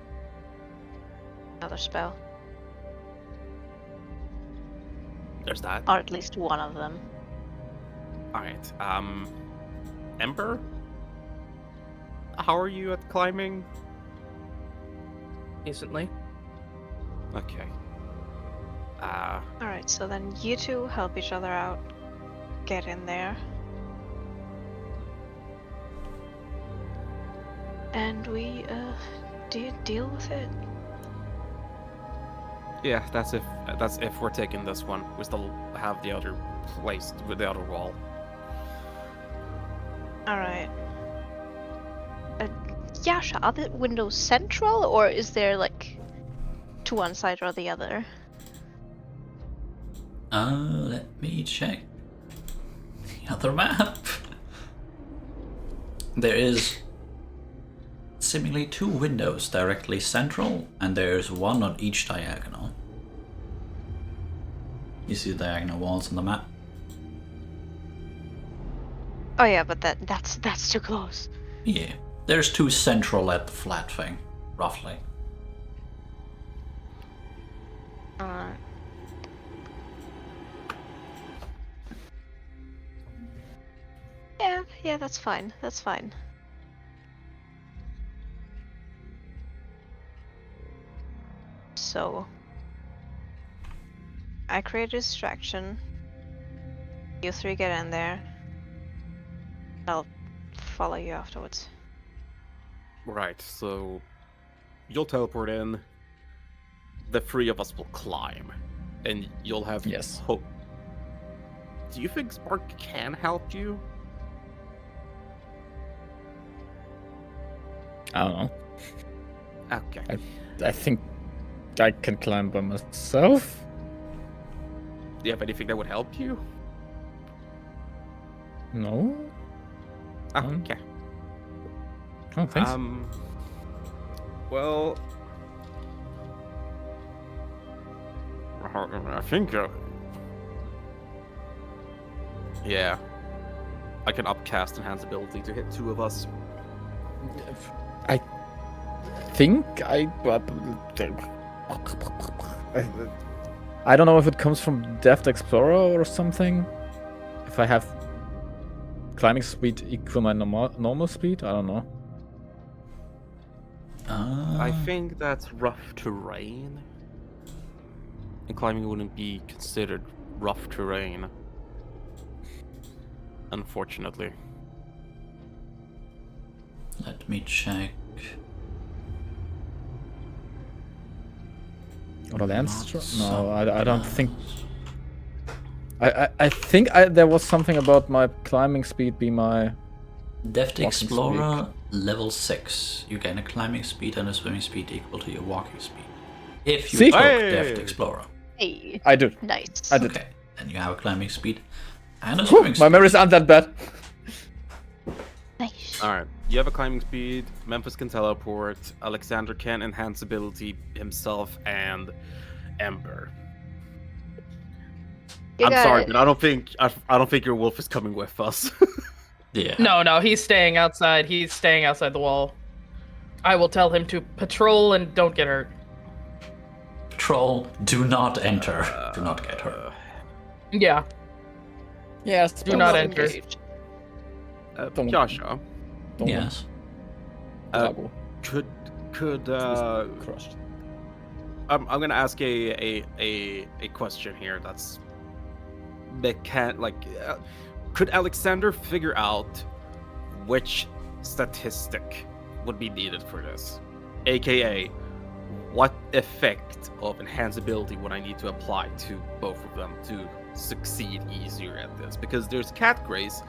another spell, There's that. or at least one of them. Alright. Ember? How are you at climbing? Decently. Okay. Alright, so then you two help each other out. Get in there. And we, deal with it. Yeah, that's if we're taking this one. We still have the other place with the other wall. Alright. Yasha, are the windows central, or is there, like, to one side or the other? Let me check the other map. There is seemingly 2 windows directly central, and there's one on each diagonal. You see the diagonal walls on the map? Oh yeah, but that's too close. Yeah. There's 2 central at the flat thing, roughly. Yeah, that's fine. That's fine. So, I create a distraction. You 3 get in there. I'll follow you afterwards. Right, so you'll teleport in. The three of us will climb, and you'll have Yes. hope. Do you think Spark can help you? I don't know. Okay. I think I can climb by myself. Do you have anything that would help you? No, Okay. I don't think so. Well, I think. Yeah. I can upcast Enhance ability to hit two of us. I think I don't know if it comes from Deft Explorer or something. If I have climbing speed equal my normal speed, I don't know. I think that's rough terrain. And climbing wouldn't be considered rough terrain. Unfortunately. Let me check. Or land No, Not I don't think. something I think there was something about my climbing speed be my. Deft Walking Explorer level 6. You gain a climbing speed and a swimming speed equal to your walking speed. If you See? took Hey! Deft Explorer. Hey, I did. nice. I did. Okay, then you have a climbing speed and a Whew, swimming my speed. memories aren't that bad. Nice. Alright, you have a climbing speed, Memphis can teleport, Alexander can enhance ability himself, and Ember. You I'm got sorry, it. but I don't think your wolf is coming with us. Yeah. No, he's staying outside. He's staying outside the wall. I will tell him to patrol and don't get hurt. Troll, do not enter. Do not get hurt. Yeah, Yes. do not enter. engaged. Don't- Joshua, Don't Yes. Drago. could Crushed. I'm gonna ask a question here. That's could Alexander figure out which statistic would be needed for this, aka what effect of enhanceability would I need to apply to both of them to succeed easier at this? Because there's Cat Grace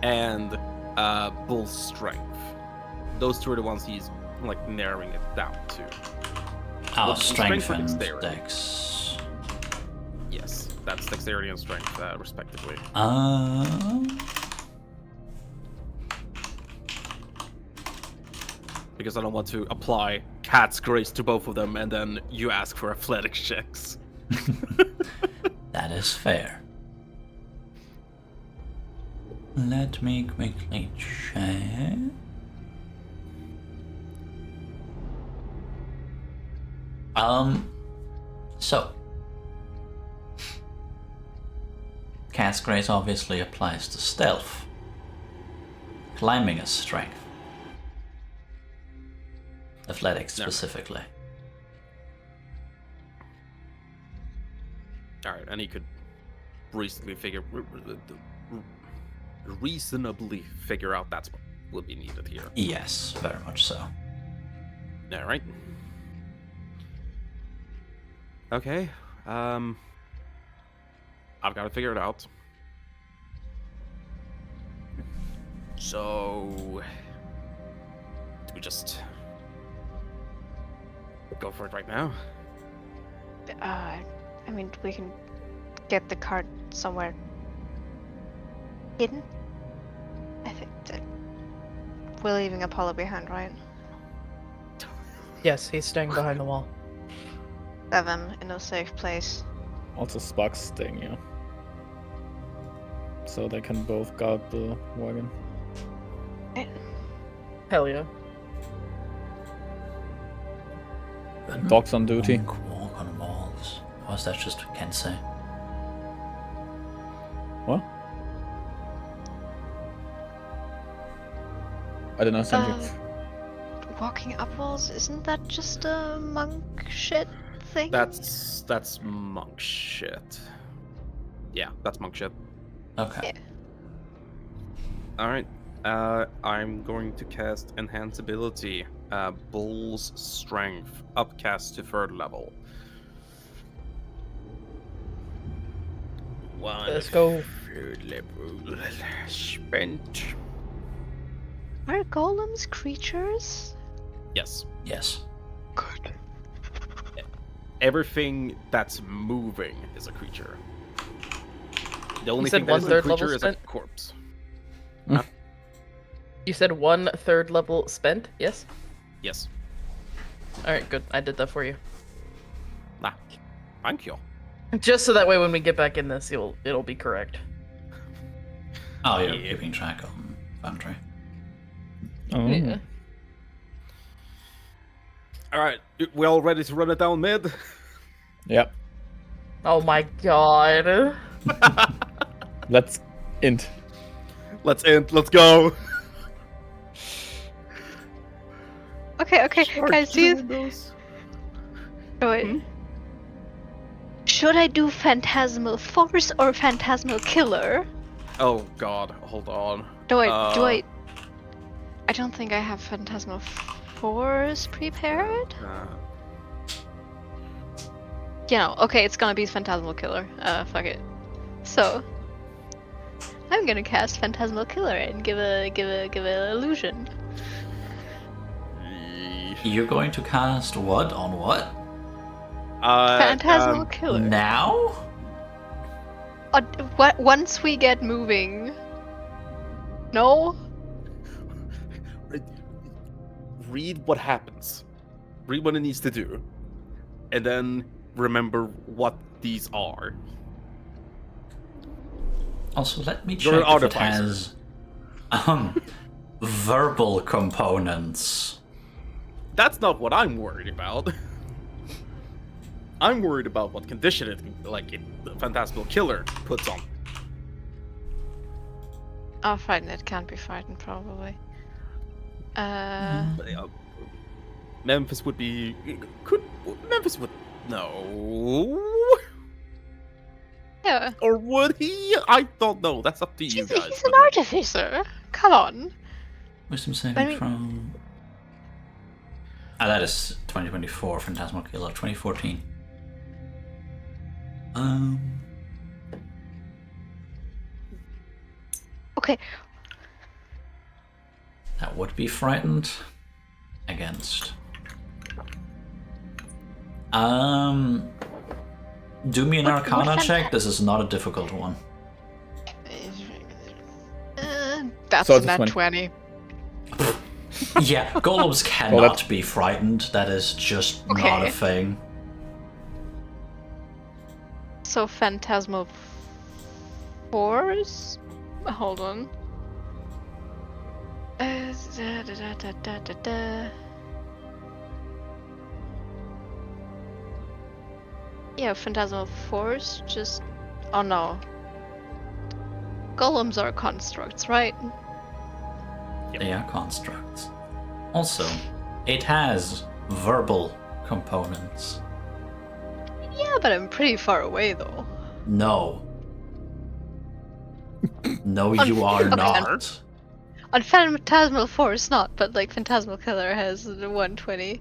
and Bull Strength. Those two are the ones he's like narrowing it down to. Our Strength strength or and dexterity? dex. Yes, that's dexterity and strength, respectively. Because I don't want to apply Cat's Grace to both of them and then you ask for athletic checks. That is fair. Let me quickly check. So Cat's Grace obviously applies to stealth. Climbing is strength. Athletics No. specifically. Alright, and he could reasonably figure out that's what will be needed here. Yes, very much so. Alright. Okay. I've got to figure it out. So do we just go for it right now? I mean, we can get the card somewhere hidden. I think that we're leaving Apollo behind, right? Yes, he's staying behind the wall. Have him in a safe place. Also, Spark's staying here. So they can both guard the wagon. Hell yeah. Dogs on duty. Walk on walls. Or is that just Kensei? What? I didn't understand you. Walking up walls, isn't that just a monk shit thing? That's monk shit. Yeah, that's monk shit. Okay. Yeah. All right. I'm going to cast Enhance Ability. Bull's Strength. Upcast to 3rd level. Let's go. 3rd level. Spent. Are golems creatures? Yes. Yes. Good. Everything that's moving is a creature. The only said thing that isn't a 1/3 level creature is a spent? corpse. You said 1/3 level spent? Yes? Yes. Alright, good. I did that for you. Nah. Thank you. Just so that way when we get back in this, it'll be correct. Oh, you're Yeah. keeping track on Foundry. Oh. Yeah. Alright, we all ready to run it down mid? Yep. Oh my god. Let's int. Let's end. Let's go. Okay, guys, do you... Windows. Oh, wait. Should I do Phantasmal Force or Phantasmal Killer? Oh god, hold on. Do I don't think I have Phantasmal Force prepared. You know, okay, it's gonna be Phantasmal Killer. Fuck it. So, I'm gonna cast Phantasmal Killer and give a illusion. You're going to cast what on what? Phantasmal Killer. Now? Once we get moving. No? Read what happens. Read what it needs to do. And then remember what these are. Also, let me You're check an if it artificer. has verbal components. That's not what I'm worried about. I'm worried about what condition the Phantasmal Killer puts on. Oh, frightened. It can't be frightened, probably. Memphis would be... Memphis would... No... Yeah. Or would he? I don't know. That's up to you guys. He's an but, like, artificer. Come on. Wisdom saving I mean- throw. Ah, that is 2024 Phantasmal Killer, 2014. Okay. That would be frightened against. Do me an Would Arcana Phanta- check. This is not a difficult one. That's So it's a not 20. 20. Yeah, golems cannot that's- be frightened. That is just not Okay. a thing. So Phantasmal Force? Hold on. Yeah, Phantasmal Force just... Oh no. Golems are constructs, right? They are constructs. Also, it has verbal components. Yeah, but I'm pretty far away though. No. No, On- you are okay. not. On Phantasmal Force, not, but like Phantasmal Killer has the 120.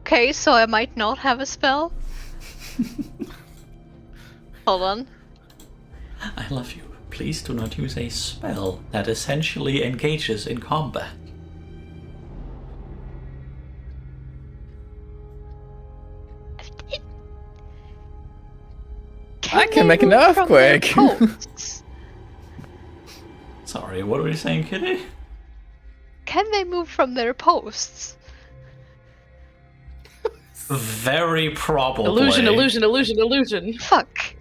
Okay, so I might not have a spell. Hold on. I love you. Please do not use a spell that essentially engages in combat. I can they make an move from their earthquake. posts? Sorry, what were you saying, Kitty? Can they move from their posts? Very probably. Illusion. Fuck.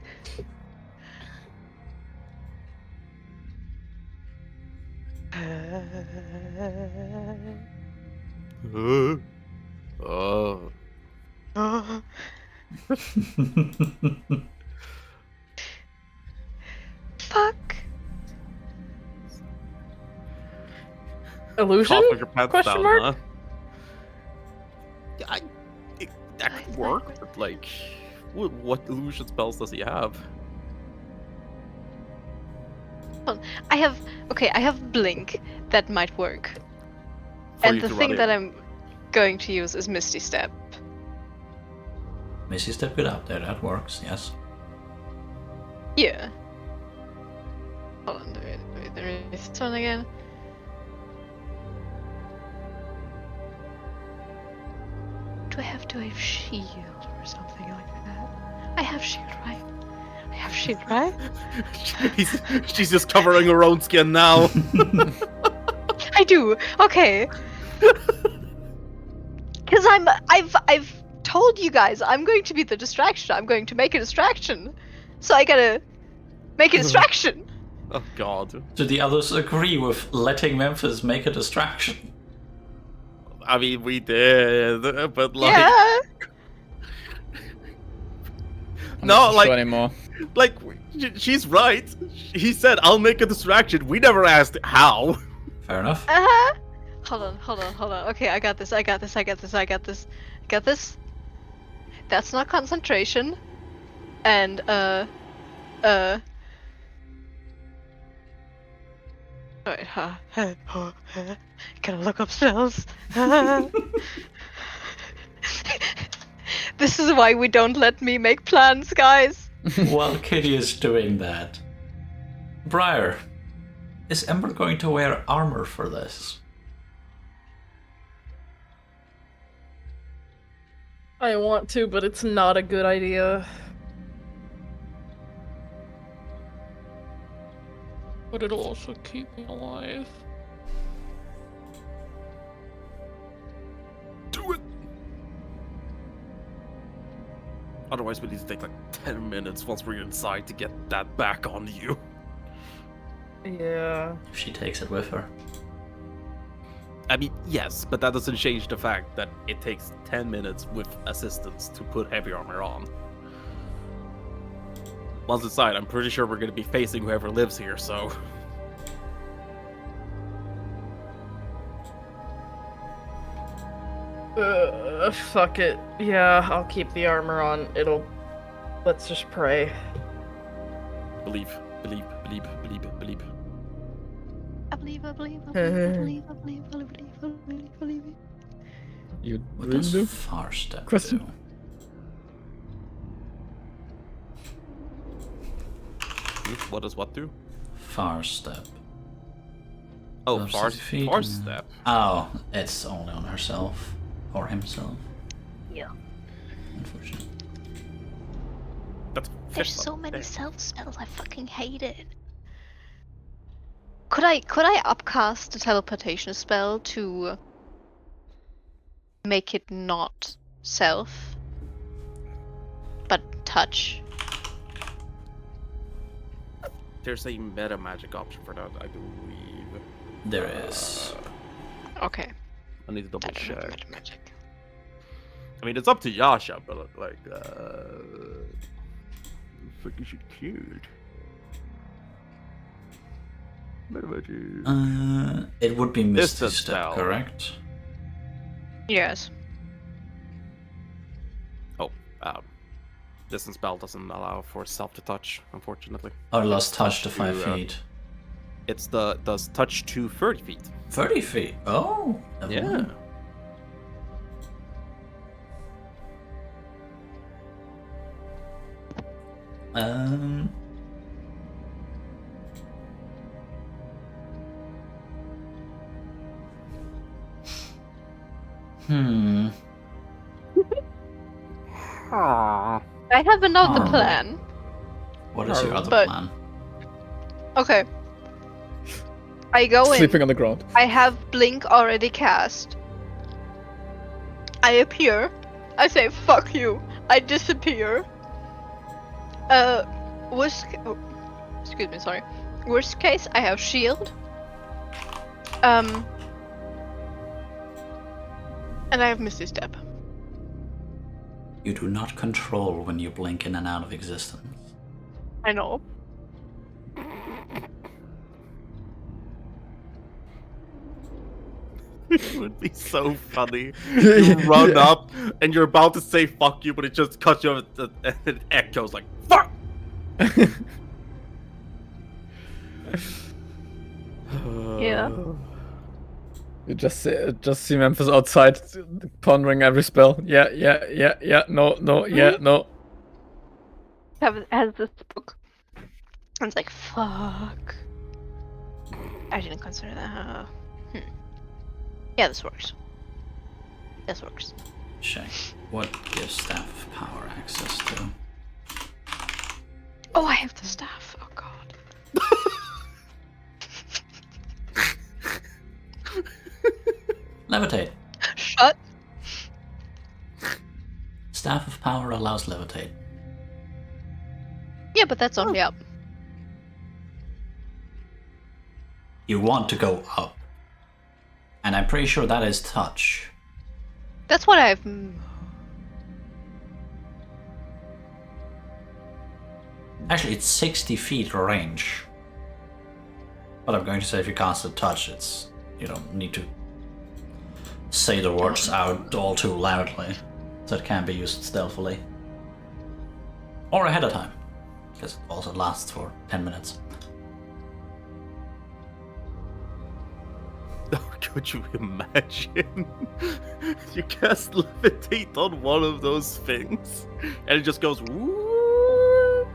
Oh. Fuck. Illusion? Cough with your pants Question down, mark? huh? Yeah, that could work, but like, what illusion spells does he have? I have blink that might work. For And you the to thing run that in. I'm going to use is Misty Step. Missy step it out there, that works, yes. Yeah. Hold on, do we this one again? Do I have to have shield or something like that? I have shield, right? I have shield, right? She's just covering her own skin now. I do. Okay. Because I've told you guys I'm going to be the distraction. I'm going to make a distraction. So I gotta make a distraction. Oh god. Do the others agree with letting Memphis make a distraction? I mean, we did, but like, Yeah. I'm no, not so like, sure anymore. like, she's right. He said, "I'll make a distraction." We never asked how. Fair enough. Uh-huh. Hold on. Okay, I got this. That's not concentration. And Alright, gotta look up spells. This is why we don't let me make plans, guys. While Kitty is doing that, Briar, is Ember going to wear armor for this? I want to, but it's not a good idea. But it'll also keep me alive. Do it. Otherwise, we need to take like 10 minutes once we're inside to get that back on you. Yeah. If she takes it with her. I mean, yes, but that doesn't change the fact that it takes 10 minutes with assistance to put heavy armor on. Once inside, I'm pretty sure we're going to be facing whoever lives here, so... Fuck it. Yeah, I'll keep the armor on. Let's just pray. Believe. I believe. You What really does do? Far Step Question? do? What does what do? Far Step. Oh, Moves far 60 feet far and- step. Oh, it's only on herself. Or himself. Yeah. Unfortunately. That's There's fish so level. many Damn. self spells. I fucking hate it. Could I upcast a teleportation spell to make it not self, but touch? There's a meta magic option for that, I believe. There is. Okay. I need to double I don't know check. magic. I mean, it's up to Yasha, but like, fucking shit, cute. Meta magic. It would be Misty Distance Step, spell. correct? Yes. Oh, distance spell doesn't allow for self to touch, unfortunately. Or lost touch to to, 5 feet. It's does touch to 30 feet. 30 feet. Oh. never mind. Um. Hmm. I have another Oh. plan. What is your other But- plan? Okay. I go in. Sleeping on the ground. I have blink already cast. I appear. I say fuck you. I disappear. Excuse me, sorry. Worst case, I have shield. And I have Misty Step. You do not control when you blink in and out of existence. I know. It would be so funny. You run up and you're about to say fuck you, but it just cuts you off and it echoes like fuck. Yeah. You just see Memphis outside pondering every spell. Yeah. No. Yeah. No. Has this book. And it's like, fuck. I didn't consider that. Yeah, this works. This works. Check. What gives Staff of Power access to? Oh, I have the staff. Oh god. Levitate. Shut. Staff of Power allows levitate. Yeah, but that's only up. You want to go up. And I'm pretty sure that is touch. That's what I've. Actually, it's 60 feet range. But I'm going to say if you cast a touch, it's... You don't need to say the words out all too loudly. So it can be used stealthily. Or ahead of time. Because it also lasts for 10 minutes. Could you imagine? You cast levitate on one of those things, and it just goes woo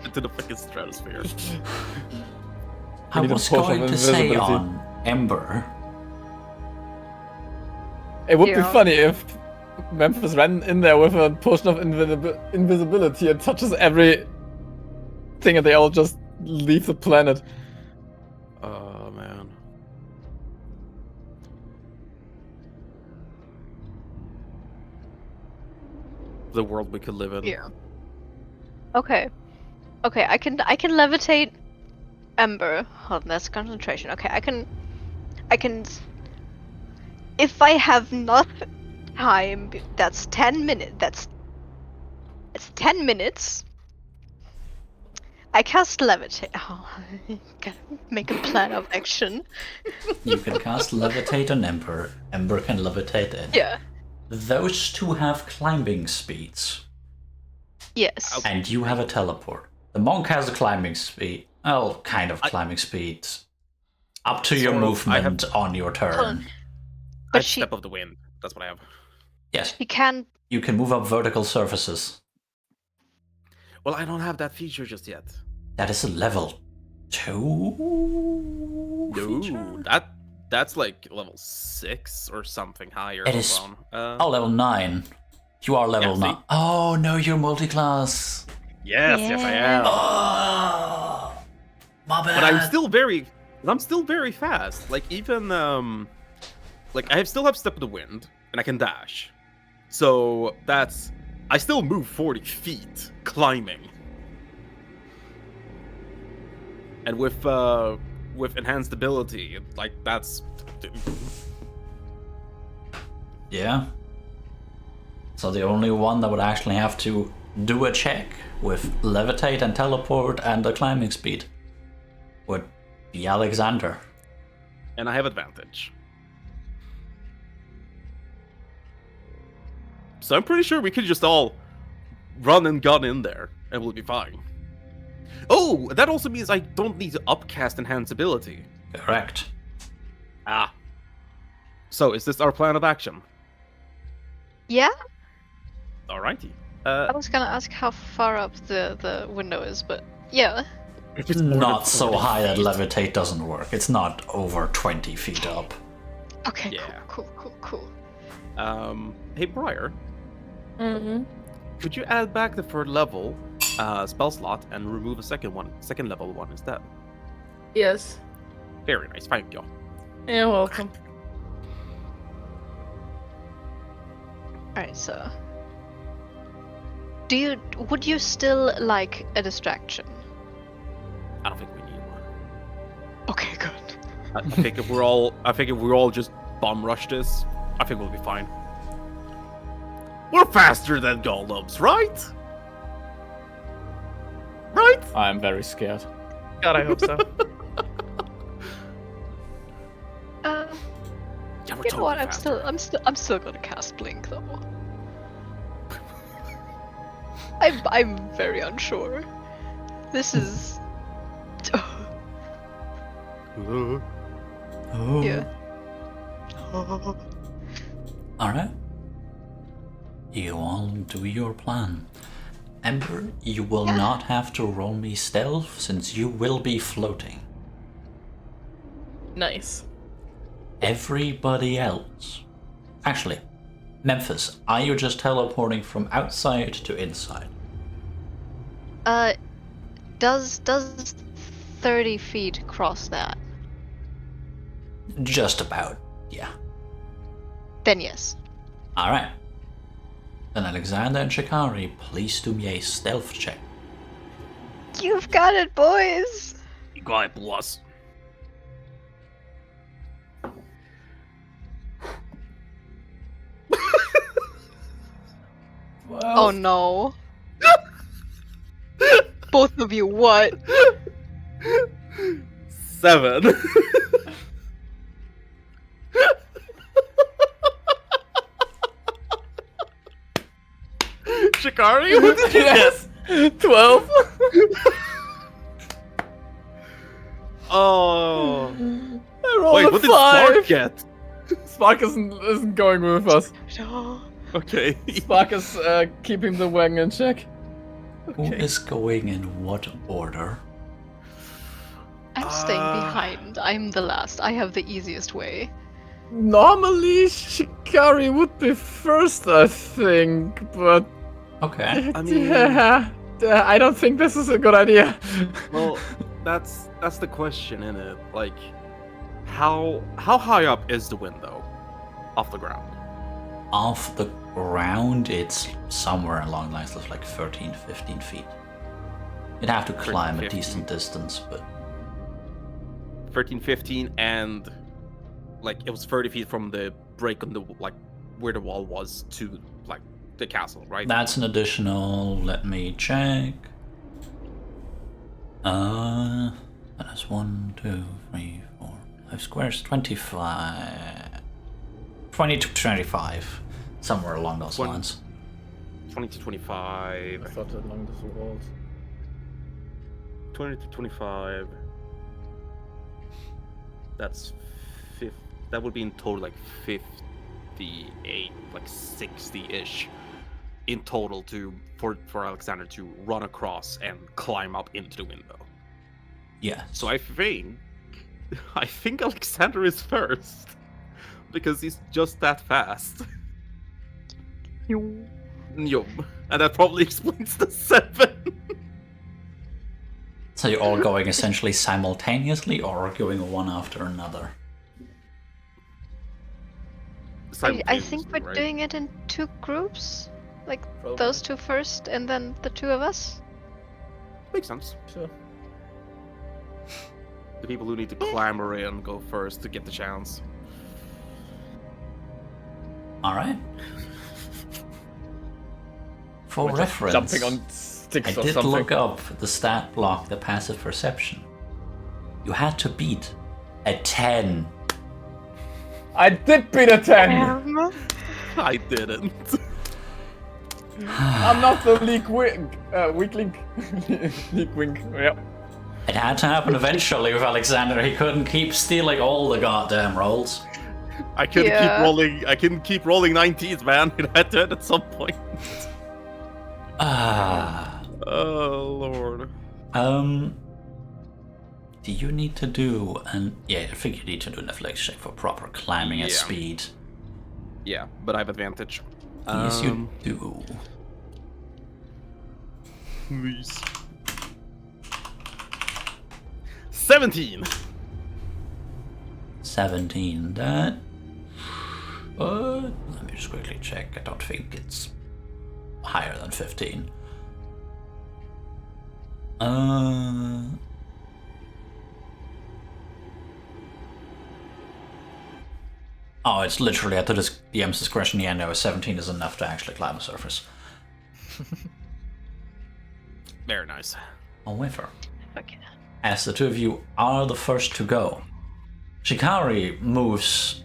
into the fucking stratosphere. I need a was potion going of to say invisibility. on Ember. It would be Yeah. funny if Memphis ran in there with a potion of invisibility and touches every thing, and they all just leave the planet. Oh man. The world we could live in. Yeah. Okay. Okay, I can levitate Ember. Oh, that's concentration. Okay, I can if I have enough time, that's 10 minutes. That's 10 minutes. I cast levitate. Oh, gotta make a plan of action. You can cast levitate on Ember. Ember can levitate it. Yeah. Those two have climbing speeds. Yes. And you have a teleport. The monk has a climbing speed. Oh, kind of climbing speed. Up to your Sort of. movement on your turn. Hold on. I But have she Step of the Wind. That's what I have. Yes, can. you can move up vertical surfaces. Well, I don't have that feature just yet. That is a level 2 feature? No, that's like level 6 or something higher. It is- Hold on. Oh, level 9. You are level see? 9. Oh, no, you're multi-class. Yes, I am. Oh, my bad. But I'm still very fast. Like even like I still have Step of the Wind and I can dash. So I still move 40 feet climbing. And with enhanced ability, like that's Yeah. So the only one that would actually have to do a check with levitate and teleport and the climbing speed would be Alexander. and I have advantage. So I'm pretty sure we could just all run and gun in there and we'll be fine. Oh, that also means I don't need to upcast enhance ability. Correct. Ah. So is this our plan of action? Yeah. Alrighty. I was gonna ask how far up the window is, but yeah. If it's more than Not so 40 high that feet. levitate doesn't work. It's not over 20 feet up. Okay. Yeah. Cool. Hey Briar, Mm-hmm. could you add back the third level spell slot and remove a second level one instead? Yes. Very nice, thank you. You're welcome. Alright, so would you still like a distraction? I don't think we need one. Okay, good. I think if we're all just bomb rush this, I think we'll be fine. We're faster than golems, right? Right? I'm very scared. God, I hope so. Yeah, we're You know totally what? faster. I'm still gonna cast Blink though. I'm very unsure. This is. Yeah. Alright. You all do your plan. Ember, you will not have to roll me stealth since you will be floating. Nice. Everybody else. Actually, Memphis, are you just teleporting from outside to inside? Does 30 feet cross that? Just about, yeah. Then yes. Alright. Then Alexander and Shikari, please do me a stealth check. You've got it, boys. Guy plus. Oh no. Both of you, what? 7. Shikari, what did you Yes. 12. Oh. I rolled Wait, a what did 5. Spark get? Spark isn't going with us. No. Okay. Spark is keeping the wagon in check. Who is going in what order? I'm staying behind. I'm the last. I have the easiest way. Normally, Shikari would be first, I think, but Okay. I mean- yeah, I don't think this is a good idea. Well, that's the question, isn't it? Like, how high up is the window off the ground? Off the ground, it's somewhere along the lines of like 13, 15 feet. You'd have to climb a 15. decent distance, but 13, 15, and like it was 30 feet from the break on the like where the wall was to like the castle, right? that's an additional. Let me check. That is 1, 2, 3, 4, 5 squares, 25. 20 to 25. Somewhere along those One- lines. 20 to 25. I thought along the walls. 20 to 25. That's that would be in total like 58, like 60-ish in total for Alexander to run across and climb up into the window. Yeah. So I think Alexander is first because he's just that fast. Yum. And that probably explains the 7. So you're all going essentially simultaneously or going one after another? I think we're Simultaneously, right? doing it in 2 groups. Like Probably. those 2 first, and then the 2 of us. Makes sense. Sure. The people who need to clamber in go first to get the chance. Alright. For We're just reference, jumping on sticks I or did something. look up the stat block, the passive perception. You had to beat a 10. I did beat a 10. I didn't. I'm not the weak link. Leak wink. Yep. It had to happen eventually with Alexander. He couldn't keep stealing all the goddamn rolls. I couldn't Yeah. keep rolling. I couldn't keep rolling 19s, man. It had to end at some point. Ah. Oh lord. Do you need to do yeah, I think you need to do an athletics check for proper climbing at Yeah. speed. Yeah, but I have advantage. Yes, you do. Please. 17. 17. That. Let me just quickly check. I don't think it's higher than 15. Oh, it's literally at the DM's discretion. Yeah, no, 17 is enough to actually climb the surface. Very nice. However, Okay. as the 2 of you are the first to go, Shikari moves,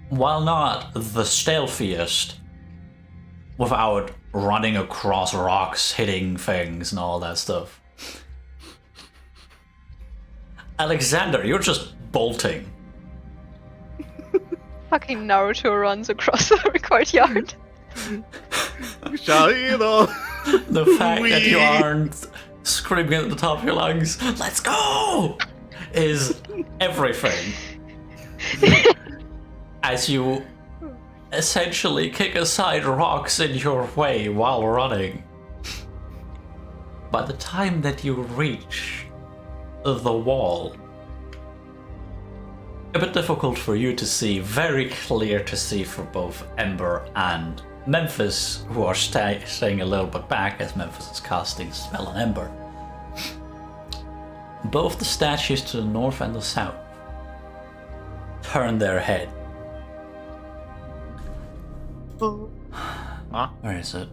while not the stealthiest, without running across rocks, hitting things, and all that stuff. Alexander, you're just bolting. Fucking Naruto runs across the courtyard. Shahiro! The fact that you aren't screaming at the top of your lungs, let's go, is everything. As you essentially kick aside rocks in your way while running. By the time that you reach the wall, a bit difficult for you to see, very clear to see for both Ember and Memphis, who are staying a little bit back as Memphis is casting spell on Ember. Both the statues to the north and the south turn their head. Huh? Where is it?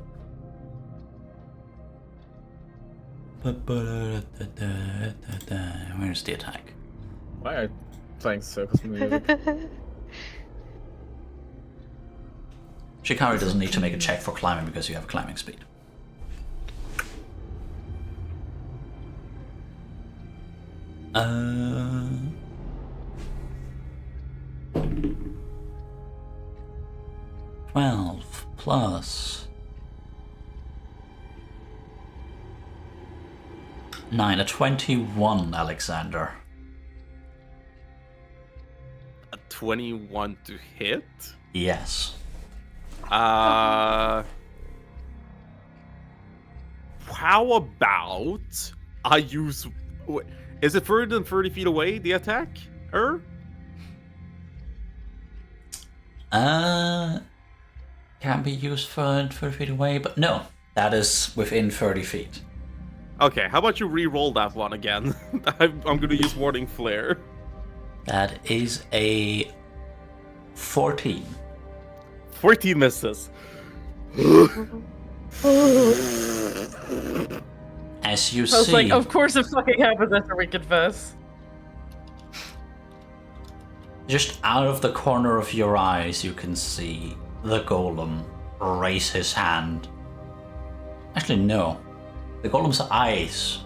Where's the attack? Why are you playing circus music? Shikari doesn't need to make a check for climbing because you have climbing speed. Uh... 12 plus 9, a 21, Alexander. A 21 to hit? Yes. How about I use... Is it further than 30 feet away, the attack? Can be used for 30 feet away, but no, that is within 30 feet. Okay, how about you re-roll that one again? I'm gonna use Warding Flare. That is a 14. 14 misses. As you I was see, like, of course it fucking happens after we confess. just out of the corner of your eyes, you can see the golem raise his hand. Actually, no. The golem's eyes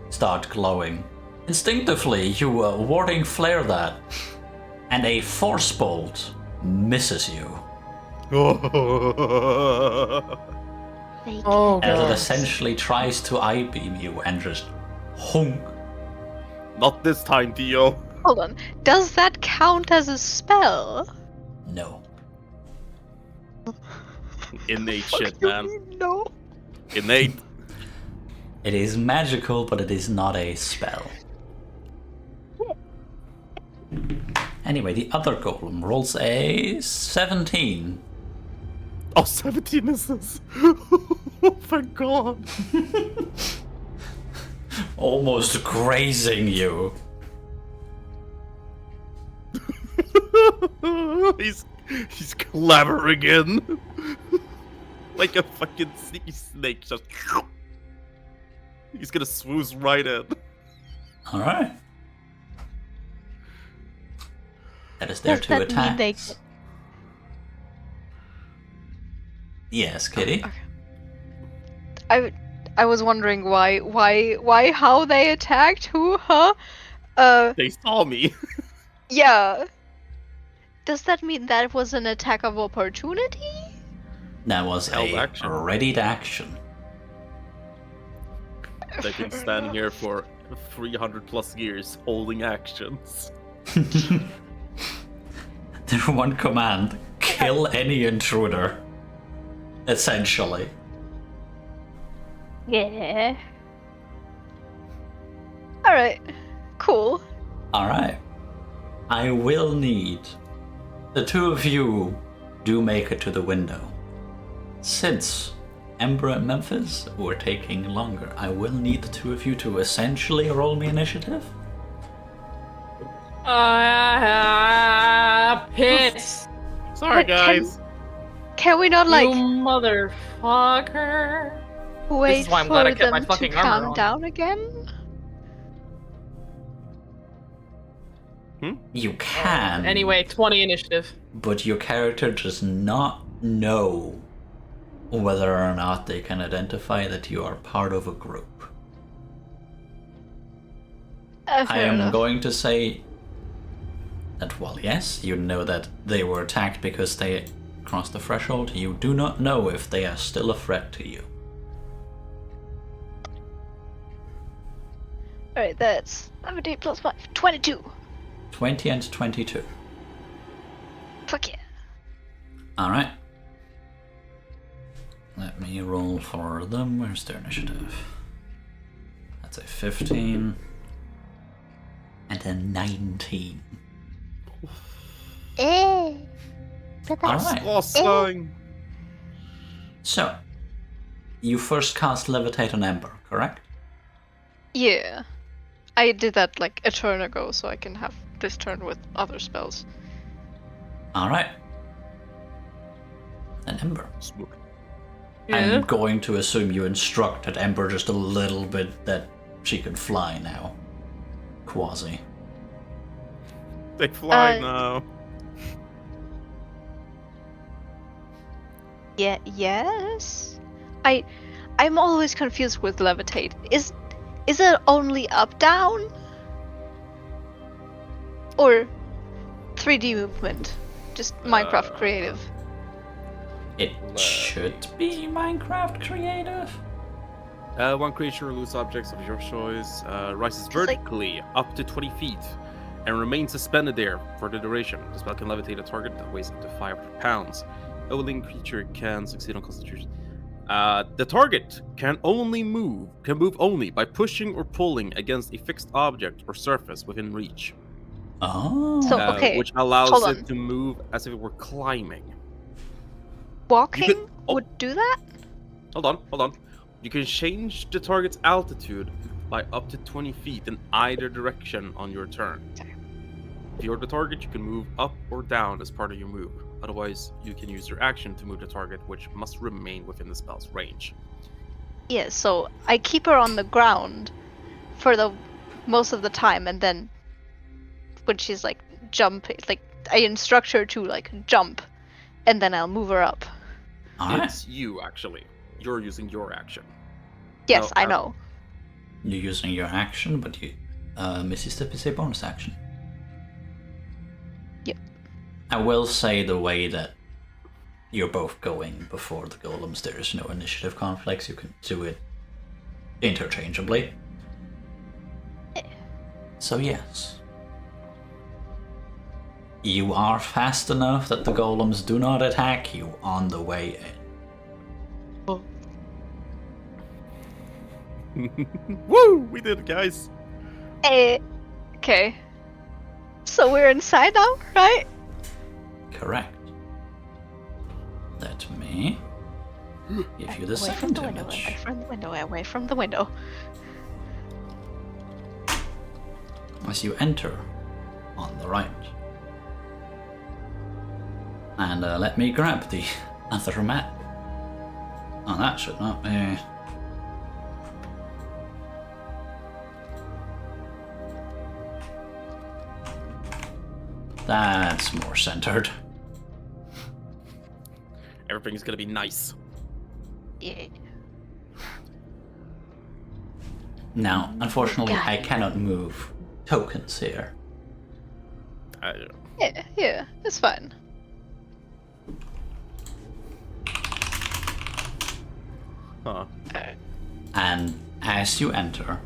start glowing. Instinctively, you warding flare that, and a force bolt misses you. Oh As it god. essentially tries to I-beam you and just honk. Not this time, Dio. Hold on. Does that count as a spell? No. Innate What shit, do you man. mean, no. Innate. It is magical, but it is not a spell. Anyway, the other golem rolls a 17. Oh, 17 misses. Oh, thank God. Almost grazing you. he's clever again. Like a fucking sneaky snake. Just. He's gonna swoosh right in. Alright. That is their Does two that mean they- attacks. Yes, Kitty? I was wondering why, how they attacked who, huh? They saw me. Yeah. Does that mean that was an attack of opportunity? That was Held a action. readied action. They've been standing here for 300 plus years, holding actions. Their one command, kill any intruder. Essentially. Yeah. Alright. Cool. Alright. I will need the two of you do make it to the window. Since Ember and Memphis were taking longer, I will need the two of you to essentially roll me initiative. Piss. Sorry, But guys. Can we not, like, You motherfucker. wait is why I'm for glad I kept my them to fucking armor calm on. down again? You can. Anyway, 20 initiative. But your character does not know whether or not they can identify that you are part of a group. I Fair am enough. going to say that while yes, you know that they were attacked because they crossed the threshold, you do not know if they are still a threat to you. Alright, that's 17 plus 5. 22. 20 and 22. Fuck yeah. Alright. Let me roll for them. Where's their initiative? That's a 15. And a 19. Alright. Awesome. So, you first cast Levitate on Ember, correct? Yeah. I did that like a turn ago, so I can have this turn with other spells. Alright. An Ember. Smooth. Yeah. I'm going to assume you instructed Ember just a little bit that she can fly now. Quasi. They fly Uh, now. Yeah, yes. I'm always confused with levitate. Is it only up down? Or 3D movement? Just Minecraft creative. It should be Minecraft creative. One creature or loose objects of your choice rises like- vertically up to 20 feet and remains suspended there for the duration. The spell can levitate a target that weighs up to 500 pounds. A living creature can succeed on Constitution. The target can move only by pushing or pulling against a fixed object or surface within reach. Oh. So- okay, Which allows hold it on. to move as if it were climbing. Walking oh. would do that? Hold on. You can change the target's altitude by up to 20 feet in either direction on your turn. Okay. If you're the target, you can move up or down as part of your move. Otherwise, you can use your action to move the target, which must remain within the spell's range. Yeah, so I keep her on the ground for the most of the time, and then when she's like jumping, like I instruct her to like jump, and then I'll move her up. Alright. It's you, actually. You're using your action. Yes, No, I know. You're using your action, but you Missy Step is a bonus action. Yep. I will say the way that you're both going before the golems, there is no initiative conflicts. You can do it interchangeably. So yes. You are fast enough that the golems do not attack you on the way in. Woo! We did it, guys. Okay. So we're inside now, right? Correct. Let me give you the Away from second the window, image. away from the window, away from the window. As you enter on the right. And let me grab the other map. Oh, that should not be. That's more centered. Everything's gonna be nice. Yeah. Now, unfortunately, I cannot move tokens here. Yeah, it's fine. Huh. And as you enter,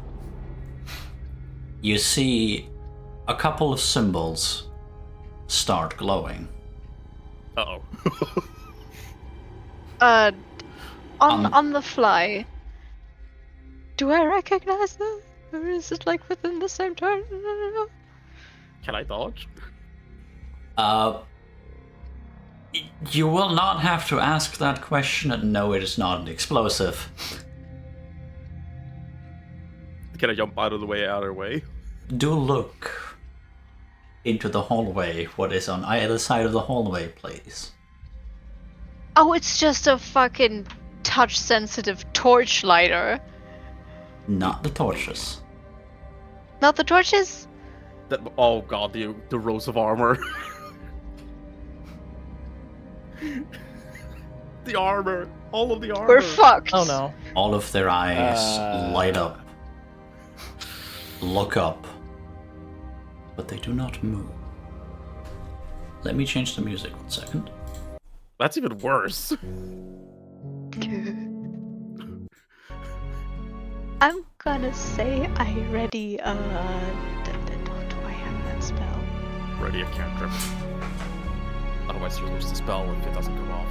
you see a couple of symbols start glowing. Uh-oh. On the fly. Do I recognize them? Or is it like within the same turn? Can I dodge? You will not have to ask that question, and no, it is not an explosive. Can I jump out of the way? Do look into the hallway, what is on either side of the hallway, please. Oh, it's just a fucking touch-sensitive torch lighter. Not the torches. Not the torches? Oh god, the rows of armor. The armor. All of the armor. We're fucked. Oh no. All of their eyes light up, look up, but they do not move. Let me change the music 1 second. That's even worse. I'm gonna say I already, do I have that spell? Ready a cantrip. Otherwise, you lose the spell if it doesn't come off.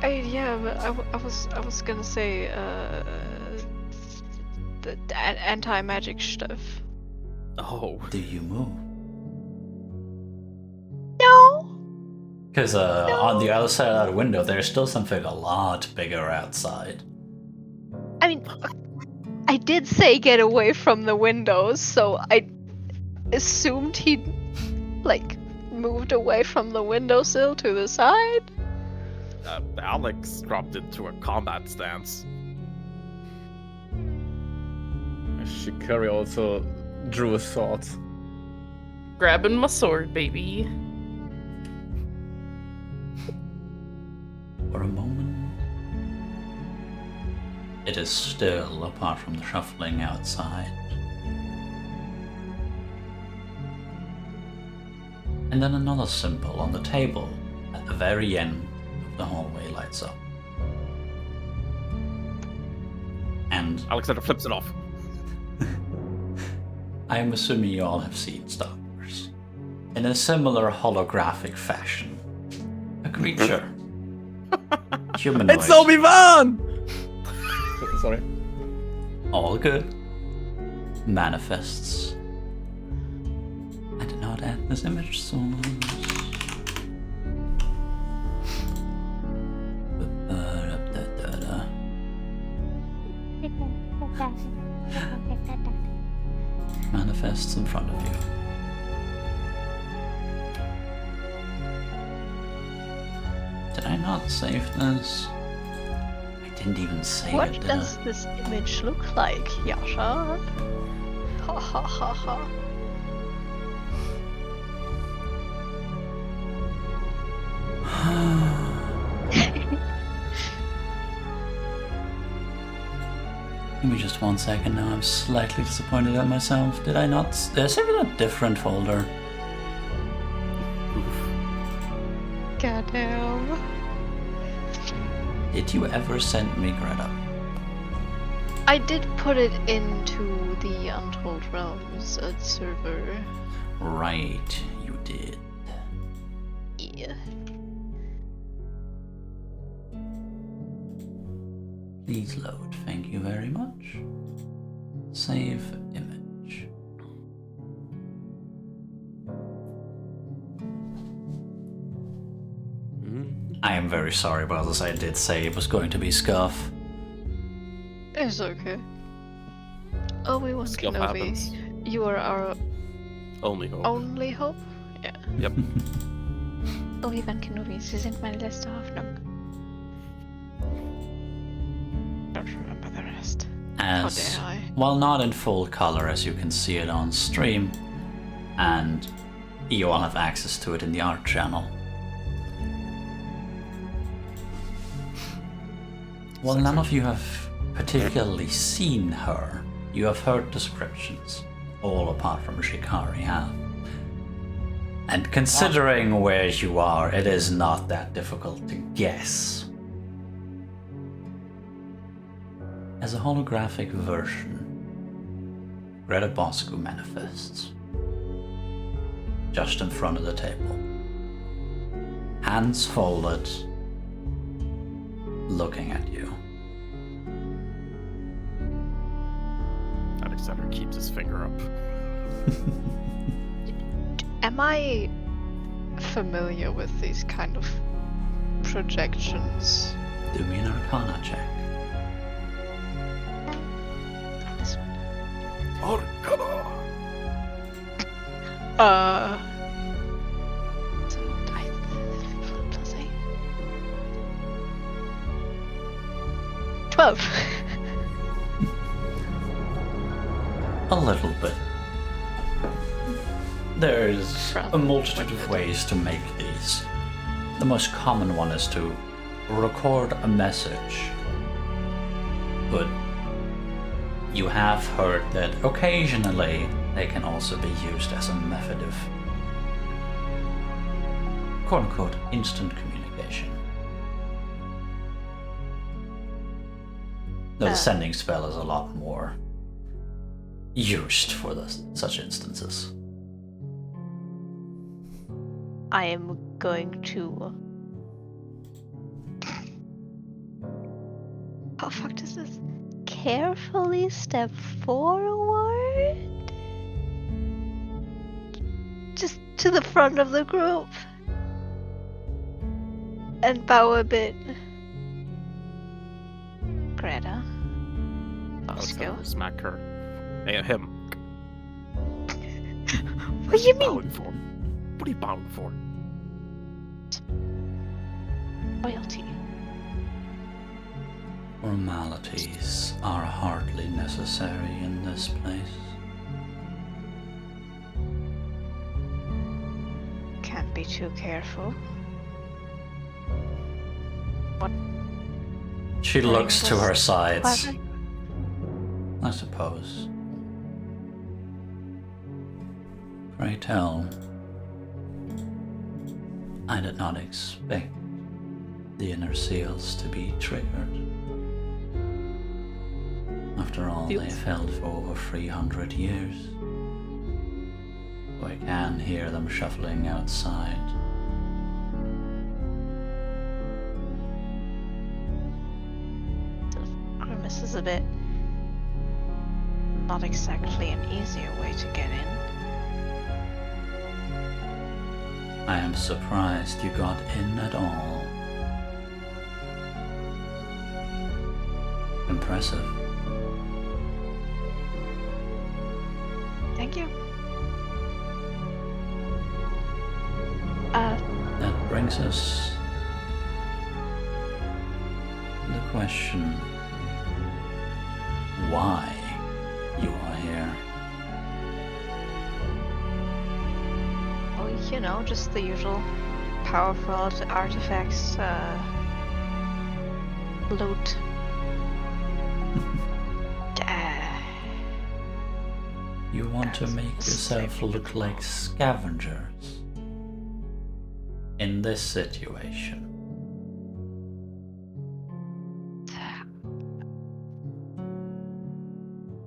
Yeah, but I was gonna say, the anti-magic stuff. Oh. Do you move? No! Because on the other side of that window, there's still something a lot bigger outside. I mean, I did say get away from the windows, so I assumed he'd, like, moved away from the windowsill to the side. Alex dropped into a combat stance. Shikari also drew a sword. Grabbing my sword, baby. For a moment, it is still apart from the shuffling outside. And then another symbol on the table at the very end of the hallway lights up. And Alexander flips it off. I am assuming you all have seen Star Wars. In a similar holographic fashion, a creature, humanoid, It's Obi-Wan! Sorry. all good, manifests. I did not add this image source. Manifests in front of you. Did I not save this? I didn't even save What it, did does I? this image look like, Yasha? Ha ha ha ha. Give me just 1 second now. I'm slightly disappointed at myself. Did I not? Did I save it in a different folder? Goddamn. Did you ever send me Greta? I did put it into the Untold Realms server. Right, you did. Yeah. Please load. Thank you very much. Save image. I am very sorry about this. I did say it was going to be Scuff. It's okay. Obi-Wan Stuff Kenobi, happens. you are our Only hope. only hope? Ja. Yep. Obi-Wan Kenobi, Sie sind meine letzte Hoffnung. Don't remember the rest. How As, dare I? while not in full color as you can see it on stream, and you all have access to it in the art channel. While none of you have particularly seen her, you have heard descriptions, all apart from Shikari have. And considering where you are, it is not that difficult to guess. As a holographic version, Greta Bosco manifests just in front of the table. Hands folded, looking at you. Alexander keeps his finger up. Am I familiar with these kind of projections? Do me an Arcana check. This one. Oh, come on. So I plus 8. 12. A little bit. There's a multitude of ways to make these. The most common one is to record a message. But you have heard that occasionally they can also be used as a method of quote-unquote instant communication. The sending spell is a lot more used for such instances. I am going to. How fuck does this? Carefully step forward. Just to the front of the group. And bow a bit. Greta. Let's go. Alexander smack her. Hey, him. What do you mean? Bowing for? What are you bowing for? Royalty. Formalities are hardly necessary in this place. Can't be too careful. What? She looks to her sides, Clever. I suppose. Pray tell, I did not expect the inner seals to be triggered. After all, they've held for over 300 years. So I can hear them shuffling outside. Grimace is a bit. Not exactly an easier way to get in. I am surprised you got in at all. Impressive. Thank you. That brings us to the question, why you are here? Well, you know, just the usual powerful artifacts, loot. You want to make yourself look like scavengers in this situation.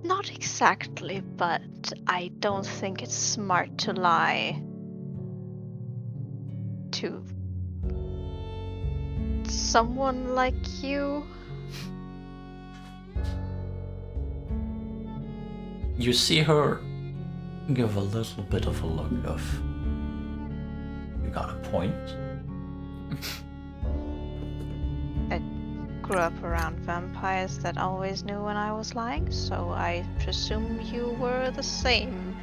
Not exactly, but I don't think it's smart to lie to someone like you. You see her give a little bit of a look of, you got a point? I grew up around vampires that always knew when I was lying, so I presume you were the same.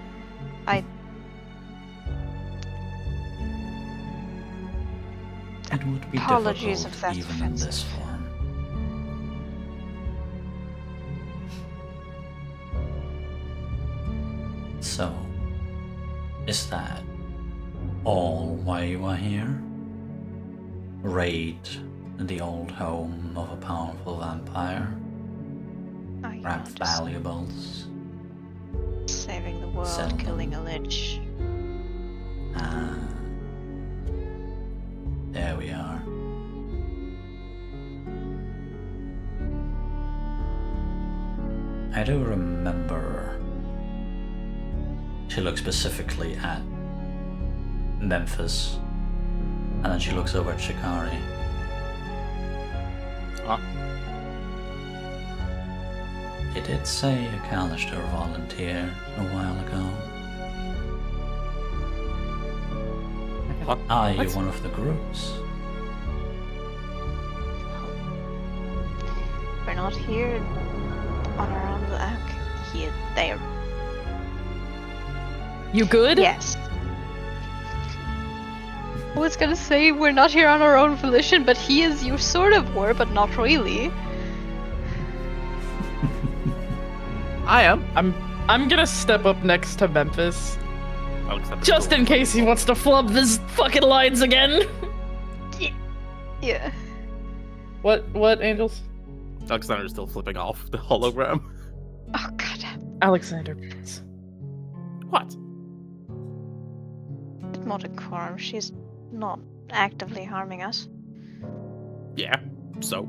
It would be Apologies difficult if that's even in this offensive. form. So, is that all why you are here? Raid the old home of a powerful vampire? I Grab just valuables? saving the world, Sell them. killing a lich. Ah. There we are. I do remember. She looks specifically at Memphis, and then she looks over at Shikari. Ah. It did say a Callister volunteered a while ago. Are you one of the groups? We're not here on our own. Here, there. You good? Yes. I was gonna say we're not here on our own volition, but he is. You sort of were, but not really. I am. I'm gonna step up next to Memphis. Alexander Just in case he wants to flub his fucking lines again. Yeah. What, Angels? Alexander's still flipping off the hologram. Oh god. Alexander, please. What? Bit more decorum. She's not actively harming us. Yeah. So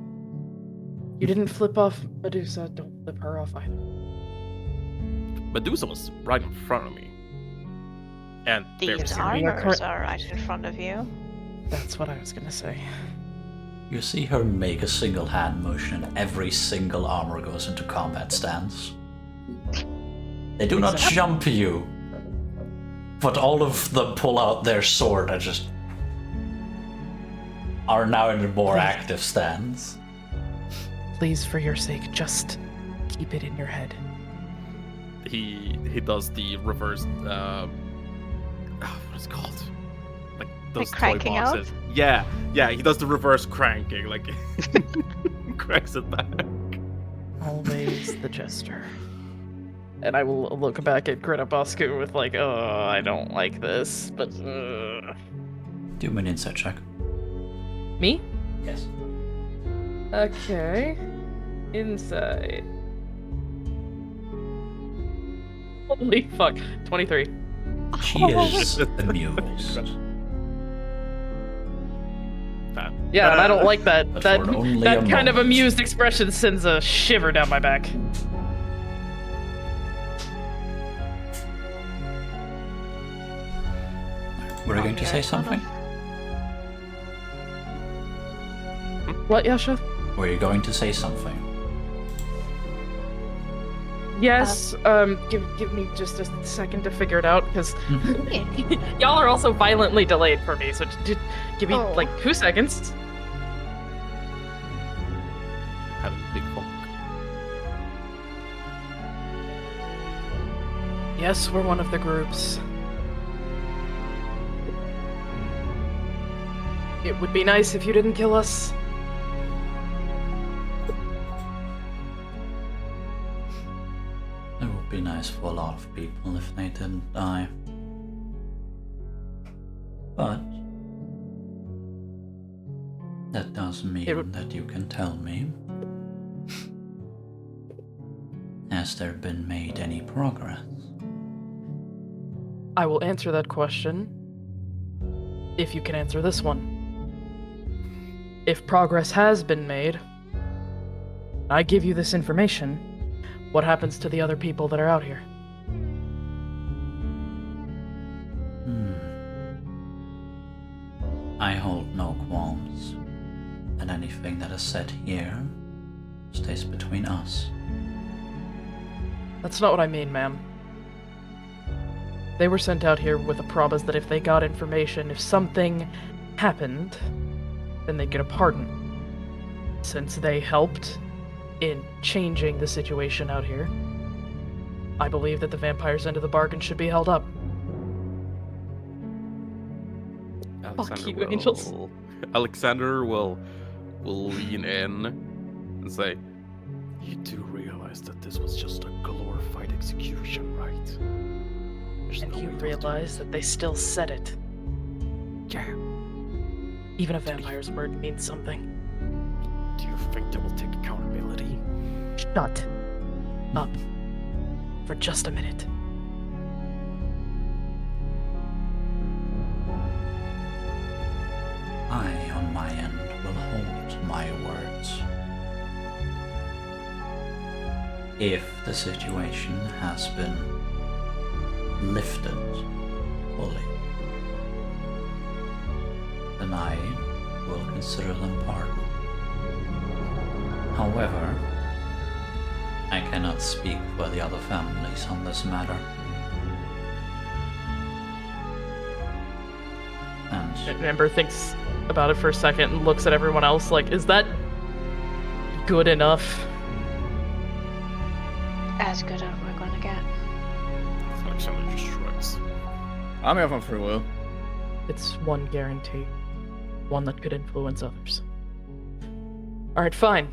You didn't flip off Medusa. Don't flip her off either. Medusa was right in front of me. And These Yes, very we are armors correct. are right in front of you. That's what I was gonna say. You see her make a single hand motion and every single armor goes into combat stance. They do not Exactly. jump you, but all of them pull out their sword and just are now in a more active stance. Please, for your sake, just keep it in your head. he does the reverse what is it called? Like those toy cranking out? boxes. Yeah, he does the reverse cranking, like cranks it back. Always the jester. And I will look back at Greta Bosco with like, oh, I don't like this, but Do me an insight check. me? Yes. Okay. Inside. Holy fuck. 23. She is amused. Yeah, and I don't like that. But That for only that a kind of moment. amused expression sends a shiver down my back. Were you going to say something? What, Yasha? Were you going to say something? Yes. Give me just a second to figure it out, because y'all are also violently delayed for me. So give me Oh. like 2 seconds. Having big funk. Yes, we're one of the groups. It would be nice if you didn't kill us. It would be nice for a lot of people if they didn't die. But that does mean that you can tell me. Has there been made any progress? I will answer that question if you can answer this one. If progress has been made, I give you this information, what happens to the other people that are out here? I hold no qualms, and anything that is said here stays between us. That's not what I mean, ma'am. They were sent out here with a promise that if they got information, if something happened, then they'd get a pardon. Since they helped in changing the situation out here, I believe that the vampire's end of the bargain should be held up. Alexander you, angels. Alexander will lean in and say, "You do realize that this was just a glorified execution, right?" There's And no you way those realize that they still said it. Yeah. Even a vampire's word means something. Do you think they will take accountability? Shut up for just a minute. I, on my end, will hold my words. If the situation has been lifted fully, then I will consider them pardoned. However, I cannot speak for the other families on this matter. And Ember thinks about it for a second and looks at everyone else like, is that good enough? As good as we're gonna get. Alexander just shrugs. I'm here for free will. It's one guarantee. One that could influence others. Alright, fine.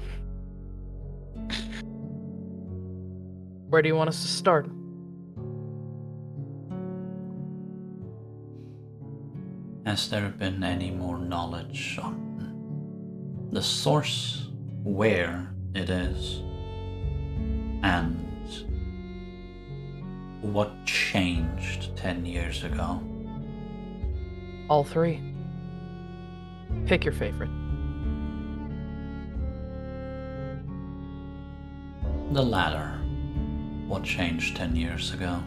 Where do you want us to start? has there been any more knowledge on the source, where it is, and what changed 10 years ago? All three. Pick your favorite. The latter. What changed 10 years ago?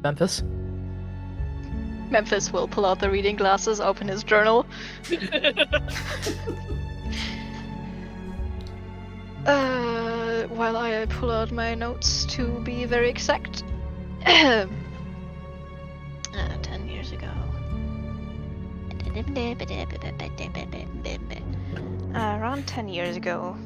Memphis. Memphis will pull out the reading glasses, open his journal. While I pull out my notes to be very exact. 10 years ago. Around 10 years ago,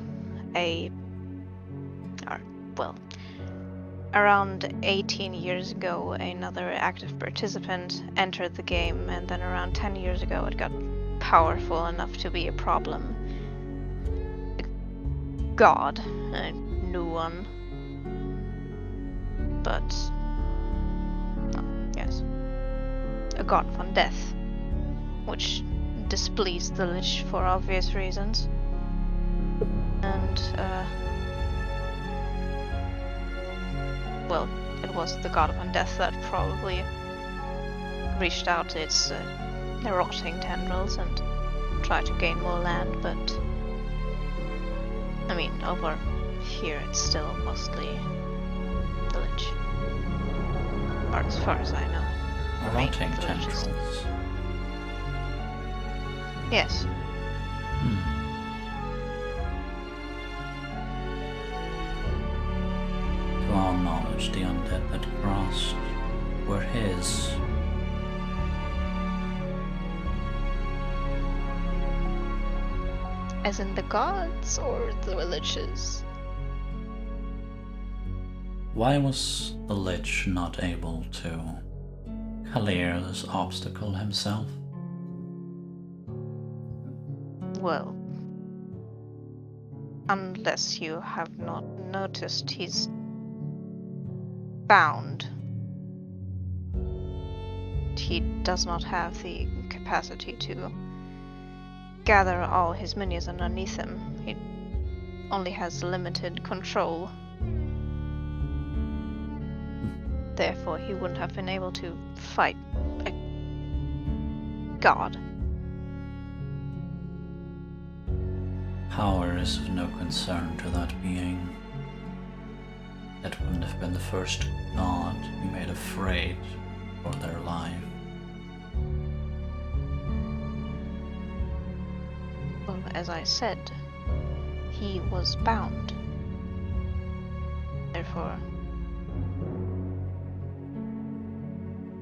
around 18 years ago, another active participant entered the game, and then around 10 years ago, it got powerful enough to be a problem. God, a new one. But, yes, a god von death, which displeased the Lich for obvious reasons. And, well, it was the god von death that probably reached out its rotting tendrils and tried to gain more land, but I mean, over here it's still mostly the Lich. Or as far as I know. Rotting the Liches. tendrils. Yes. To our knowledge, the undead that crossed were his. As in the gods or the Liches? Why was the Lich not able to clear this obstacle himself? Well, unless you have not noticed, he's bound. He does not have the capacity to gather all his minions underneath him. He only has limited control. Therefore, he wouldn't have been able to fight a god. Power is of no concern to that being. That wouldn't have been the first god he made afraid for their life. Well, as I said, he was bound. Therefore,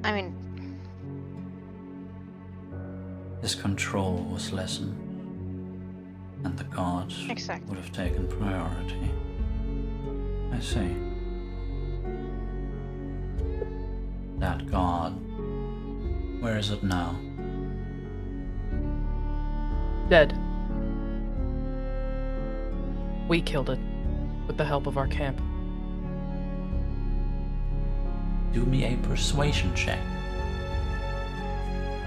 I mean, His control was lessened, and the god exactly. would have taken priority. I see. That god, where is it now? Dead. We killed it with the help of our camp. Do me a persuasion check.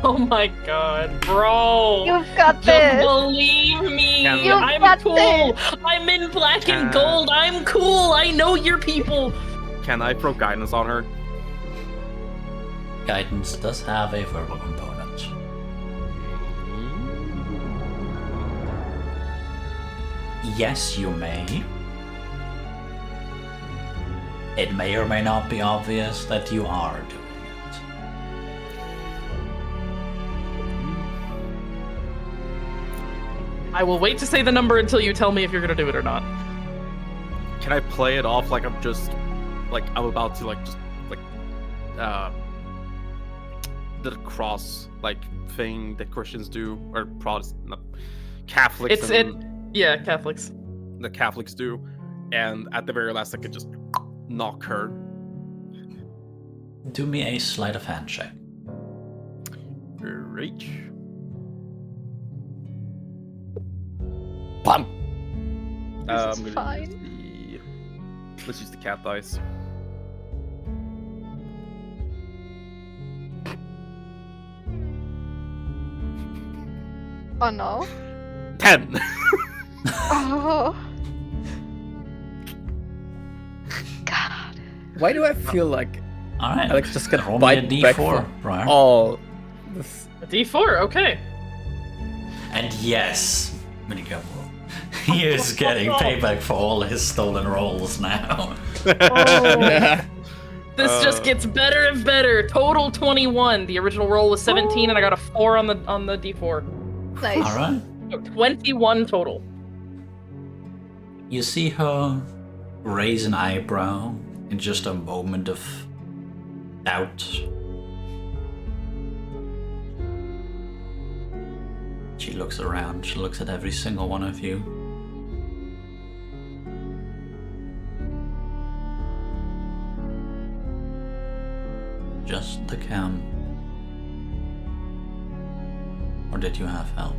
Oh my god, bro! You've got Just this! believe me! You've I'm got cool! this! I'm in black and gold! I'm cool! I know your people! Can I throw guidance on her? Guidance does have a verbal component. Yes, you may. It may or may not be obvious that you are doing it. I will wait to say the number until you tell me if you're gonna do it or not. Can I play it off like I'm just, like I'm about to the cross like thing that Christians do or Protestant, Catholics? Yeah, Catholics. The Catholics do, and at the very last I could just knock her. Do me a sleight of hand check. Reach. Bam! This is I'm gonna fine. let's use the cat dice. Oh no. 10. Oh. God. Why do I feel like Alright. Alex just gonna Roll me a bite back d4, for Briar. all this? A D4, okay. And yes, Minigumbo, he is getting payback for all his stolen rolls now. Yeah. This just gets better and better. Total 21. The original roll was 17, and I got a 4 on the d4. Nice. All right. So 21 total. You see her raise an eyebrow in just a moment of doubt. She looks around, she looks at every single one of you. Just the camp. Or did you have help?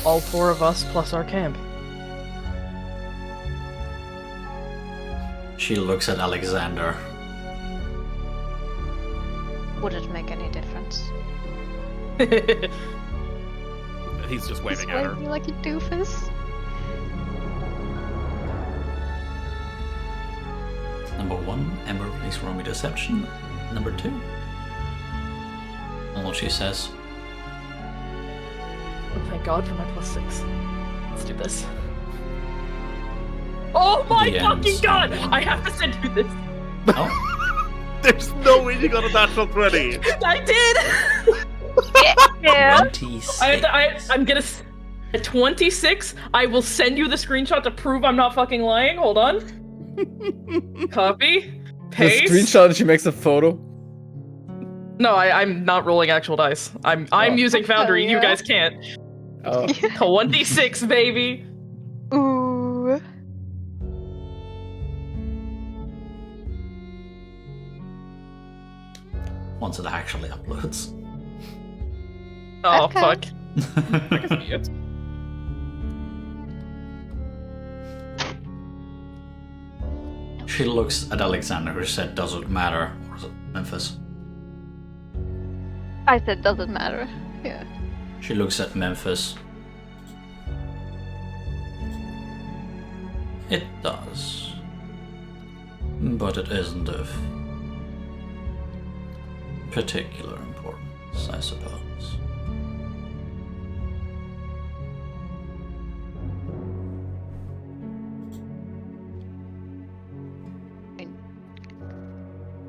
All 4 of us plus our camp. She looks at Alexander. Would it make any difference? He's just Just waving at her. waving like a doofus. Number 1, Ember, please roll me deception. Number 2. All she says. Oh, thank God for my +6. Let's do this. Oh my The fucking ends. God! I have to send you this. Oh, There's no way you got a natural 20. I did. Yeah. 26. I'm gonna. At 26, I will send you the screenshot to prove I'm not fucking lying. Hold on. Copy. The Paste. screenshot, she makes a photo. No, I'm not rolling actual dice. I'm Oh. using Foundry. Oh, You yeah. guys can't. Oh. 26, baby. Ooh. Once it actually uploads. Oh Okay. fuck. I can see it. She looks at Alexander, who said, doesn't matter. Or is it Memphis? I said doesn't matter. Yeah. She looks at Memphis. It does. But it isn't of particular importance, I suppose.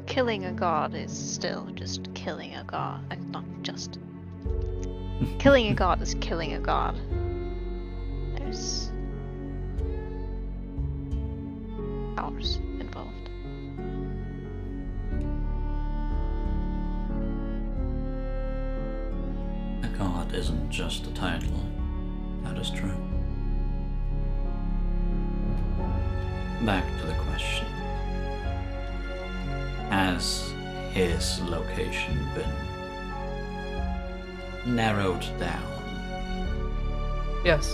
Killing a god is still just killing a god, and not just. Killing a god is killing a god. There's powers involved. A god isn't just a title. That is true. Back to the question. Has his location been narrowed down? Yes.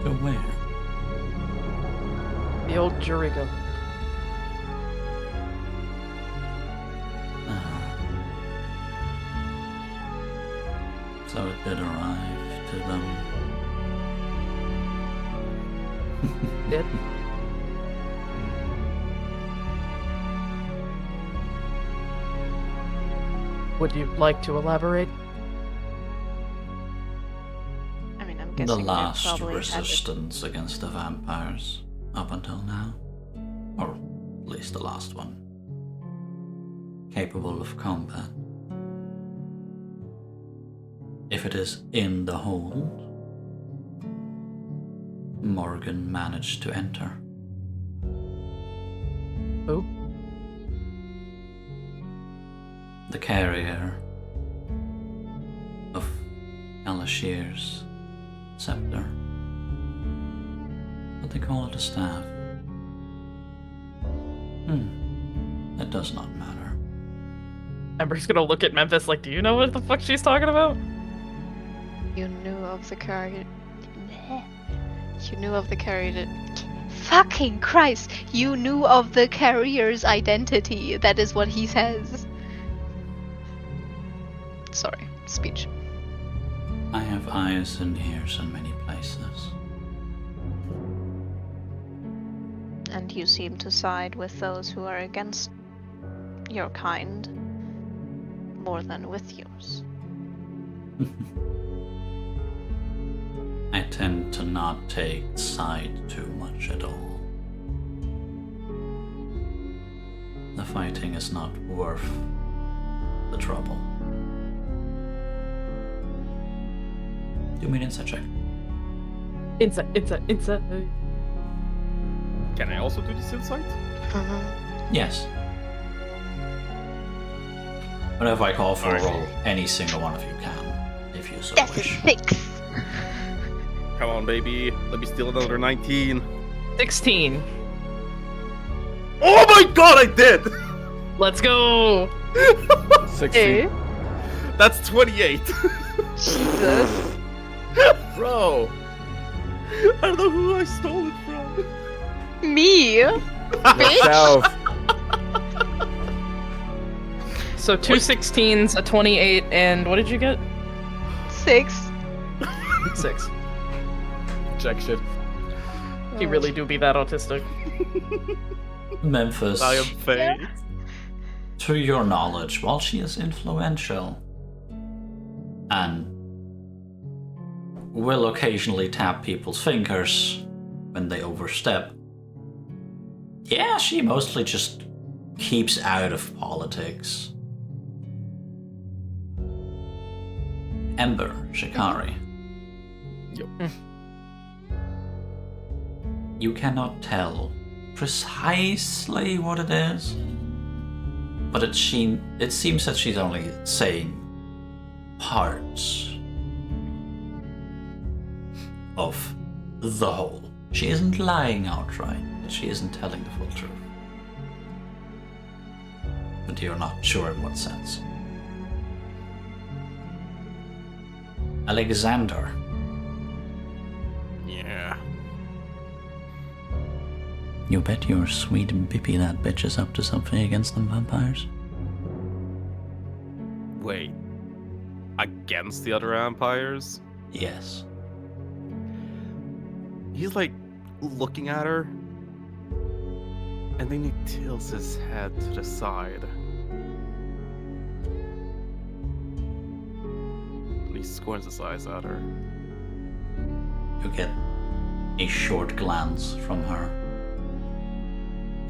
To where? The old Jurigo. Ah. So it did arrive to them. Did. Would you like to elaborate? I mean, I'm The guessing they last probably had it. resistance against the vampires up until now. Or at least the last one. Capable of combat. If it is in the hold, Morgan managed to enter. Who? The carrier of Alashir's scepter. But they call it a staff. That does not matter. Ember's gonna look at Memphis like, do you know what the fuck she's talking about? You knew of the carrier. You knew of the carrier. Fucking Christ! You knew of the carrier's identity. That is what he says. Sorry, speech. I have eyes and ears in many places. And and you seem to side with those who are against your kind more than with yours. I tend to not take side too much at all. The fighting is not worth the trouble. Do me an insight check. Inside. Can I also do this insight? Yes. But if I call for a Alright. roll, any single one of you can, if you so That's a wish. 6. Come on, baby. Let me steal another 19. 16. Oh my god, I did! Let's go. 16. That's 28. Jesus. Bro! I don't know who I stole it from. Me? Yourself. So 2 16s, a 28, and what did you get? 6. 6. Jack shit. You really do be that autistic. Memphis, I am fate. to your knowledge, while she is influential and will occasionally tap people's fingers when they overstep, yeah, she mostly just keeps out of politics. Ember, Shikari. Yep. You cannot tell precisely what it is, but it seems that she's only saying parts of the whole. She isn't lying outright, but she isn't telling the full truth. But you're not sure in what sense. Alexander. Yeah. You bet your sweet bippy that bitch is up to something against them vampires? Wait. Against the other vampires? Yes. He's like looking at her, and then he tilts his head to the side. And he squints his eyes at her. You get a short glance from her.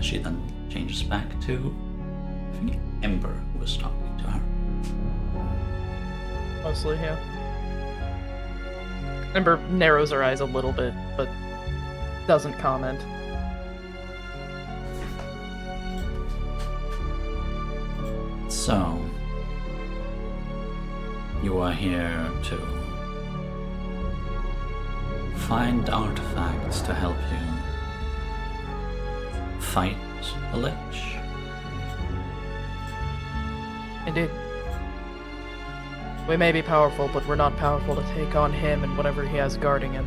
She then changes back to, I think, Ember, who was talking to her. Mostly, yeah. Ember narrows her eyes a little bit, but doesn't comment. So, you are here to find artifacts to help you fight the Lich. Indeed. We may be powerful, but we're not powerful to take on him and whatever he has guarding him.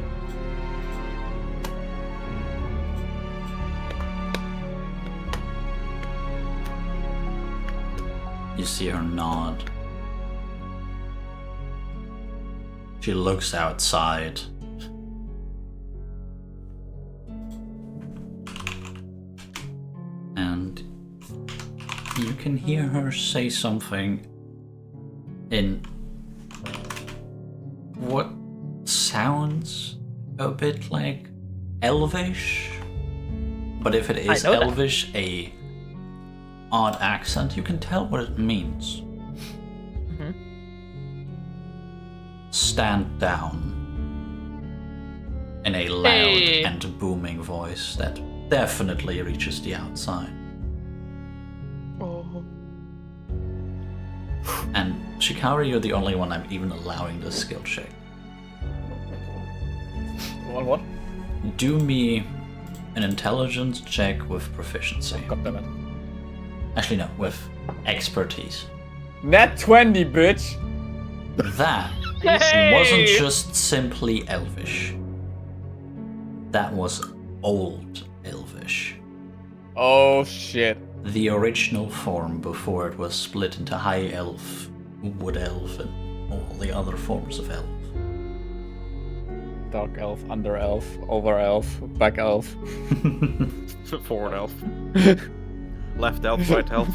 You see her nod. She looks outside. And you can hear her say something in what sounds a bit like Elvish. But if it is I know that. Elvish, a odd accent, you can tell what it means. Mhm. Stand down. In a loud Hey. and booming voice that definitely reaches the outside. Oh. And Shikari, you're the only one I'm even allowing this skill check. What? Do me an intelligence check with proficiency. God damn it. Actually, no, with expertise. Nat 20, bitch! That Hey! wasn't just simply Elvish. That was Old Elvish. Oh shit. The original form before it was split into High Elf, Wood Elf, and all the other forms of Elf. dark elf, under elf, over elf, back elf. Forward elf. Left elf, right elf.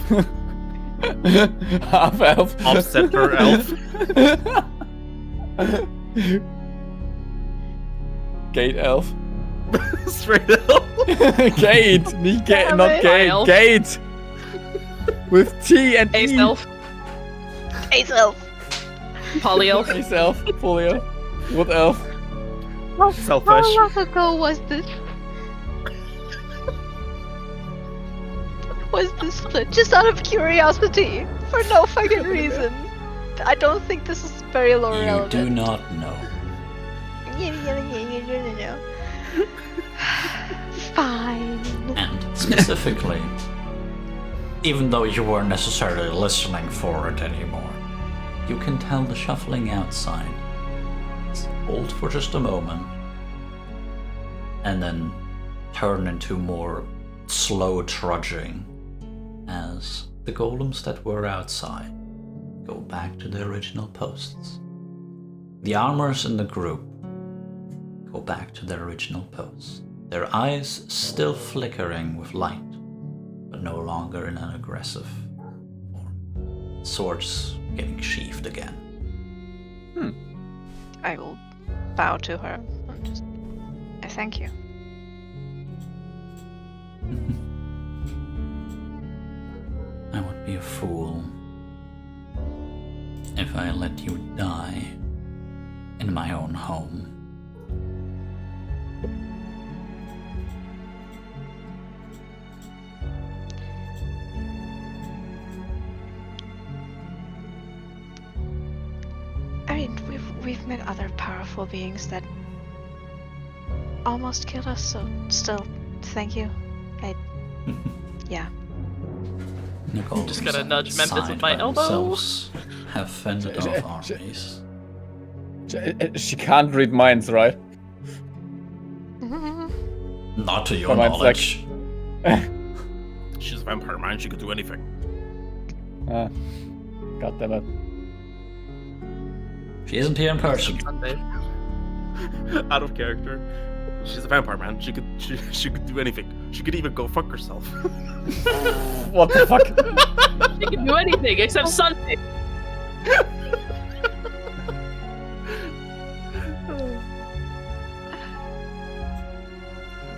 Half elf. Off center elf. Gate elf. Straight elf. Gate, nicht gate, Damn not it. gate. Elf. Gate. With T and Ace E. elf, Ace elf. poly elf. Ace elf. Fully elf. Wood elf. Selfish. How long ago was this? Was this split? Just out of curiosity, for no fucking reason. I don't think this is very low You relevant. do not know. Yeah. Fine. And specifically, even though you weren't necessarily listening for it anymore, you can tell the shuffling outside. Hold for just a moment, and then turn into more slow trudging as the golems that were outside go back to their original posts. The armors in the group go back to their original posts, their eyes still flickering with light, but no longer in an aggressive form. Swords getting sheathed again. I will bow to her. I thank you. I would be a fool if I let you die in my own home. I mean, we've met other powerful beings that almost killed us, so still, thank you. Yeah. Nicole Just gotta nudge Memphis with side my by elbow. themselves have fended off armies. She can't read minds, right? Not to your Her mind's knowledge. She's a vampire, man. She could do anything. God damn it. She isn't here in person. Sunday. Out of character. She's a vampire, man. She could do anything. She could even go fuck herself. What the fuck? She can do anything except Sunday.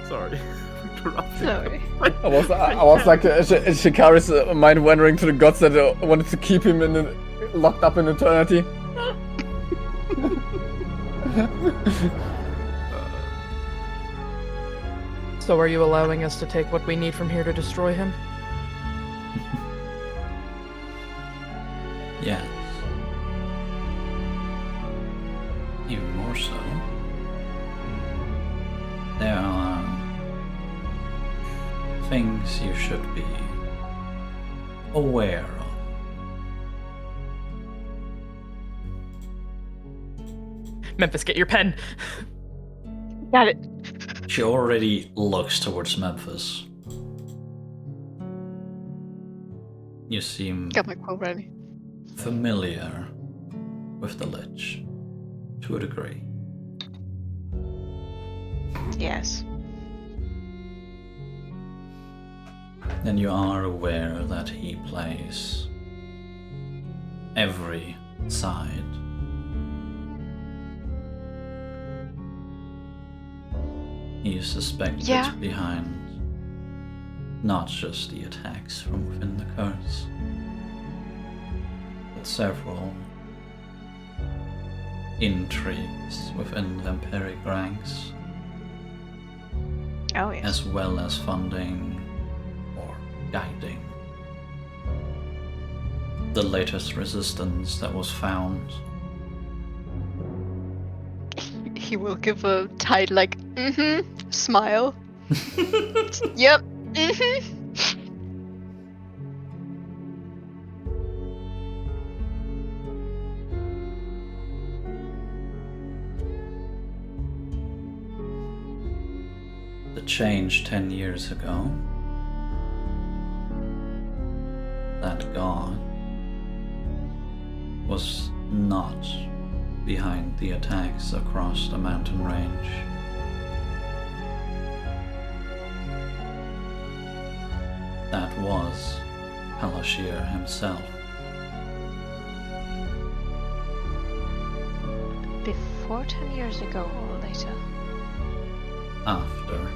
Sorry. Sorry. I was like Shikari's mind wandering to the gods that wanted to keep him locked up in eternity. So are you allowing us to take what we need from here to destroy him? Yes. Even more so. There are things you should be aware of. Memphis, get your pen. Got it. She already looks towards Memphis. You seem Got my quote ready. familiar with the Lich, to a degree. Yes. Then you are aware that he plays every side. He is suspected Yeah. behind not just the attacks from within the curse, but several intrigues within the vampiric ranks, Oh yes. as well as funding or guiding the latest resistance that was found. He will give a tight smile. Yep. The change 10 years ago, that god was not behind the attacks across the mountain range. That was Palashir himself. Before 10 years ago or later? After.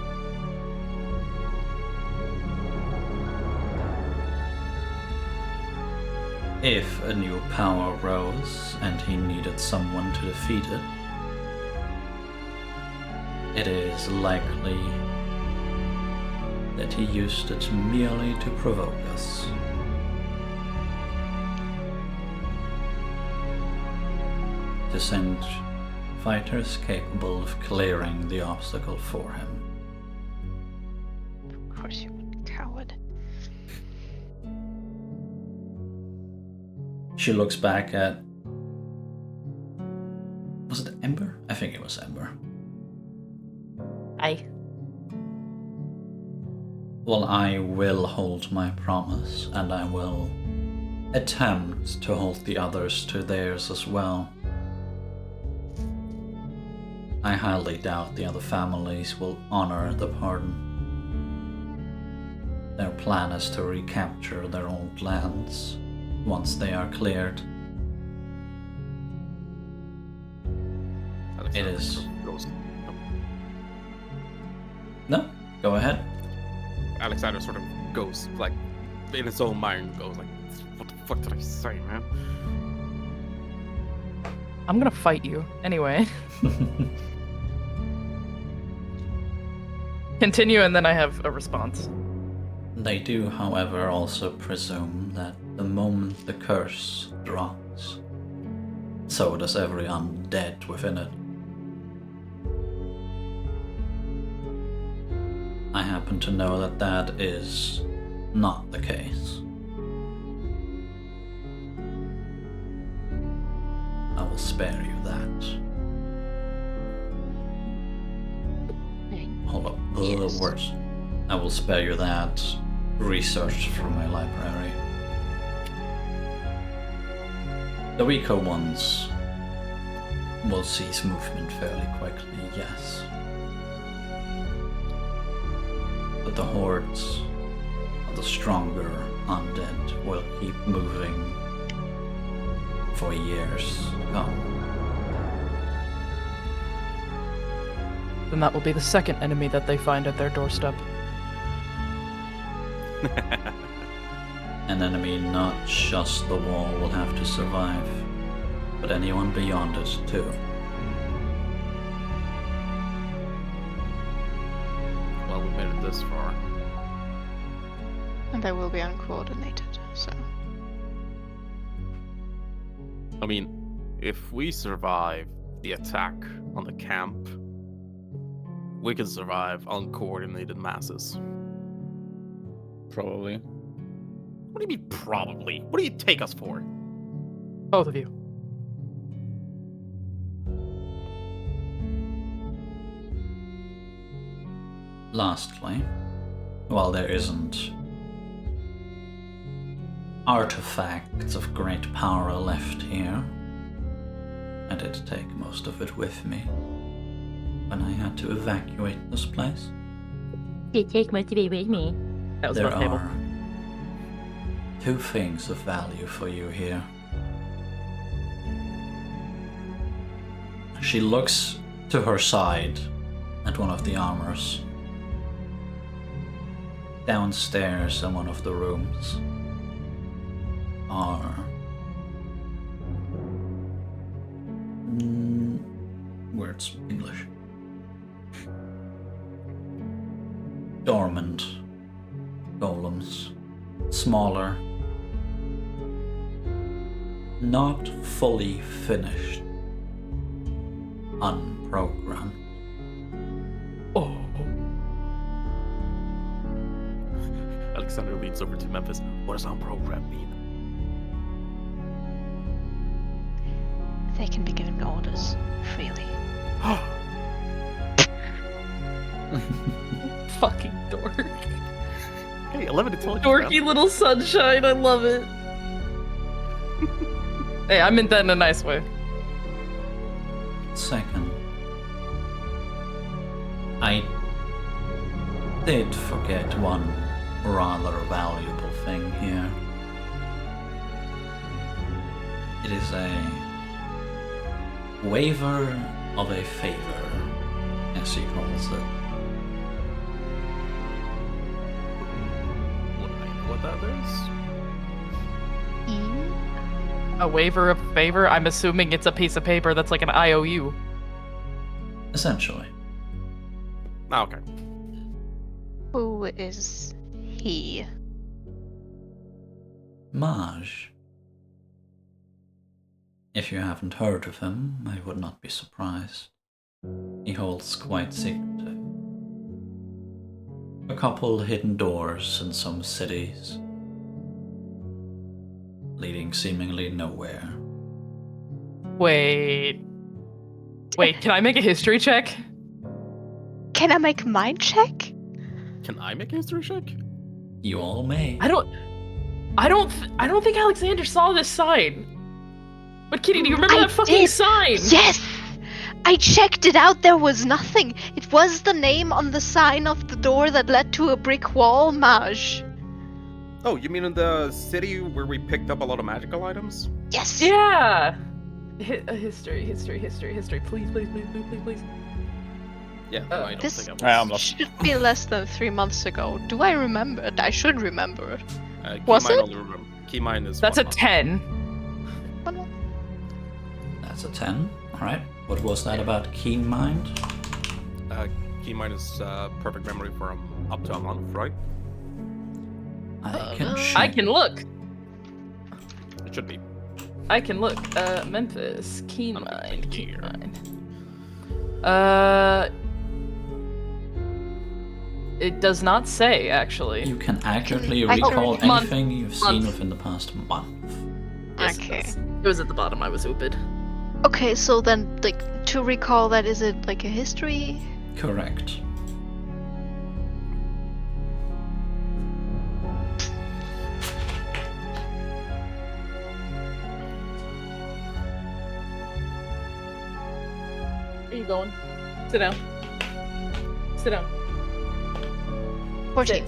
If a new power rose and he needed someone to defeat it, it is likely that he used it merely to provoke us. To send fighters capable of clearing the obstacle for him. Of course you would, coward. She looks back at... Was it Ember? I think it was Ember. Aye. Well, I will hold my promise, and I will attempt to hold the others to theirs as well. I highly doubt the other families will honor the pardon. Their plan is to recapture their old lands once they are cleared. It is... No, go ahead. Alexander sort of goes, like, in his own mind, goes like, what the fuck did I say, man? I'm gonna fight you anyway. Continue, and then I have a response. They do, however, also presume that the moment the curse drops, so does every undead within it. I happen to know that that is not the case. I will spare you that. Hold up, Yes. words. I will spare you that research from my library. The weaker ones will cease movement fairly quickly, yes. But the hordes of the stronger undead will keep moving for years to come. Then that will be the second enemy that they find at their doorstep. An enemy not just the wall will have to survive, but anyone beyond it too. Well, we made it this far. And they will be uncoordinated, so. I mean, if we survive the attack on the camp, we can survive uncoordinated masses. Probably. What do you mean, probably? What do you take us for? Both of you. Lastly, while there isn't artifacts of great power left here, I did take most of it with me when I had to evacuate this place. You take most of it with me. That was There about table. are two things of value for you here. She looks to her side at one of the armors. Downstairs in one of the rooms are words English. Dormant golems, smaller, not fully finished, unprogrammed. Oh. Alexander leans over to Memphis. What does unprogrammed mean? They can be given orders freely. Fucking dork. Hey, 11 intelligence. Dorky little sunshine, I love it. Hey, I meant that in a nice way. second. I did forget one rather valuable thing here. It is a waiver of a favor, as he calls it. Would I know what that is? A waiver of favor? I'm assuming it's a piece of paper that's like an IOU. Essentially. Ah, okay. Who is he? Maj. If you haven't heard of him, I would not be surprised. He holds quite secretive. A couple hidden doors in some cities, leading seemingly nowhere. Wait, can I make a history check? Can I make a mind check? Can I make a history check? You all may. I don't think Alexander saw this sign. But Kitty, do you remember I that fucking did. sign? Yes! I checked it out, there was nothing. It was the name on the sign of the door that led to a brick wall, Maj. Oh, you mean in the city where we picked up a lot of magical items? Yes! Yeah. History. Please. Yeah, I don't this- think I'm I lost. Should be less than 3 months ago. Do I remember it? I should remember it. was. Was Keymine it? only remember. Keymine is That's a 1 month. 10. That's a 10. Alright. What was that about keen mind? Keymine is perfect memory for up to a month, right? I can no. check. I can look. It should be. I can look. Memphis. Keen mind. here. It does not say, actually. You can accurately I can recall read- Month. anything you've seen Month. within the past month. Yes, Okay. It does. It was at the bottom. I was ooped. Okay, so then, like, to recall that, is it like a history? Correct. Where are you going? Sit down. Sit down. 14.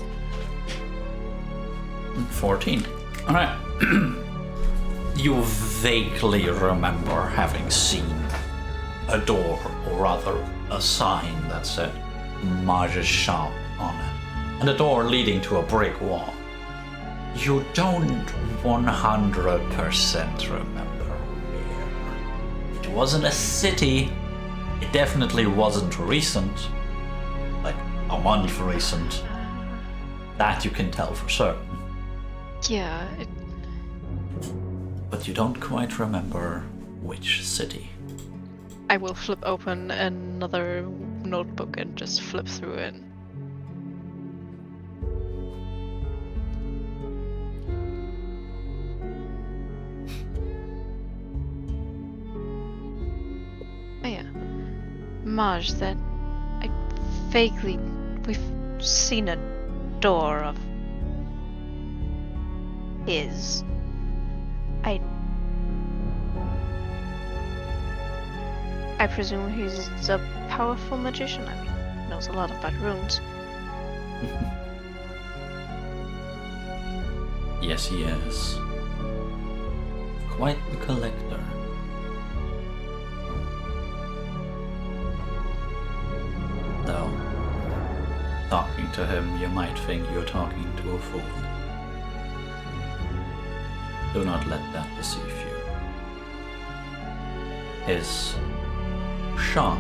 14. Alright. You vaguely remember having seen a door, or rather a sign that said Maj's shop on it, and a door leading to a brick wall. You don't 100% remember where. It wasn't a city. It definitely wasn't recent. Like a month recent. That you can tell for certain. Yeah, But you don't quite remember which city. I will flip open another notebook and just flip through it. Oh yeah. Maj, that I vaguely we've seen a door of his. I presume he's a powerful magician. I mean, he knows a lot about runes. Yes, he is. Quite the collector. Though, talking to him, you might think you're talking to a fool. Do not let that deceive you. His shop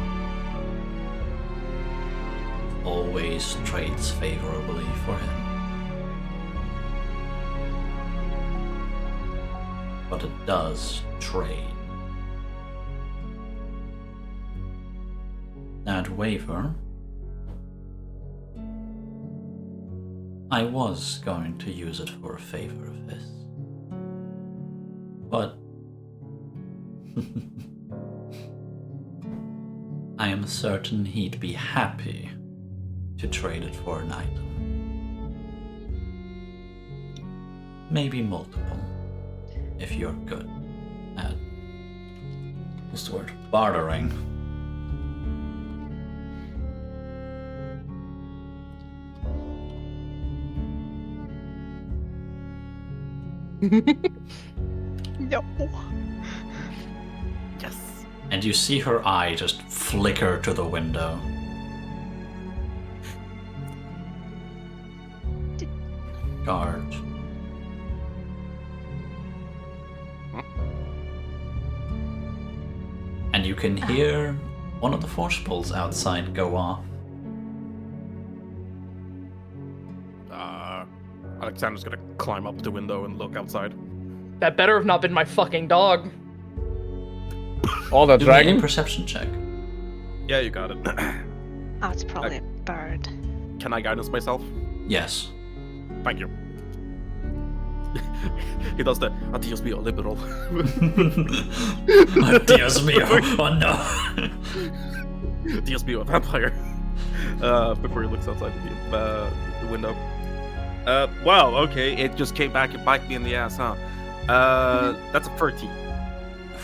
always trades favorably for him. But it does trade. That waiver, I was going to use it for a favor of his. But I am certain he'd be happy to trade it for an item. Maybe multiple, if you're good at, what's the word, bartering. No. Yes. And you see her eye just flicker to the window. Guard. And you can hear one of the force pulls outside go off. Alexander's gonna climb up the window and look outside. That better have not been my fucking dog. Oh, the Do me a dragon? perception check. Yeah, you got it. Oh, it's probably a bird. Can I guidance myself? Yes. Thank you. He does the adios mio liberal. Dios mio. Oh no. Adios mio vampire. Before he looks outside the window. Wow, okay, it just came back and bite me in the ass, huh? That's a 13.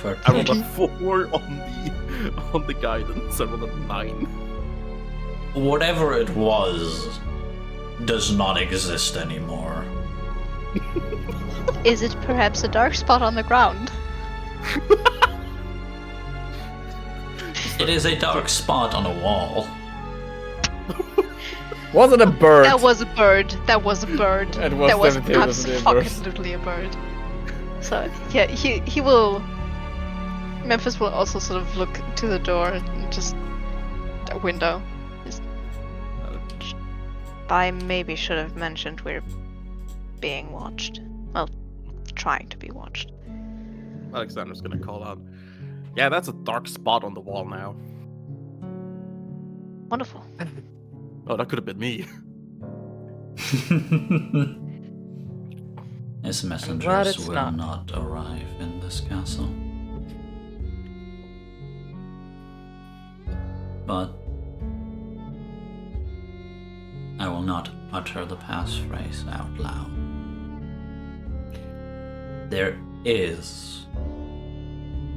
I rolled a 4 on the guidance. I rolled a 9. Whatever it was does not exist anymore. Is it perhaps a dark spot on the ground? It is a dark spot on a wall. Was it a bird? That was a bird. That was a bird. It was that was definitely a bird. absolutely a bird. So yeah, he will. Memphis will also sort of look to the door and just a window. Just, I maybe should have mentioned we're being watched. Well, trying to be watched. Alexander's gonna call out. Yeah, that's a dark spot on the wall now. Wonderful. Oh, that could have been me. His glad messengers it's will not. not arrive in this castle. But I will not utter the passphrase out loud. There is,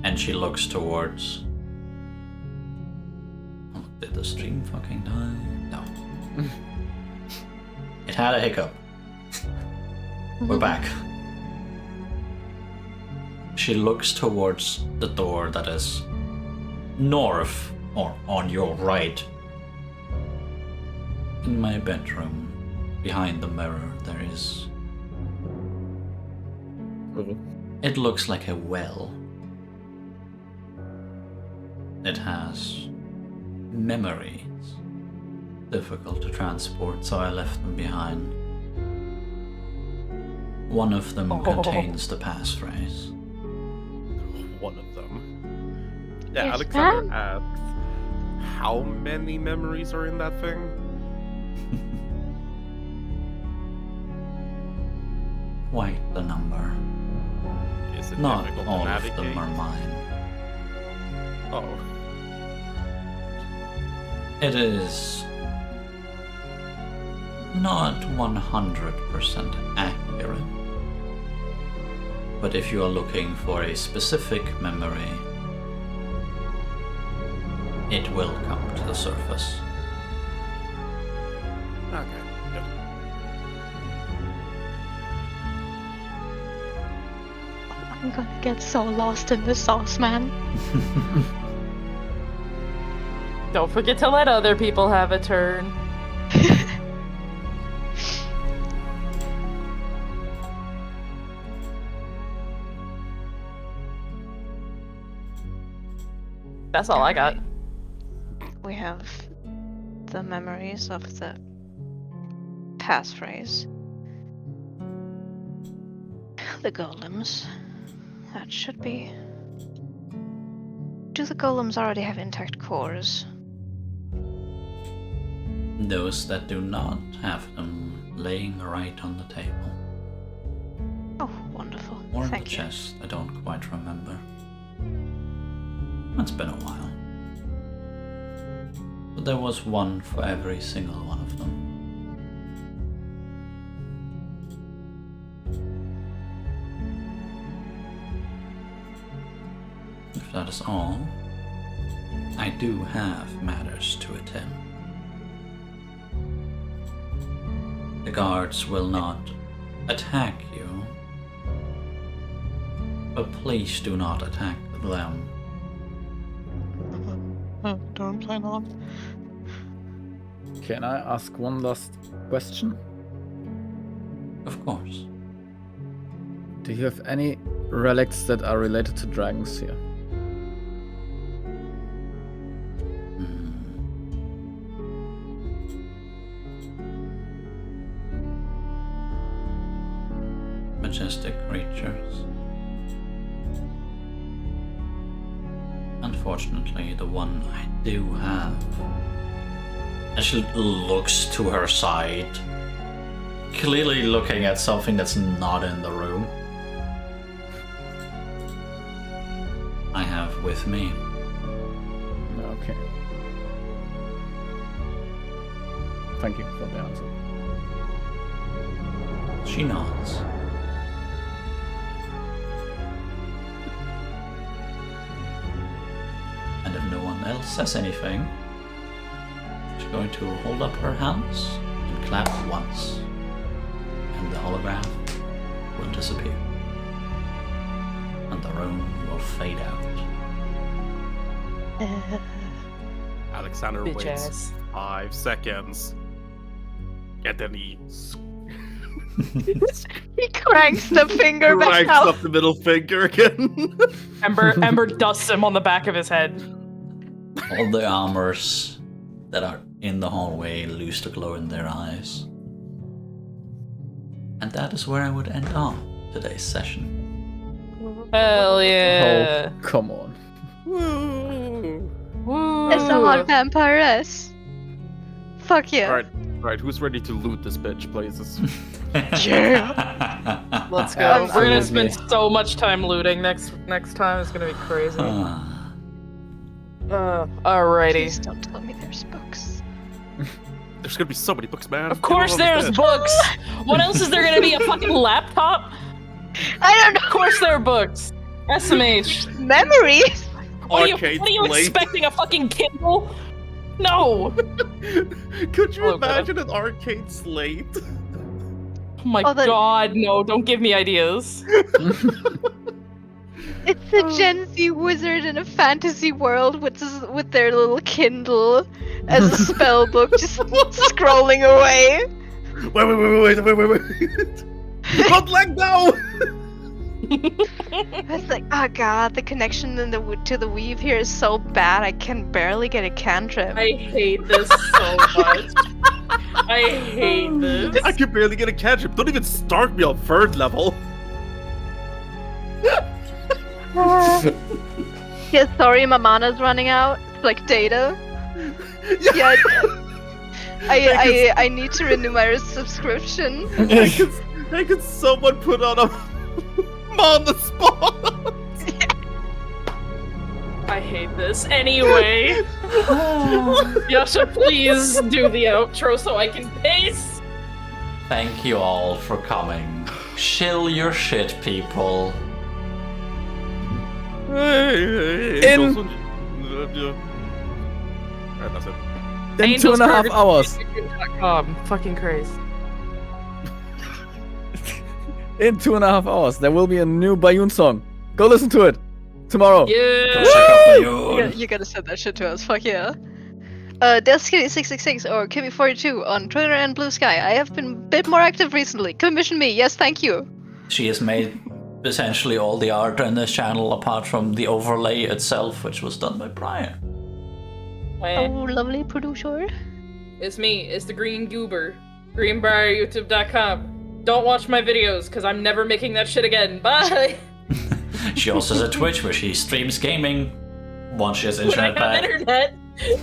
and she looks towards. Oh, did the stream fucking die? No. It had a hiccup. We're back. She looks towards the door that is north or on your right. In my bedroom, behind the mirror, there is. It looks like a well. It has memories. Difficult to transport, so I left them behind. One of them contains the passphrase. One of them. Yeah, Yes, Alexander asks, how many memories are in that thing? Quite the number. Is it Not difficult all to of navigate? them are mine. Oh. It is not 100% accurate. But if you are looking for a specific memory, it will come to the surface. Okay, good. I'm gonna get so lost in the sauce, man. Don't forget to let other people have a turn. That's all I got. We have the memories of the passphrase. The golems. That should be. Do the golems already have intact cores? Those that do not have them laying right on the table. Oh, wonderful. Or in the Thank you. chest, I don't quite remember. It's been a while. But there was one for every single one of them. If that is all, I do have matters to attend. The guards will not attack you, But please do not attack them. Don't plan on. Can I ask one last question? Of course. Do you have any relics that are related to dragons here? Majestic creatures. Unfortunately, the one I do have. And she looks to her side, clearly looking at something that's not in the room. I have with me. Okay. Thank you for the answer. She nods. And if no one else says anything, she's going to hold up her hands and clap once, and the hologram will disappear, and the room will fade out. Alexander Bitch waits ass. 5 seconds. And then he He cranks the finger back cranks out. up the middle finger again. Ember dusts him on the back of his head. All the armors that are in the hallway lose the glow in their eyes. And that is where I would end on today's session. Hell yeah. Oh, come on. Woo. It's a hot vampiress. Fuck yeah. Alright, who's ready to loot this bitch, please? Yeah. Let's go. We're gonna Absolutely. spend so much time looting next time. It's gonna be crazy. Alrighty. Please don't tell me there's books. There's gonna be so many books, man. Of course there's books! What else is there gonna be? A fucking laptop? I don't Of course there are books! SMH. know. Memories? What are Arcade you slate. expecting? A fucking Kindle? No! Could you Oh, God. imagine an arcade slate? Oh my Oh, that- god, no, don't give me ideas. It's a Gen Z wizard in a fantasy world with their little Kindle as a spell book, just scrolling away. Wait. Not leg now! It's like, oh god, the connection to the weave here is so bad. I can barely get a cantrip. I hate this so much. I hate this. I can barely get a cantrip. Don't even start me on 3rd level. Yeah, sorry, my mana's running out. It's like data. Yeah, I need to renew my subscription. I could someone put on a on the spot. I hate this. Anyway. Yasha, please do the outro so I can pace. Thank you all for coming. Chill your shit, people. Alright, that's it. In 2.5 hours. Fucking crazy. In 2.5 hours, there will be a new Bayun song. Go listen to it tomorrow. Yeah. Check out the Yun. You gotta send that shit to us. Fuck yeah. Deskitty666 or Kimmy42 on Twitter and Blue Sky. I have been a bit more active recently. Commission me. Yes, thank you. She has made essentially all the art in this channel apart from the overlay itself, which was done by Brian. Oh, lovely producer. It's me. It's the Green Goober. GreenBriarYouTube.com. Don't watch my videos, because I'm never making that shit again. Bye! She also has a Twitch where she streams gaming once she has When I internet have back.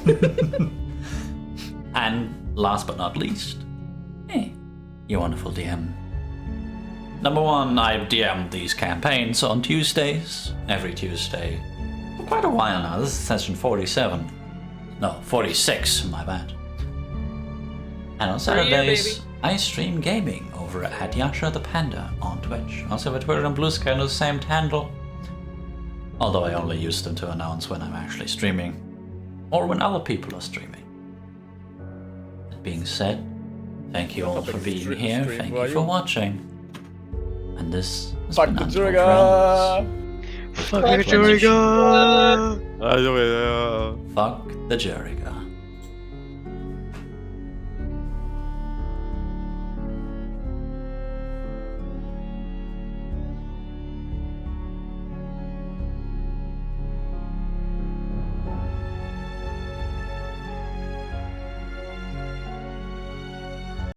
internet. And last but not least, hey, you wonderful DM. Number one, I've DM'd these campaigns on Tuesdays, every Tuesday, for quite a while now. This is session 47. No, 46, my bad. And on For you, Saturdays, baby. I stream gaming over at Yasha the Panda on Twitch. I also have a Twitter and Blue Sky under the same handle. Although I only use them to announce when I'm actually streaming, or when other people are streaming. That being said, thank you all for being here, thank you for watching. And this has Fuck been the Untold Realms. trigger. Fuck Jerry I do it. Fuck the Jerry.